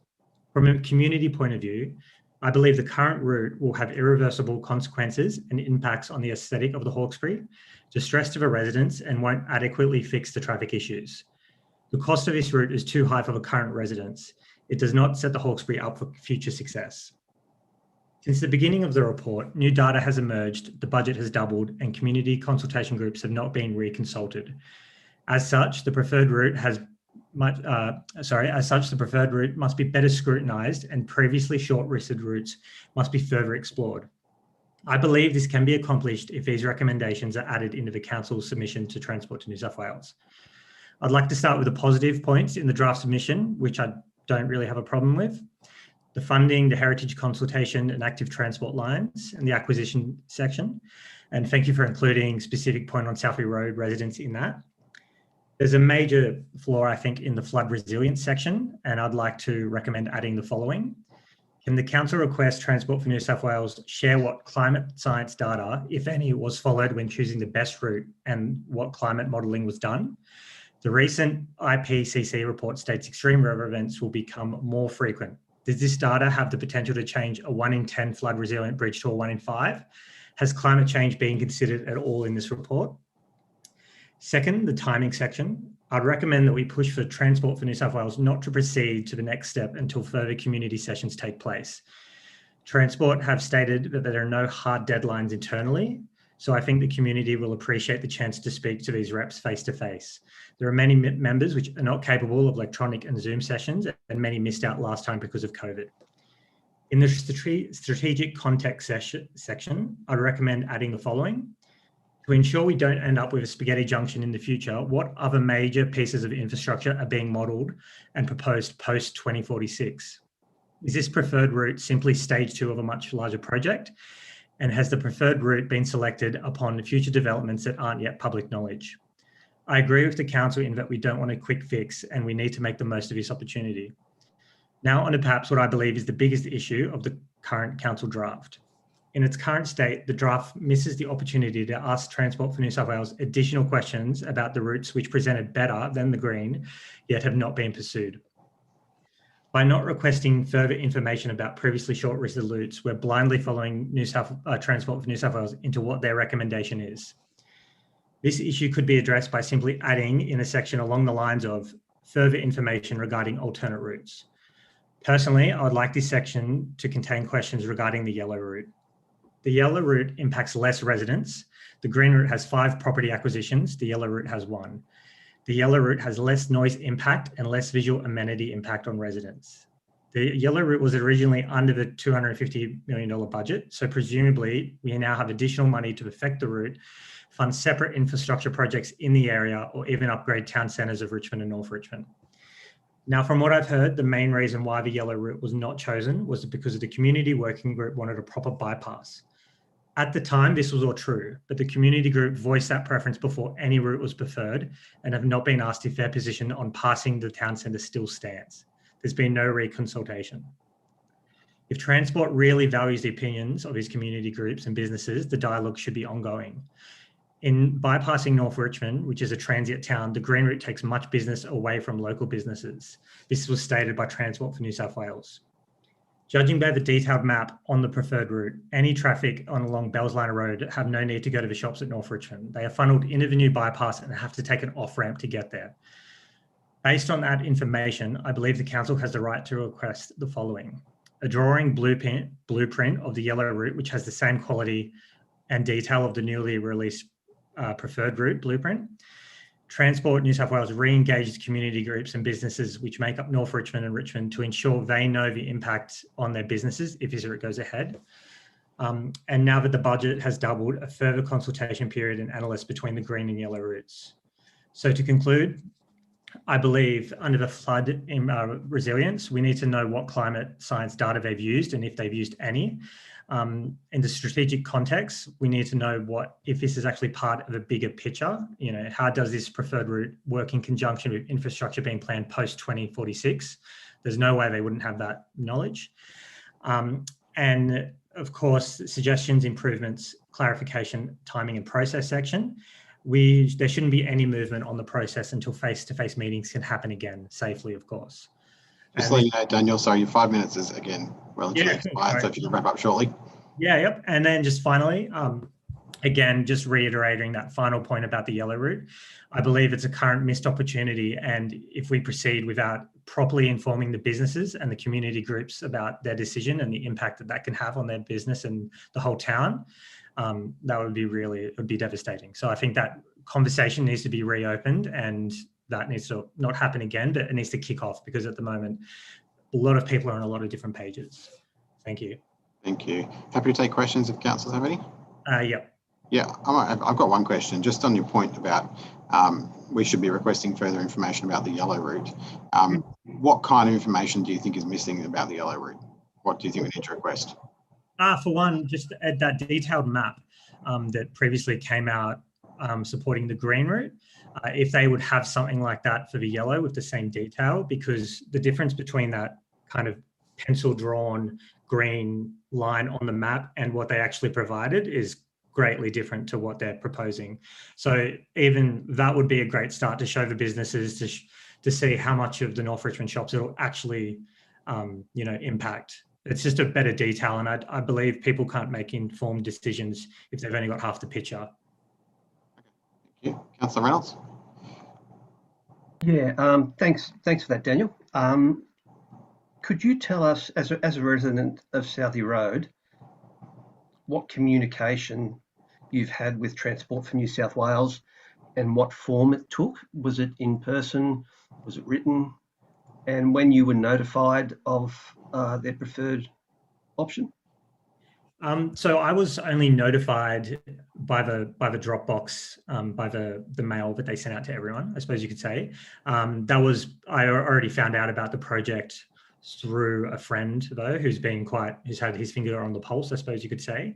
From a community point of view, I believe the current route will have irreversible consequences and impacts on the aesthetic of the Hawkesbury, distress to the residents, and won't adequately fix the traffic issues. The cost of this route is too high for the current residents. It does not set the Hawkesbury up for future success. Since the beginning of the report, new data has emerged, the budget has doubled, and community consultation groups have not been reconsulted. As such, the preferred route must be better scrutinised, and previously shortlisted routes must be further explored. I believe this can be accomplished if these recommendations are added into the Council's submission to Transport to New South Wales. I'd like to start with the positive points in the draft submission, which I don't really have a problem with. The funding, the heritage consultation and active transport lines and the acquisition section. And thank you for including specific point on Southie Road residents in that. There's a major flaw, I think, in the flood resilience section, and I'd like to recommend adding the following. Can the Council request Transport for New South Wales share what climate science data, if any, was followed when choosing the best route and what climate modelling was done? The recent IPCC report states extreme weather events will become more frequent. Does this data have the potential to change a 1 in 10 flood resilient bridge to a 1 in 5? Has climate change been considered at all in this report? Second, the timing section. I'd recommend that we push for Transport for New South Wales not to proceed to the next step until further community sessions take place. Transport have stated that there are no hard deadlines internally, so I think the community will appreciate the chance to speak to these reps face to face. There are many members which are not capable of electronic and Zoom sessions, and many missed out last time because of COVID. In the strategic context section, I'd recommend adding the following. To ensure we don't end up with a spaghetti junction in the future, what other major pieces of infrastructure are being modelled and proposed post 2046? Is this preferred route simply stage 2 of a much larger project? And has the preferred route been selected upon future developments that aren't yet public knowledge? I agree with the Council in that we don't want a quick fix and we need to make the most of this opportunity. Now on to perhaps what I believe is the biggest issue of the current Council draft. In its current state, the draft misses the opportunity to ask Transport for New South Wales additional questions about the routes which presented better than the green, yet have not been pursued. By not requesting further information about previously shortlisted routes, we're blindly following Transport for New South Wales into what their recommendation is. This issue could be addressed by simply adding in a section along the lines of further information regarding alternate routes. Personally, I would like this section to contain questions regarding the yellow route. The yellow route impacts less residents. The green route has 5 property acquisitions. The yellow route has 1. The yellow route has less noise impact and less visual amenity impact on residents. The yellow route was originally under the $250 million budget, so presumably we now have additional money to perfect the route, fund separate infrastructure projects in the area, or even upgrade town centres of Richmond and North Richmond. Now, from what I've heard, the main reason why the yellow route was not chosen was because the community working group wanted a proper bypass. At the time, this was all true, but the community group voiced that preference before any route was preferred and have not been asked if their position on passing the town centre still stands. There's been no reconsultation. If Transport really values the opinions of his community groups and businesses, the dialogue should be ongoing. In bypassing North Richmond, which is a transient town, the green route takes much business away from local businesses. This was stated by Transport for New South Wales. Judging by the detailed map on the preferred route, any traffic along Bellsliner Road have no need to go to the shops at North Richmond. They are funneled into the new bypass and have to take an off-ramp to get there. Based on that information, I believe the Council has the right to request the following. A drawing blueprint of the yellow route, which has the same quality and detail of the newly released preferred route blueprint. Transport New South Wales re-engages community groups and businesses which make up North Richmond and Richmond to ensure they know the impact on their businesses if this route goes ahead. And now that the budget has doubled, a further consultation period and analysis between the green and yellow routes. So to conclude, I believe under the flood resilience, we need to know what climate science data they've used and if they've used any. In the strategic context, we need to know if this is actually part of a bigger picture. You know, how does this preferred route work in conjunction with infrastructure being planned post 2046? There's no way they wouldn't have that knowledge. And of course, suggestions, improvements, clarification, timing and process section. There shouldn't be any movement on the process until face-to-face meetings can happen again, safely, of course. Just let you know, Daniel, sorry, your 5 minutes is again relatively expired, so if you can wrap up shortly. Yeah, yep. And then just finally, again, just reiterating that final point about the yellow route. I believe it's a current missed opportunity, and if we proceed without properly informing the businesses and the community groups about their decision and the impact that can have on their business and the whole town, that would be it would be devastating. So I think that conversation needs to be reopened, and that needs to not happen again, but it needs to kick off, because at the moment, a lot of people are on a lot of different pages. Thank you. Thank you. Happy to take questions if councillors have any. Yeah. Yeah, I've got one question just on your point about we should be requesting further information about the yellow route. What kind of information do you think is missing about the yellow route? What do you think we need to request? For one, just add that detailed map that previously came out supporting the green route. If they would have something like that for the yellow with the same detail, because the difference between that kind of pencil drawn green line on the map and what they actually provided is greatly different to what they're proposing. So even that would be a great start to show the businesses to see how much of the North Richmond shops it'll actually impact. It's just a better detail, and I believe people can't make informed decisions if they've only got half the picture. Thank you. Councillor Reynolds. Yeah, thanks for that, Daniel. Could you tell us, as a resident of Southie Road, what communication you've had with Transport for New South Wales and what form it took? Was it in person? Was it written? And when you were notified of their preferred option? So I was only notified by the Dropbox, by the mail that they sent out to everyone, I suppose you could say. I already found out about the project through a friend though, who's had his finger on the pulse, I suppose you could say.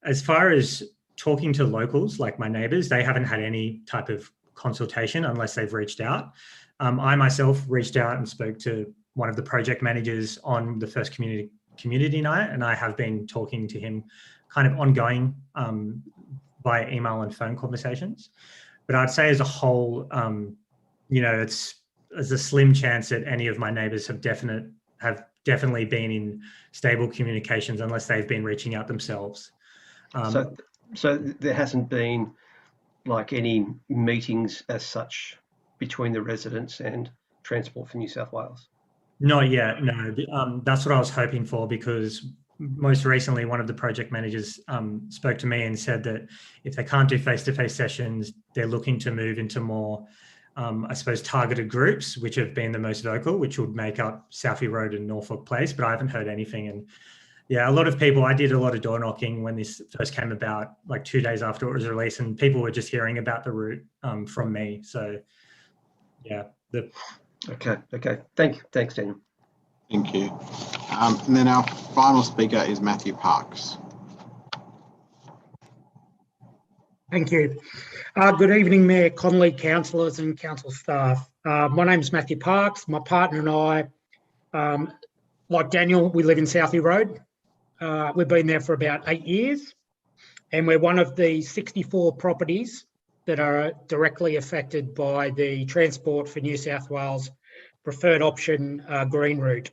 As far as talking to locals, like my neighbours, they haven't had any type of consultation unless they've reached out. I myself reached out and spoke to one of the project managers on the first community night, and I have been talking to him kind of ongoing via email and phone conversations. But I'd say as a whole, there's a slim chance that any of my neighbours have definitely been in stable communications unless they've been reaching out themselves. So there hasn't been like any meetings as such between the residents and Transport for New South Wales? Not yet, no. That's what I was hoping for, because most recently one of the project managers spoke to me and said that if they can't do face-to-face sessions, they're looking to move into more, I suppose, targeted groups, which have been the most vocal, which would make up Southie Road and Norfolk Place, but I haven't heard anything. And yeah, a lot of people, I did a lot of door knocking when this first came about, like 2 days after it was released, and people were just hearing about the route from me. So yeah. Okay. Thanks, Daniel. Thank you. And then our final speaker is Matthew Parks. Thank you. Good evening, Mayor Connolly, councillors and council staff. My name's Matthew Parks. My partner and I, like Daniel, we live in Southie Road. We've been there for about 8 years, and we're one of the 64 properties that are directly affected by the Transport for New South Wales preferred option green route.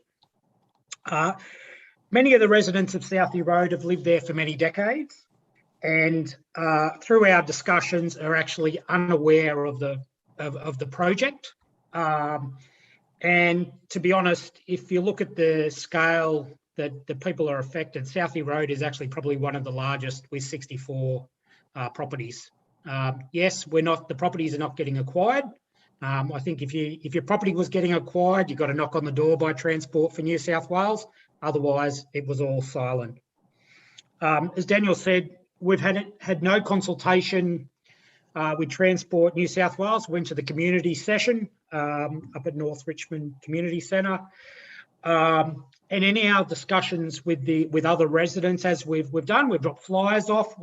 Many of the residents of Southie Road have lived there for many decades, and through our discussions are actually unaware of the project. And to be honest, if you look at the scale that the people are affected, Southie Road is actually probably one of the largest with 64 properties. Yes, the properties are not getting acquired. I think if your property was getting acquired, you got a knock on the door by Transport for New South Wales. Otherwise, it was all silent. As Daniel said, we've had no consultation with Transport New South Wales. Went to the community session up at North Richmond Community Centre. And in our discussions with other residents, as we've done, we've dropped flyers off.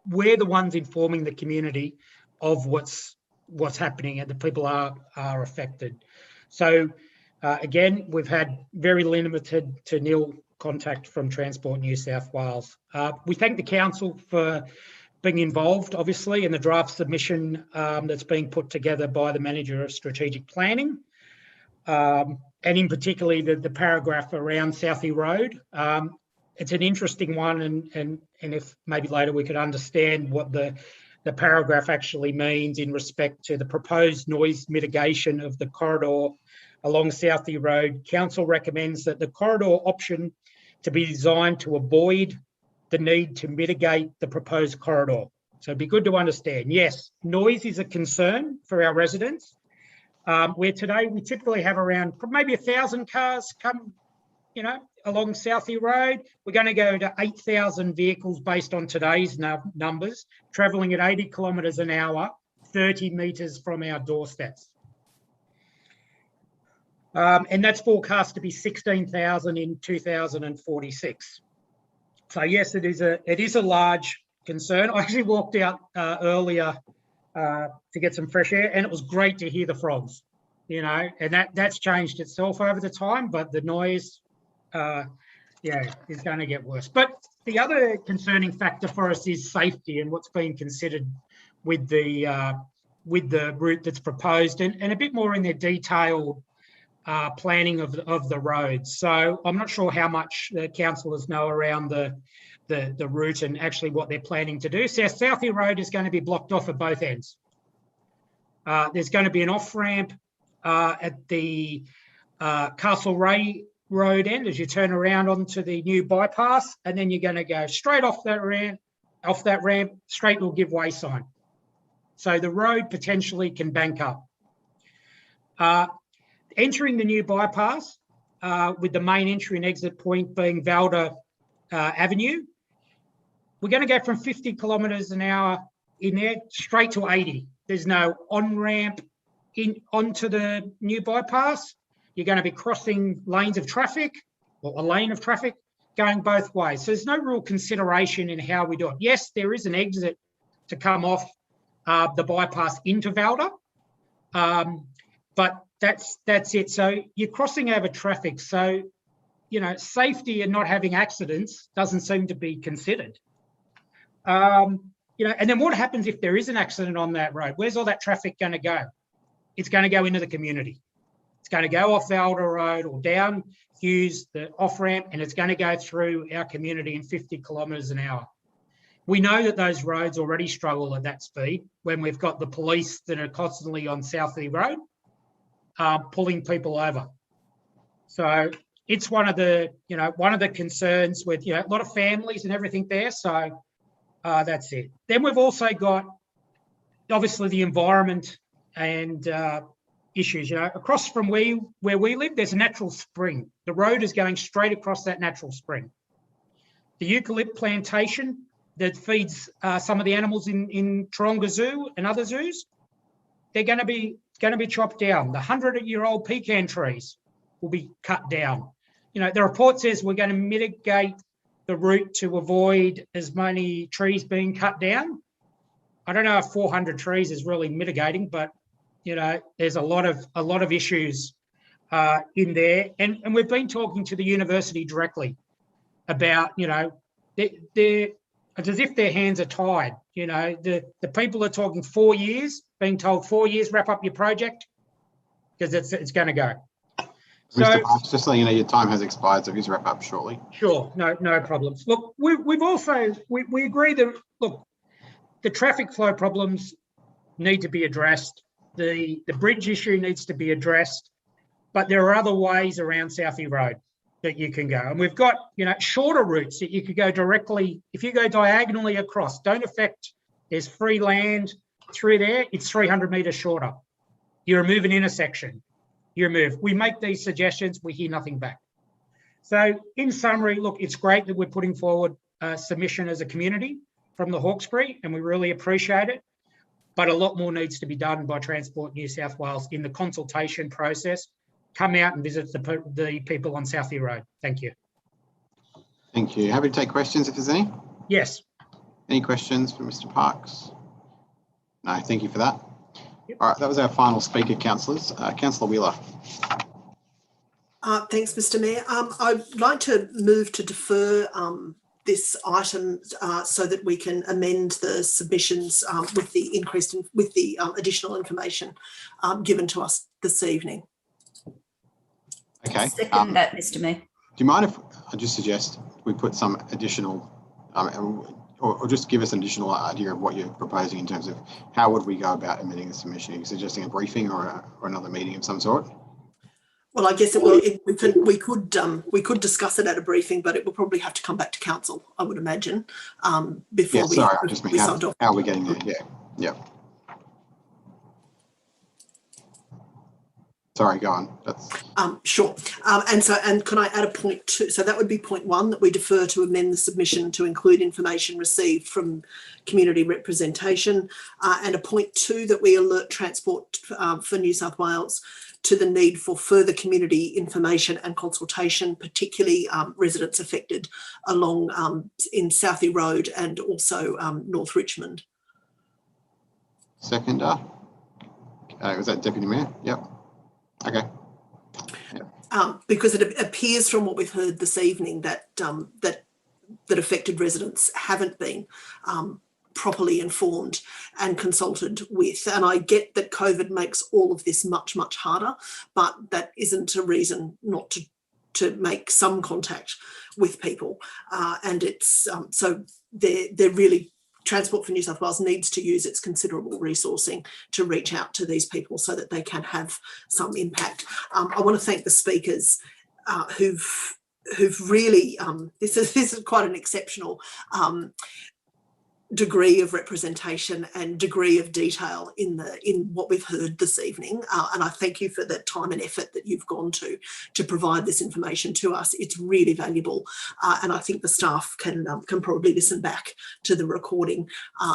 We're the ones informing the community of what's happening, and the people are affected. So again, we've had very limited to nil contact from Transport New South Wales. We thank the council for being involved, obviously, in the draft submission that's being put together by the Manager of Strategic Planning. And in particularly the paragraph around Southie Road. It's an interesting one, and if maybe later we could understand what the paragraph actually means in respect to the proposed noise mitigation of the corridor along Southie Road. Council recommends that the corridor option to be designed to avoid the need to mitigate the proposed corridor. So it'd be good to understand. Yes, noise is a concern for our residents. Where today we typically have around maybe 1,000 cars come, along Southie Road, we're going to go to 8,000 vehicles based on today's numbers, travelling at 80 kilometres an hour, 30 metres from our doorsteps. And that's forecast to be 16,000 in 2046. So yes, it is a large concern. I actually walked out earlier to get some fresh air, and it was great to hear the frogs, you know, and that's changed itself over the time, but the noise, is going to get worse. But the other concerning factor for us is safety and what's being considered with the route that's proposed, and a bit more in their detailed planning of the roads. So I'm not sure how much the councillors know around the route and actually what they're planning to do. So Southie Road is going to be blocked off at both ends. There's going to be an off-ramp at the Castle Ray Road end as you turn around onto the new bypass, and then you're going to go straight off that ramp, straight to a give way sign. So the road potentially can bank up. Entering the new bypass, with the main entry and exit point being Valda Avenue, we're going to go from 50 kilometres an hour in there straight to 80. There's no on-ramp onto the new bypass. You're going to be crossing lanes of traffic, or a lane of traffic, going both ways. So there's no real consideration in how we do it. Yes, there is an exit to come off the bypass into Valda, but that's it. So you're crossing over traffic. So, you know, safety and not having accidents doesn't seem to be considered. You know, and then what happens if there is an accident on that road? Where's all that traffic going to go? It's going to go into the community. It's going to go off Valda Road or down Hughes, the off-ramp, and it's going to go through our community in 50 kilometres an hour. We know that those roads already struggle at that speed when we've got the police that are constantly on Southie Road pulling people over. So it's one of the concerns with, you know, a lot of families and everything there. So that's it. Then we've also got obviously the environment and issues. You know, across from where we live, there's a natural spring. The road is going straight across that natural spring. The eucalypt plantation that feeds some of the animals in Taronga Zoo and other zoos, they're going to be chopped down. The 100-year-old pecan trees will be cut down. You know, the report says we're going to mitigate the route to avoid as many trees being cut down. I don't know if 400 trees is really mitigating, but you know, there's a lot of issues in there, and we've been talking to the university directly about, you know, it's as if their hands are tied. You know, the people are talking 4 years, being told 4 years, wrap up your project, because it's going to go. So, Mr. Parks, just so you know, your time has expired, so please wrap up shortly. Sure, no problems. Look, we've also agree that, look, the traffic flow problems need to be addressed. The bridge issue needs to be addressed, but there are other ways around Southie Road that you can go. And we've got, you know, shorter routes that you could go directly. If you go diagonally across, don't affect, there's free land through there, it's 300 metres shorter. You remove an intersection, you remove. We make these suggestions, we hear nothing back. So in summary, look, it's great that we're putting forward a submission as a community from the Hawkesbury, and we really appreciate it. But a lot more needs to be done by Transport New South Wales in the consultation process. Come out and visit the people on Southie Road. Thank you. Thank you. Happy to take questions if there's any. Yes. Any questions for Mr. Parks? No, thank you for that. Yep. All right, that was our final speaker, councillors. Councillor Wheeler. Thanks, Mr. Mayor. I'd like to move to defer this item so that we can amend the submissions with the additional information given to us this evening. Okay. Second that, Mr. Mayor. Do you mind if I just suggest we put some additional, or just give us an additional idea of what you're proposing in terms of how would we go about amending the submission? Are you suggesting a briefing or another meeting of some sort? Well, I guess we could discuss it at a briefing, but it will probably have to come back to council, I would imagine, before yeah, sorry, I just mean how are we getting there? Yeah. Sorry, go on. That's Sure. And can I add a point two? So that would be point one, that we defer to amend the submission to include information received from community representation, and a point two, that we alert Transport for New South Wales to the need for further community information and consultation, particularly residents affected along in Southie Road and also North Richmond. seconder. Was that Deputy Mayor? Yep. Okay. Because it appears from what we've heard this evening that that affected residents haven't been properly informed and consulted with. And I get that COVID makes all of this much, much harder, but that isn't a reason not to make some contact with people. And it's so they're really, Transport for New South Wales needs to use its considerable resourcing to reach out to these people so that they can have some impact. I want to thank the speakers who've really, this is quite an exceptional degree of representation and degree of detail in what we've heard this evening, and I thank you for the time and effort that you've gone to provide this information to us. It's really valuable, and I think the staff can probably listen back to the recording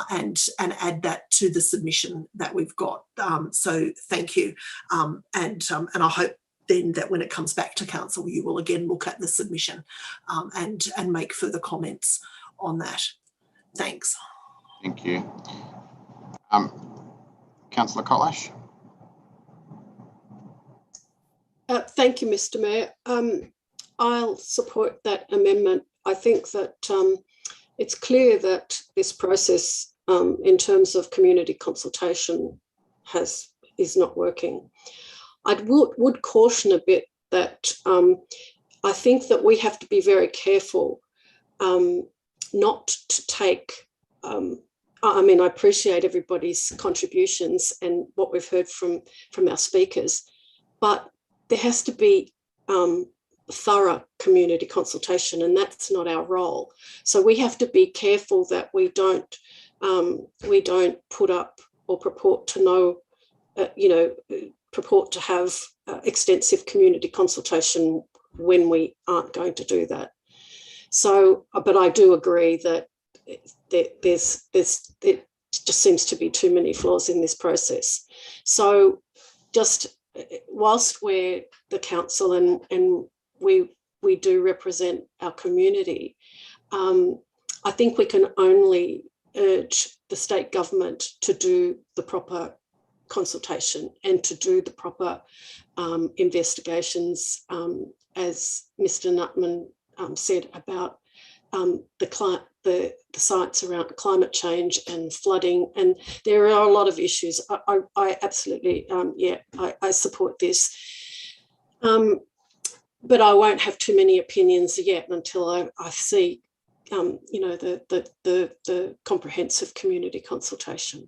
and add that to the submission that we've got. So thank you, and I hope then that when it comes back to council, you will again look at the submission and make further comments on that. Thanks. Thank you. Councillor Kolash. Thank you, Mr. Mayor. I'll support that amendment. I think that it's clear that this process in terms of community consultation is not working. I would caution a bit that I think that we have to be very careful not to take, I mean, I appreciate everybody's contributions and what we've heard from our speakers, but there has to be thorough community consultation, and that's not our role. So we have to be careful that we don't put up or purport to know, purport to have extensive community consultation when we aren't going to do that. So, but I do agree that there just seems to be too many flaws in this process. So just whilst we're the council and we do represent our community, I think we can only urge the state government to do the proper consultation and to do the proper investigations, as Mr. Nutman said about the science around climate change and flooding, and there are a lot of issues. I absolutely, I support this, but I won't have too many opinions yet until I see, the comprehensive community consultation.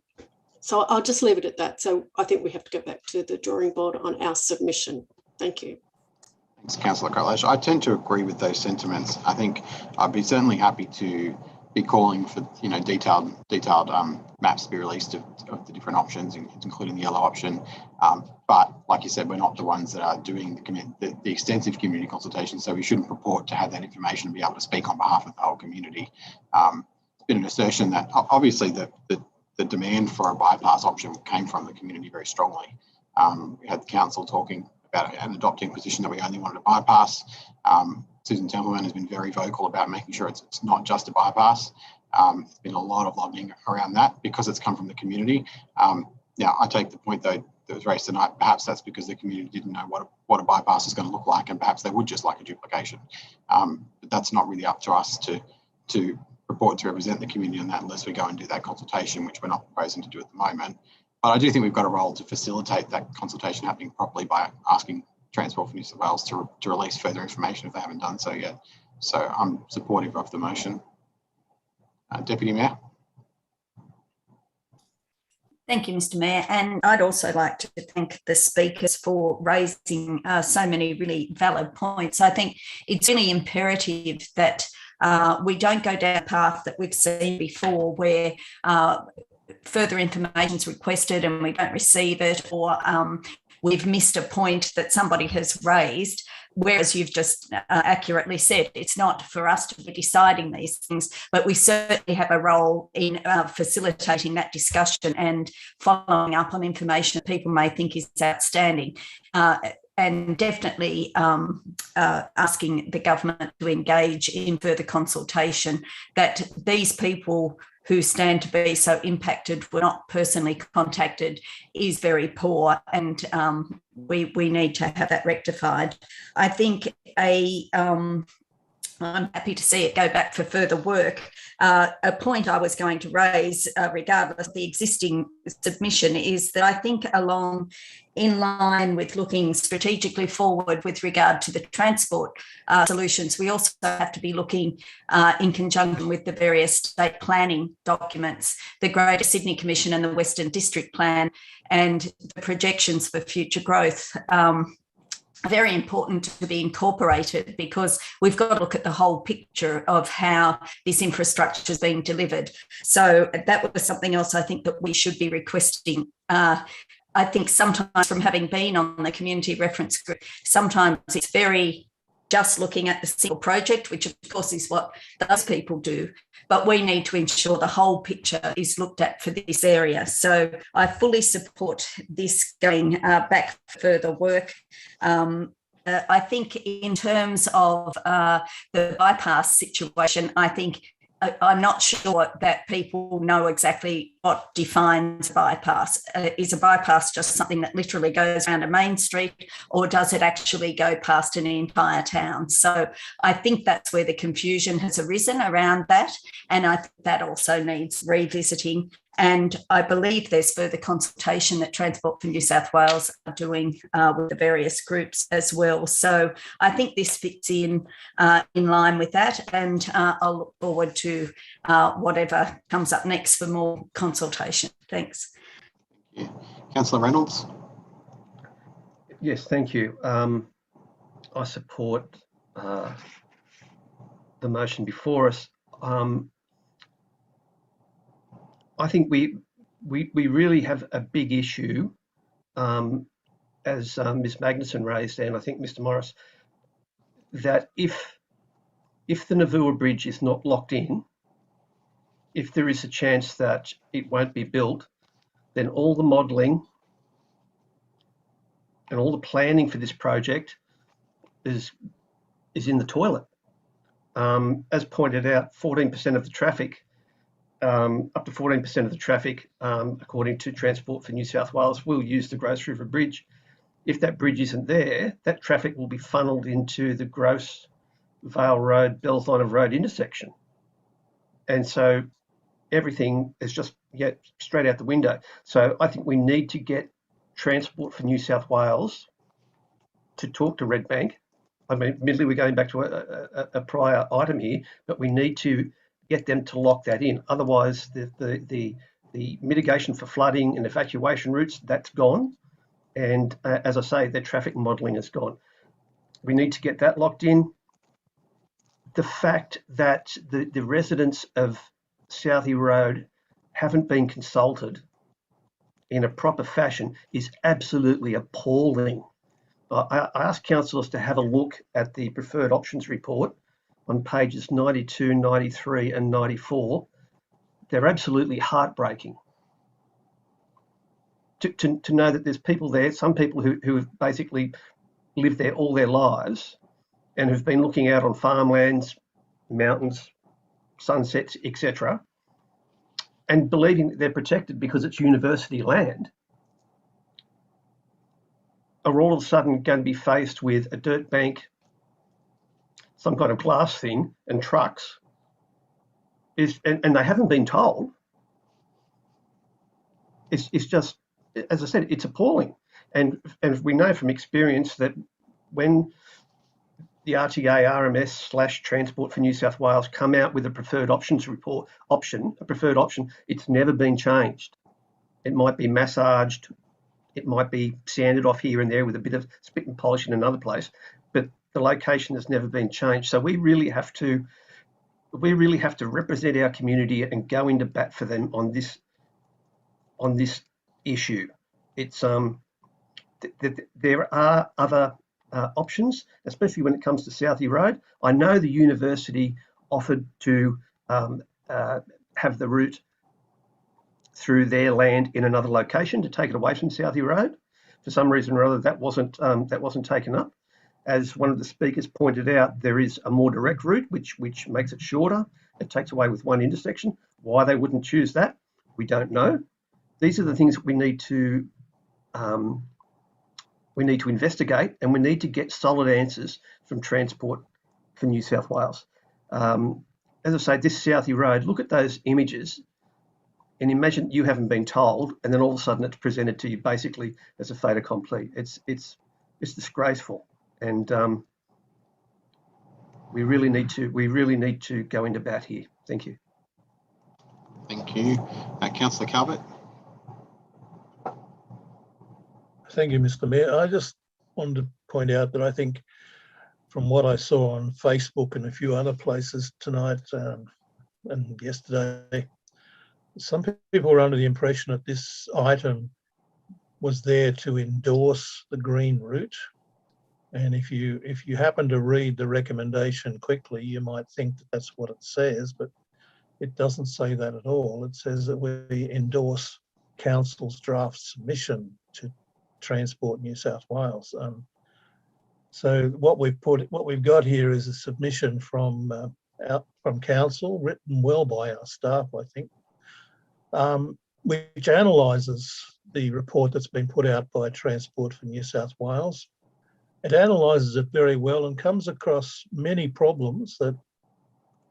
So I'll just leave it at that. So I think we have to go back to the drawing board on our submission. Thank you. Thanks, Councillor Kolash. I tend to agree with those sentiments. I think I'd be certainly happy to be calling for detailed maps to be released of the different options, including the yellow option. But like you said, we're not the ones that are doing the extensive community consultation, so we shouldn't purport to have that information and be able to speak on behalf of the whole community. It's been an assertion that obviously the demand for a bypass option came from the community very strongly. We had the council talking about and adopting a position that we only wanted a bypass. Susan Templeman has been very vocal about making sure it's not just a bypass. There's been a lot of lobbying around that because it's come from the community. Now, I take the point though that was raised tonight. Perhaps that's because the community didn't know what a bypass is going to look like, and perhaps they would just like a duplication. But that's not really up to us to purport to represent the community on that unless we go and do that consultation, which we're not proposing to do at the moment. But I do think we've got a role to facilitate that consultation happening properly by asking Transport for New South Wales to release further information if they haven't done so yet. So I'm supportive of the motion. Deputy Mayor. Thank you, Mr. Mayor. And I'd also like to thank the speakers for raising so many really valid points. I think it's really imperative that we don't go down a path that we've seen before where further information is requested and we don't receive it, or we've missed a point that somebody has raised, whereas you've just accurately said it's not for us to be deciding these things, but we certainly have a role in facilitating that discussion and following up on information that people may think is outstanding. And definitely asking the government to engage in further consultation, that these people who stand to be so impacted were not personally contacted is very poor, and we need to have that rectified. I think I'm happy to see it go back for further work. A point I was going to raise, regardless of the existing submission, is that I think in line with looking strategically forward with regard to the transport solutions, we also have to be looking in conjunction with the various state planning documents, the Greater Sydney Commission and the Western District Plan, and the projections for future growth. Very important to be incorporated, because we've got to look at the whole picture of how this infrastructure is being delivered. So that was something else I think that we should be requesting. I think sometimes, from having been on the community reference group, sometimes it's very just looking at the single project, which of course is what those people do. But we need to ensure the whole picture is looked at for this area. So I fully support this going back for further work. I think in terms of the bypass situation, I think I'm not sure that people know exactly what defines bypass. Is a bypass just something that literally goes around a main street, or does it actually go past an entire town? So I think that's where the confusion has arisen around that. And I think that also needs revisiting. And I believe there's further consultation that Transport for New South Wales are doing with the various groups as well. So I think this fits in line with that, and I'll look forward to whatever comes up next for more consultation. Thanks. Yeah. Councillor Reynolds. Yes, thank you. I support the motion before us. I think we really have a big issue, as Ms. Magnuson raised, and I think Mr. Morris, that if the Navua Bridge is not locked in, if there is a chance that it won't be built, then all the modelling and all the planning for this project is in the toilet. As pointed out, 14% of the traffic, up to 14% of the traffic, according to Transport for New South Wales, will use the Gross River Bridge. If that bridge isn't there, that traffic will be funneled into the Gross Vale Road, Bells-Line Road intersection. And so everything is just straight out the window. So I think we need to get Transport for New South Wales to talk to Redbank. I mean, admittedly, we're going back to a prior item here, but we need to get them to lock that in. Otherwise, the mitigation for flooding and evacuation routes, that's gone. And as I say, their traffic modelling is gone. We need to get that locked in. The fact that the residents of Southie Road haven't been consulted in a proper fashion is absolutely appalling. I asked councillors to have a look at the preferred options report on pages 92, 93 and 94. They're absolutely heartbreaking. To know that there's people there, some people who have basically lived there all their lives and have been looking out on farmlands, mountains, sunsets, etc., and believing that they're protected because it's university land, are all of a sudden going to be faced with a dirt bank, some kind of glass thing, and trucks, and they haven't been told. It's just, as I said, it's appalling. And we know from experience that when the RTA, RMS / Transport for New South Wales come out with a preferred options report, a preferred option, it's never been changed. It might be massaged, it might be sanded off here and there with a bit of spit and polish in another place, but the location has never been changed. So we really have to represent our community and go into bat for them on this issue. It's there are other options, especially when it comes to Southie Road. I know the university offered to have the route through their land in another location to take it away from Southie Road. For some reason or other, that wasn't taken up. As one of the speakers pointed out, there is a more direct route which makes it shorter. It takes away with one intersection. Why they wouldn't choose that, we don't know. These are the things that we need to investigate, and we need to get solid answers from Transport for New South Wales. As I say, this Southie Road, look at those images and imagine you haven't been told, and then all of a sudden it's presented to you basically as a fait accompli. It's disgraceful, and we really need to go into bat here. Thank you. Thank you. Councillor Calvert. Thank you, Mr. Mayor. I just wanted to point out that I think from what I saw on Facebook and a few other places tonight and yesterday, some people were under the impression that this item was there to endorse the green route. And if you happen to read the recommendation quickly, you might think that that's what it says, but it doesn't say that at all. It says that we endorse Council's draft submission to Transport New South Wales. So what we've got here is a submission from Council, written well by our staff, I think, which analyses the report that's been put out by Transport for New South Wales. It analyses it very well and comes across many problems that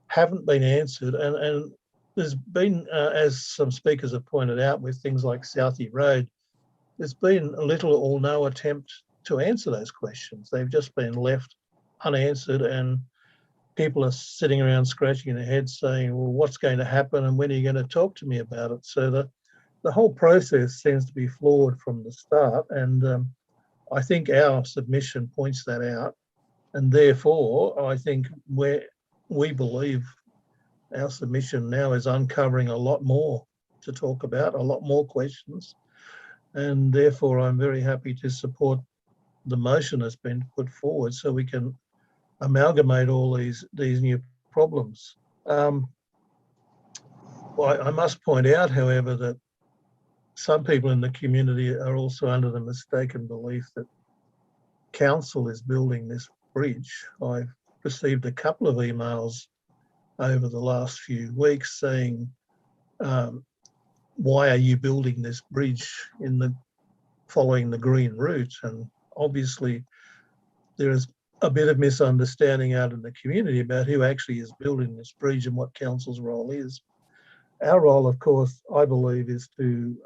haven't been answered. And there's been, as some speakers have pointed out, with things like Southie Road, there's been little or no attempt to answer those questions. They've just been left unanswered, and people are sitting around scratching their heads saying, well, what's going to happen and when are you going to talk to me about it? So the whole process seems to be flawed from the start, and I think our submission points that out, and therefore I think we believe our submission now is uncovering a lot more to talk about, a lot more questions, and therefore I'm very happy to support the motion that's been put forward so we can amalgamate all these new problems. Well, I must point out, however, that some people in the community are also under the mistaken belief that Council is building this bridge. I've received a couple of emails over the last few weeks saying, why are you building this bridge following the green route? And obviously there is a bit of misunderstanding out in the community about who actually is building this bridge and what Council's role is. Our role, of course, I believe, is to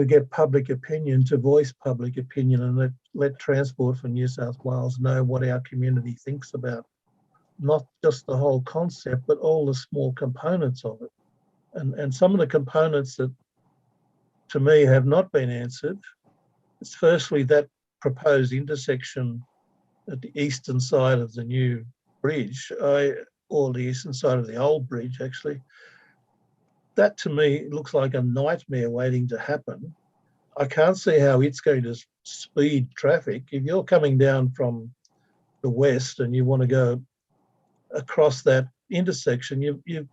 get public opinion, to voice public opinion, and let Transport for New South Wales know what our community thinks about not just the whole concept, but all the small components of it. And some of the components that, to me, have not been answered. It's firstly that proposed intersection at the eastern side of the new bridge, or the eastern side of the old bridge, actually. That, to me, looks like a nightmare waiting to happen. I can't see how it's going to speed traffic. If you're coming down from the west and you want to go across that intersection, you're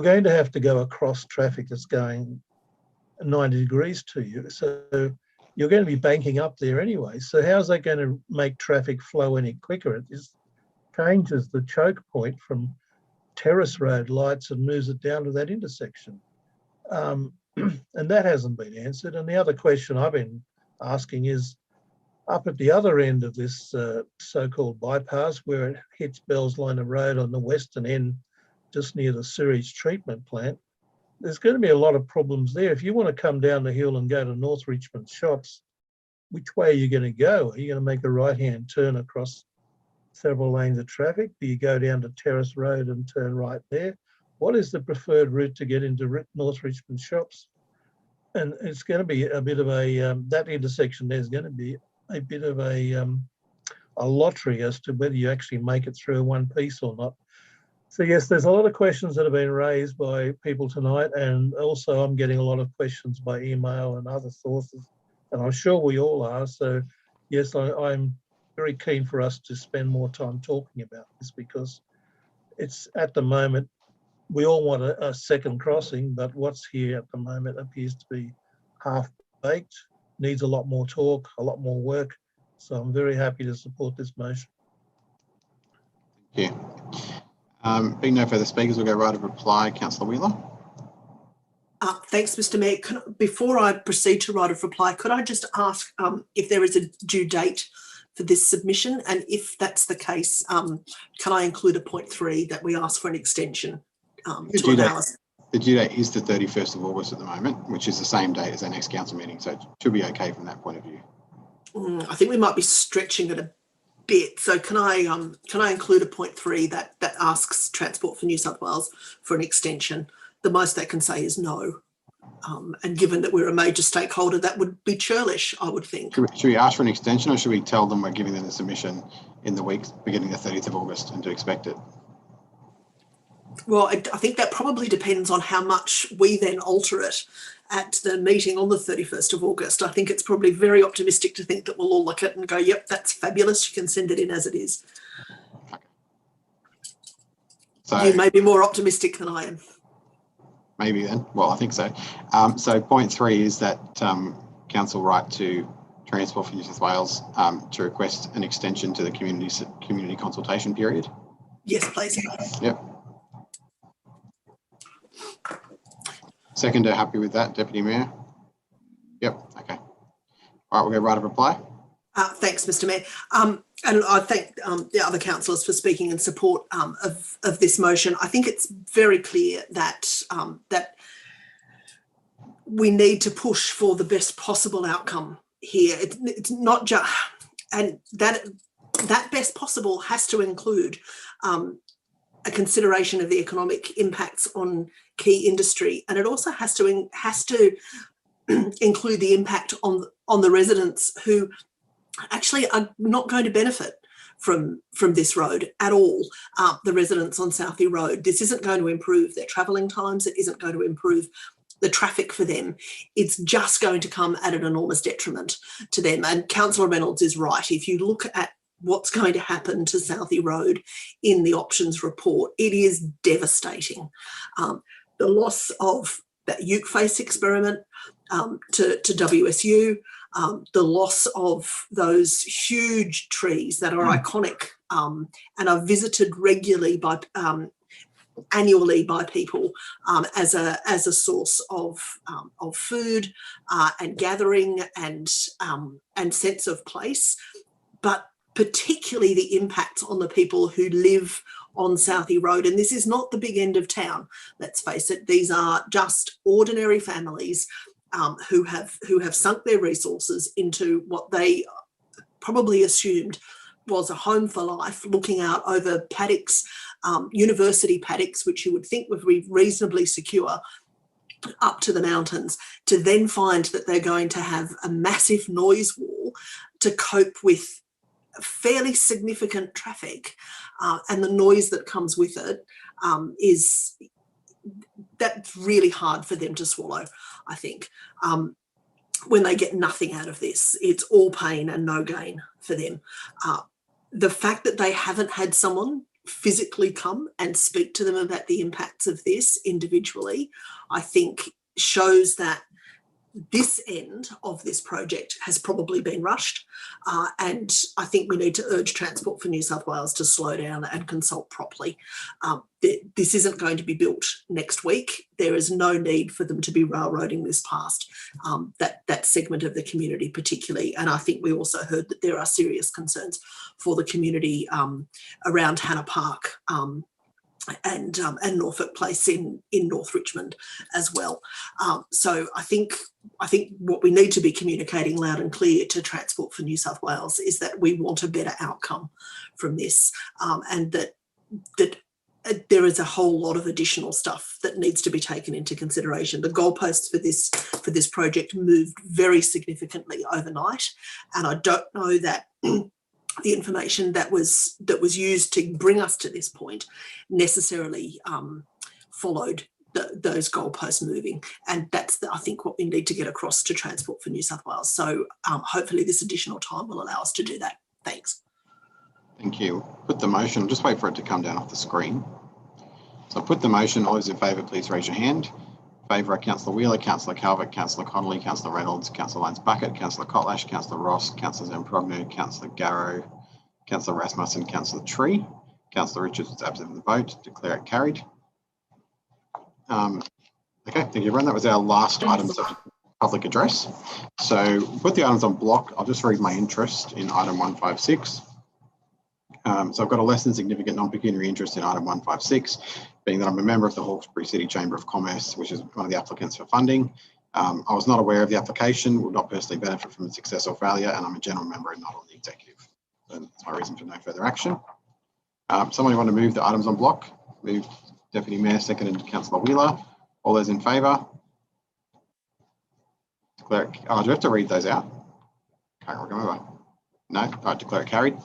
going to have to go across traffic that's going 90 degrees to you. So you're going to be banking up there anyway. So how's that going to make traffic flow any quicker? It just changes the choke point from Terrace Road lights and moves it down to that intersection. And that hasn't been answered. And the other question I've been asking is, up at the other end of this so-called bypass, where it hits Bells Liner Road on the western end, just near the sewage treatment plant, there's going to be a lot of problems there. If you want to come down the hill and go to North Richmond Shops, which way are you going to go? Are you going to make a right-hand turn across several lanes of traffic? Do you go down to Terrace Road and turn right there? What is the preferred route to get into North Richmond Shops? And it's going to be a bit of a, that intersection there's going to be a bit of a lottery as to whether you actually make it through one piece or not. So yes, there's a lot of questions that have been raised by people tonight, and also I'm getting a lot of questions by email and other sources, and I'm sure we all are. So yes, I'm very keen for us to spend more time talking about this, because it's at the moment, we all want a second crossing, but what's here at the moment appears to be half-baked, needs a lot more talk, a lot more work. So I'm very happy to support this motion. Thank you. Being no further speakers, we'll go right of reply. Councillor Wheeler. Thanks, Mr. Mayor. Before I proceed to right of reply, could I just ask if there is a due date for this submission? And if that's the case, can I include a point 3 that we ask for an extension to allow us? The due date is the 31st of August at the moment, which is the same date as our next council meeting. So it should be okay from that point of view. I think we might be stretching it a bit. So can I include a point 3 that asks Transport for New South Wales for an extension? The most they can say is no. And given that we're a major stakeholder, that would be churlish, I would think. Should we ask for an extension, or should we tell them we're giving them the submission in the week beginning the 30th of August and to expect it? Well, I think that probably depends on how much we then alter it at the meeting on the 31st of August. I think it's probably very optimistic to think that we'll all look at it and go, yep, that's fabulous. You can send it in as it is. Okay. So, you may be more optimistic than I am. Maybe then. Well, I think so. So point 3 is that council right to Transport for New South Wales to request an extension to the community consultation period. Yes, please. Yep. Seconder, happy with that, Deputy Mayor? Yep, okay. All right, we'll go right of reply. Thanks, Mr. Mayor. And I thank the other councillors for speaking in support of this motion. I think it's very clear that that we need to push for the best possible outcome here. It's not just, and that best possible has to include a consideration of the economic impacts on key industry, and it also has to include the impact on the residents who actually are not going to benefit from this road at all. The residents on Southie Road, this isn't going to improve their travelling times. It isn't going to improve the traffic for them. It's just going to come at an enormous detriment to them. And Councillor Reynolds is right. If you look at what's going to happen to Southie Road in the options report, it is devastating. The loss of that Uke Face experiment to WSU, the loss of those huge trees that are iconic and are visited regularly by annually by people as a source of food and gathering and sense of place, but particularly the impact on the people who live on Southie Road. And this is not the big end of town, let's face it. These are just ordinary families who have sunk their resources into what they probably assumed was a home for life, looking out over paddocks, university paddocks, which you would think would be reasonably secure, up to the mountains, to then find that they're going to have a massive noise wall to cope with fairly significant traffic, and the noise that comes with it that's really hard for them to swallow, I think. When they get nothing out of this, it's all pain and no gain for them. The fact that they haven't had someone physically come and speak to them about the impacts of this individually, I think shows that this end of this project has probably been rushed, and I think we need to urge Transport for New South Wales to slow down and consult properly. This isn't going to be built next week. There is no need for them to be railroading this past that segment of the community particularly, and I think we also heard that there are serious concerns for the community around Hannah Park and Norfolk Place in North Richmond as well. So I think what we need to be communicating loud and clear to Transport for New South Wales is that we want a better outcome from this, and that there is a whole lot of additional stuff that needs to be taken into consideration. The goalposts for this project moved very significantly overnight, and I don't know that the information that was used to bring us to this point necessarily followed those goalposts moving, and that's I think what we need to get across to Transport for New South Wales. So hopefully this additional time will allow us to do that. Thanks. Thank you. Put the motion, just wait for it to come down off the screen. So put the motion. All those in favour, please raise your hand. In favour are Councillor Wheeler, Councillor Calvert, Councillor Connolly, Councillor Reynolds, Councillor Lyons-Bucket, Councillor Kotlash, Councillor Ross, Councillor Zamprogno, Councillor Garrow, Councillor Rasmussen, Councillor Tree. Councillor Richards was absent from the vote. Declare it carried. Okay, thank you everyone. That was our last item subject to public address. So put the items on block. I'll just read my interest in item 156. So I've got a less than significant non-pecuniary interest in item 156, being that I'm a member of the Hawkesbury City Chamber of Commerce, which is one of the applicants for funding. I was not aware of the application, will not personally benefit from its success or failure, and I'm a general member and not on the executive. So that's my reason for no further action. Someone want to move the items on block? Move Deputy Mayor, seconded Councillor Wheeler. All those in favour? Declare it, do we have to read those out? Can't remember. No? All right, declare it carried.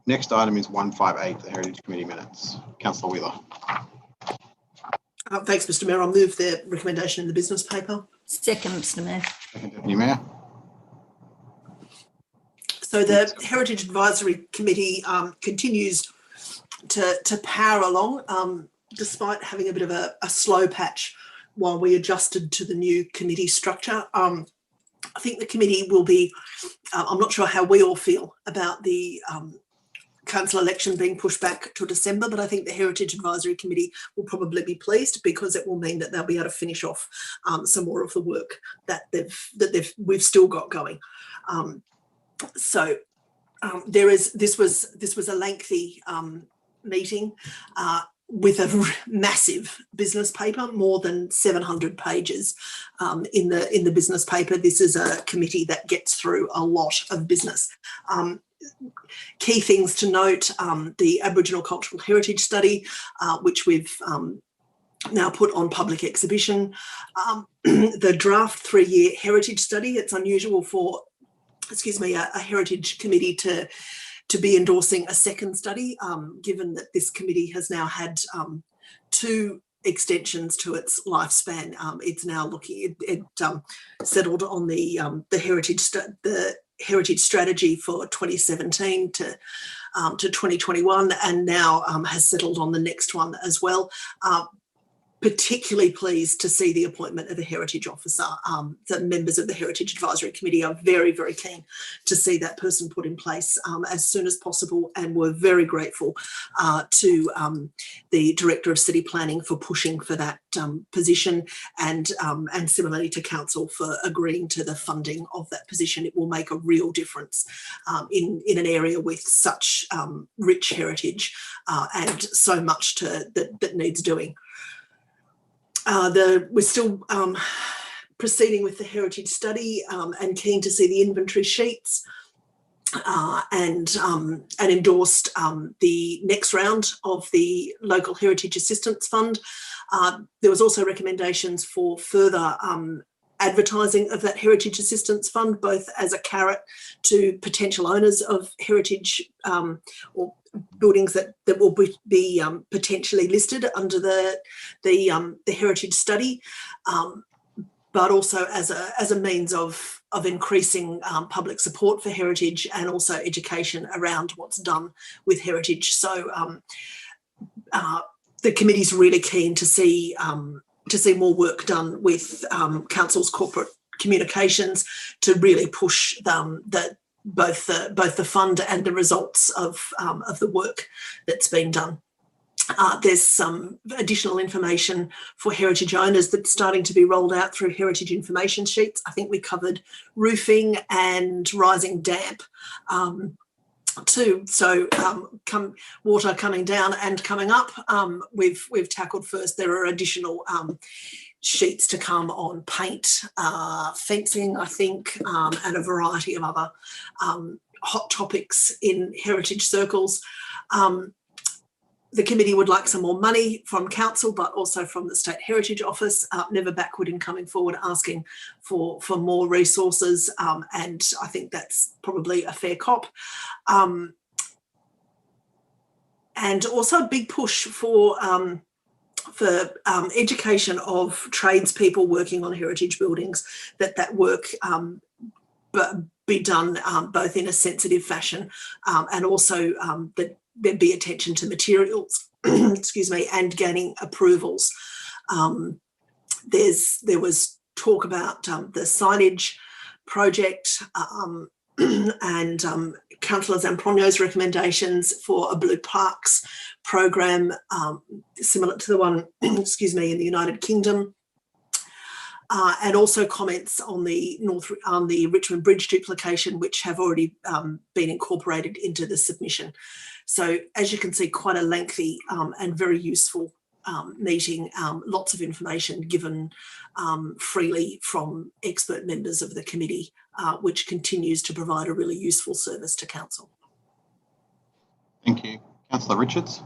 Next item is 158, the Heritage Committee minutes. Councillor Wheeler. Thanks, Mr Mayor. I'll move the recommendation in the business paper. Second, Mr Mayor. Second, Deputy Mayor. So the Heritage Advisory Committee continues to power along, despite having a bit of a slow patch while we adjusted to the new committee structure. I think the committee will be, I'm not sure how we all feel about the council election being pushed back to December, but I think the Heritage Advisory Committee will probably be pleased because it will mean that they'll be able to finish off some more of the work that we've still got going. This was a lengthy meeting with a massive business paper, more than 700 pages in the business paper. This is a committee that gets through a lot of business. Key things to note, the Aboriginal Cultural Heritage Study, which we've now put on public exhibition. The draft 3-year heritage study. It's unusual for, a heritage committee to be endorsing a second study, given that this committee has now had 2 extensions to its lifespan. It's now looking, it settled on the heritage strategy for 2017 to 2021, and now has settled on the next one as well. Particularly pleased to see the appointment of a heritage officer. The members of the Heritage Advisory Committee are very, very keen to see that person put in place as soon as possible, and we're very grateful to the Director of City Planning for pushing for that position, and similarly to Council for agreeing to the funding of that position. It will make a real difference in an area with such rich heritage and so much that needs doing. We're still proceeding with the heritage study and keen to see the inventory sheets and endorsed the next round of the Local Heritage Assistance Fund. There was also recommendations for further advertising of that Heritage Assistance Fund, both as a carrot to potential owners of heritage or buildings that will be potentially listed under the heritage study, but also as a means of increasing public support for heritage and also education around what's done with heritage. So the committee's really keen to see more work done with council's corporate communications to really push both the fund and the results of the work that's been done. There's some additional information for heritage owners that's starting to be rolled out through heritage information sheets. I think we covered roofing and rising damp too. So water coming down and coming up, we've tackled first. There are additional sheets to come on paint, fencing, I think, and a variety of other hot topics in heritage circles. the committee would like some more money from council, but also from the State Heritage Office, never backward in coming forward asking for more resources. And I think that's probably a fair cop. And also a big push for education of tradespeople working on heritage buildings, that work be done both in a sensitive fashion and also that there be attention to materials, excuse me, and getting approvals. There was talk about the signage project and Councillor Zampronio's recommendations for a Blue Parks program similar to the one, excuse me, in the United Kingdom. And also comments on the Richmond Bridge duplication, which have already been incorporated into the submission. So as you can see, quite a lengthy and very useful meeting, lots of information given freely from expert members of the committee, which continues to provide a really useful service to council. Thank you. Councillor Richards.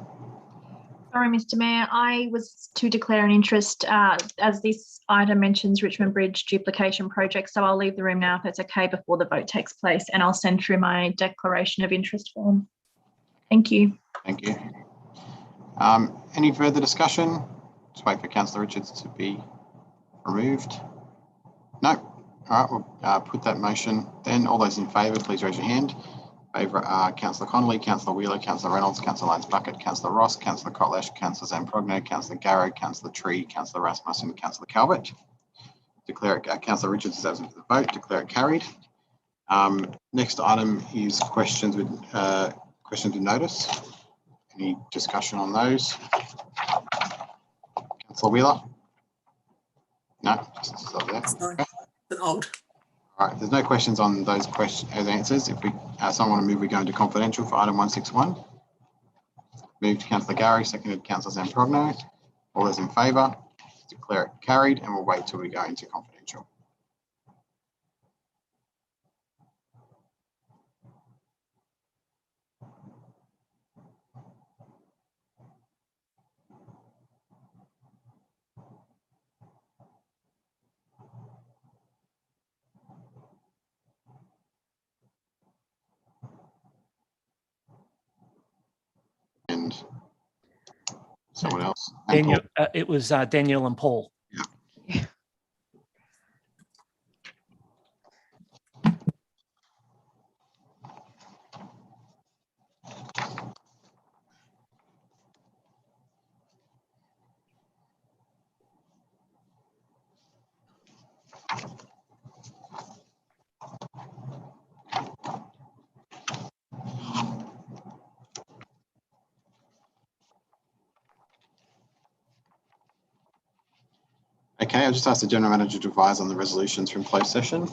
Sorry, Mr. Mayor, I was to declare an interest as this item mentions Richmond Bridge duplication project, so I'll leave the room now if that's okay before the vote takes place, and I'll send through my declaration of interest form. Thank you. Thank you. Any further discussion? Just wait for Councillor Richards to be removed. No. All right, we'll put that motion then. All those in favour, please raise your hand. Favour are Councillor Connolly, Councillor Wheeler, Councillor Reynolds, Councillor Lyons-Bucket, Councillor Ross, Councillor Kotlash, Councillor Zamprogno, Councillor Garrow, Councillor Tree, Councillor Rasmussen, Councillor Calvert. Declare it, Councillor Richards is absent for the vote. Declare it carried. Next item is questions with notice. Any discussion on those? Councillor Wheeler? No, just over there. Sorry, an old. All right, there's no questions on those answers. If we someone want to move, we go into confidential for item 161. Moved Councillor Gary, seconded Councillor Zamprogno. All those in favour, declare it carried, and we'll wait till we go into confidential. And someone else. Daniel, it was Daniel and Paul. Yeah. Okay, I'll just ask the General Manager to advise on the resolutions from closed session.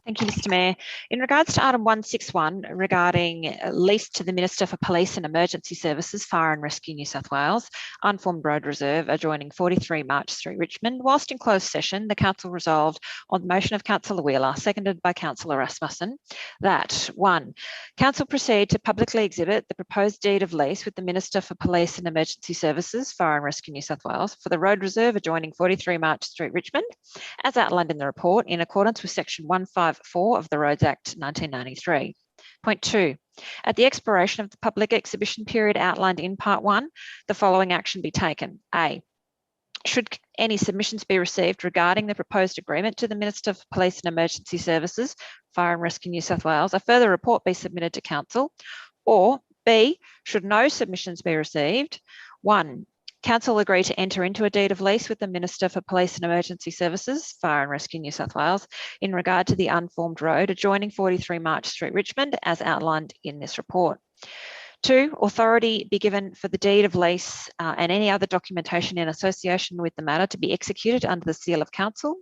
Thank you, Mr. Mayor. In regards to item 161 regarding lease to the Minister for Police and Emergency Services, Fire and Rescue New South Wales, unformed road reserve adjoining 43 March Street, Richmond, whilst in closed session, the Council resolved on the motion of Councillor Wheeler, seconded by Councillor Rasmussen, that 1. Council proceed to publicly exhibit the proposed deed of lease with the Minister for Police and Emergency Services, Fire and Rescue New South Wales, for the road reserve adjoining 43 March Street, Richmond, as outlined in the report in accordance with section 154 of the Roads Act 1993. Point 2, at the expiration of the public exhibition period outlined in part 1, the following action be taken. A, should any submissions be received regarding the proposed agreement to the Minister for Police and Emergency Services, Fire and Rescue New South Wales, a further report be submitted to Council. Or B, should no submissions be received, 1, Council agree to enter into a deed of lease with the Minister for Police and Emergency Services, Fire and Rescue New South Wales, in regard to the unformed road adjoining 43 March Street, Richmond, as outlined in this report. 2, authority be given for the deed of lease and any other documentation in association with the matter to be executed under the seal of Council.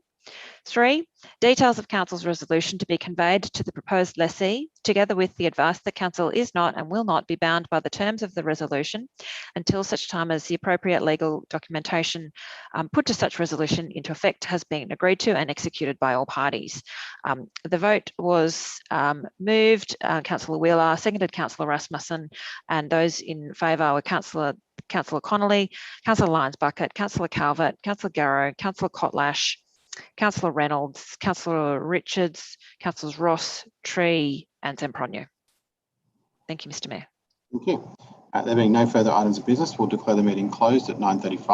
3, details of Council's resolution to be conveyed to the proposed lessee, together with the advice that Council is not and will not be bound by the terms of the resolution until such time as the appropriate legal documentation put to such resolution into effect has been agreed to and executed by all parties. The vote was moved, Councillor Wheeler, seconded Councillor Rasmussen, and those in favour were Councillor Connolly, Councillor Lyons-Bucket, Councillor Calvert, Councillor Garrow, Councillor Kotlash, Councillor Reynolds, Councillor Richards, Councillors Ross, Tree and Sempronio. Thank you, Mr Mayor. Thank you. There being no further items of business, we'll declare the meeting closed at 9:35.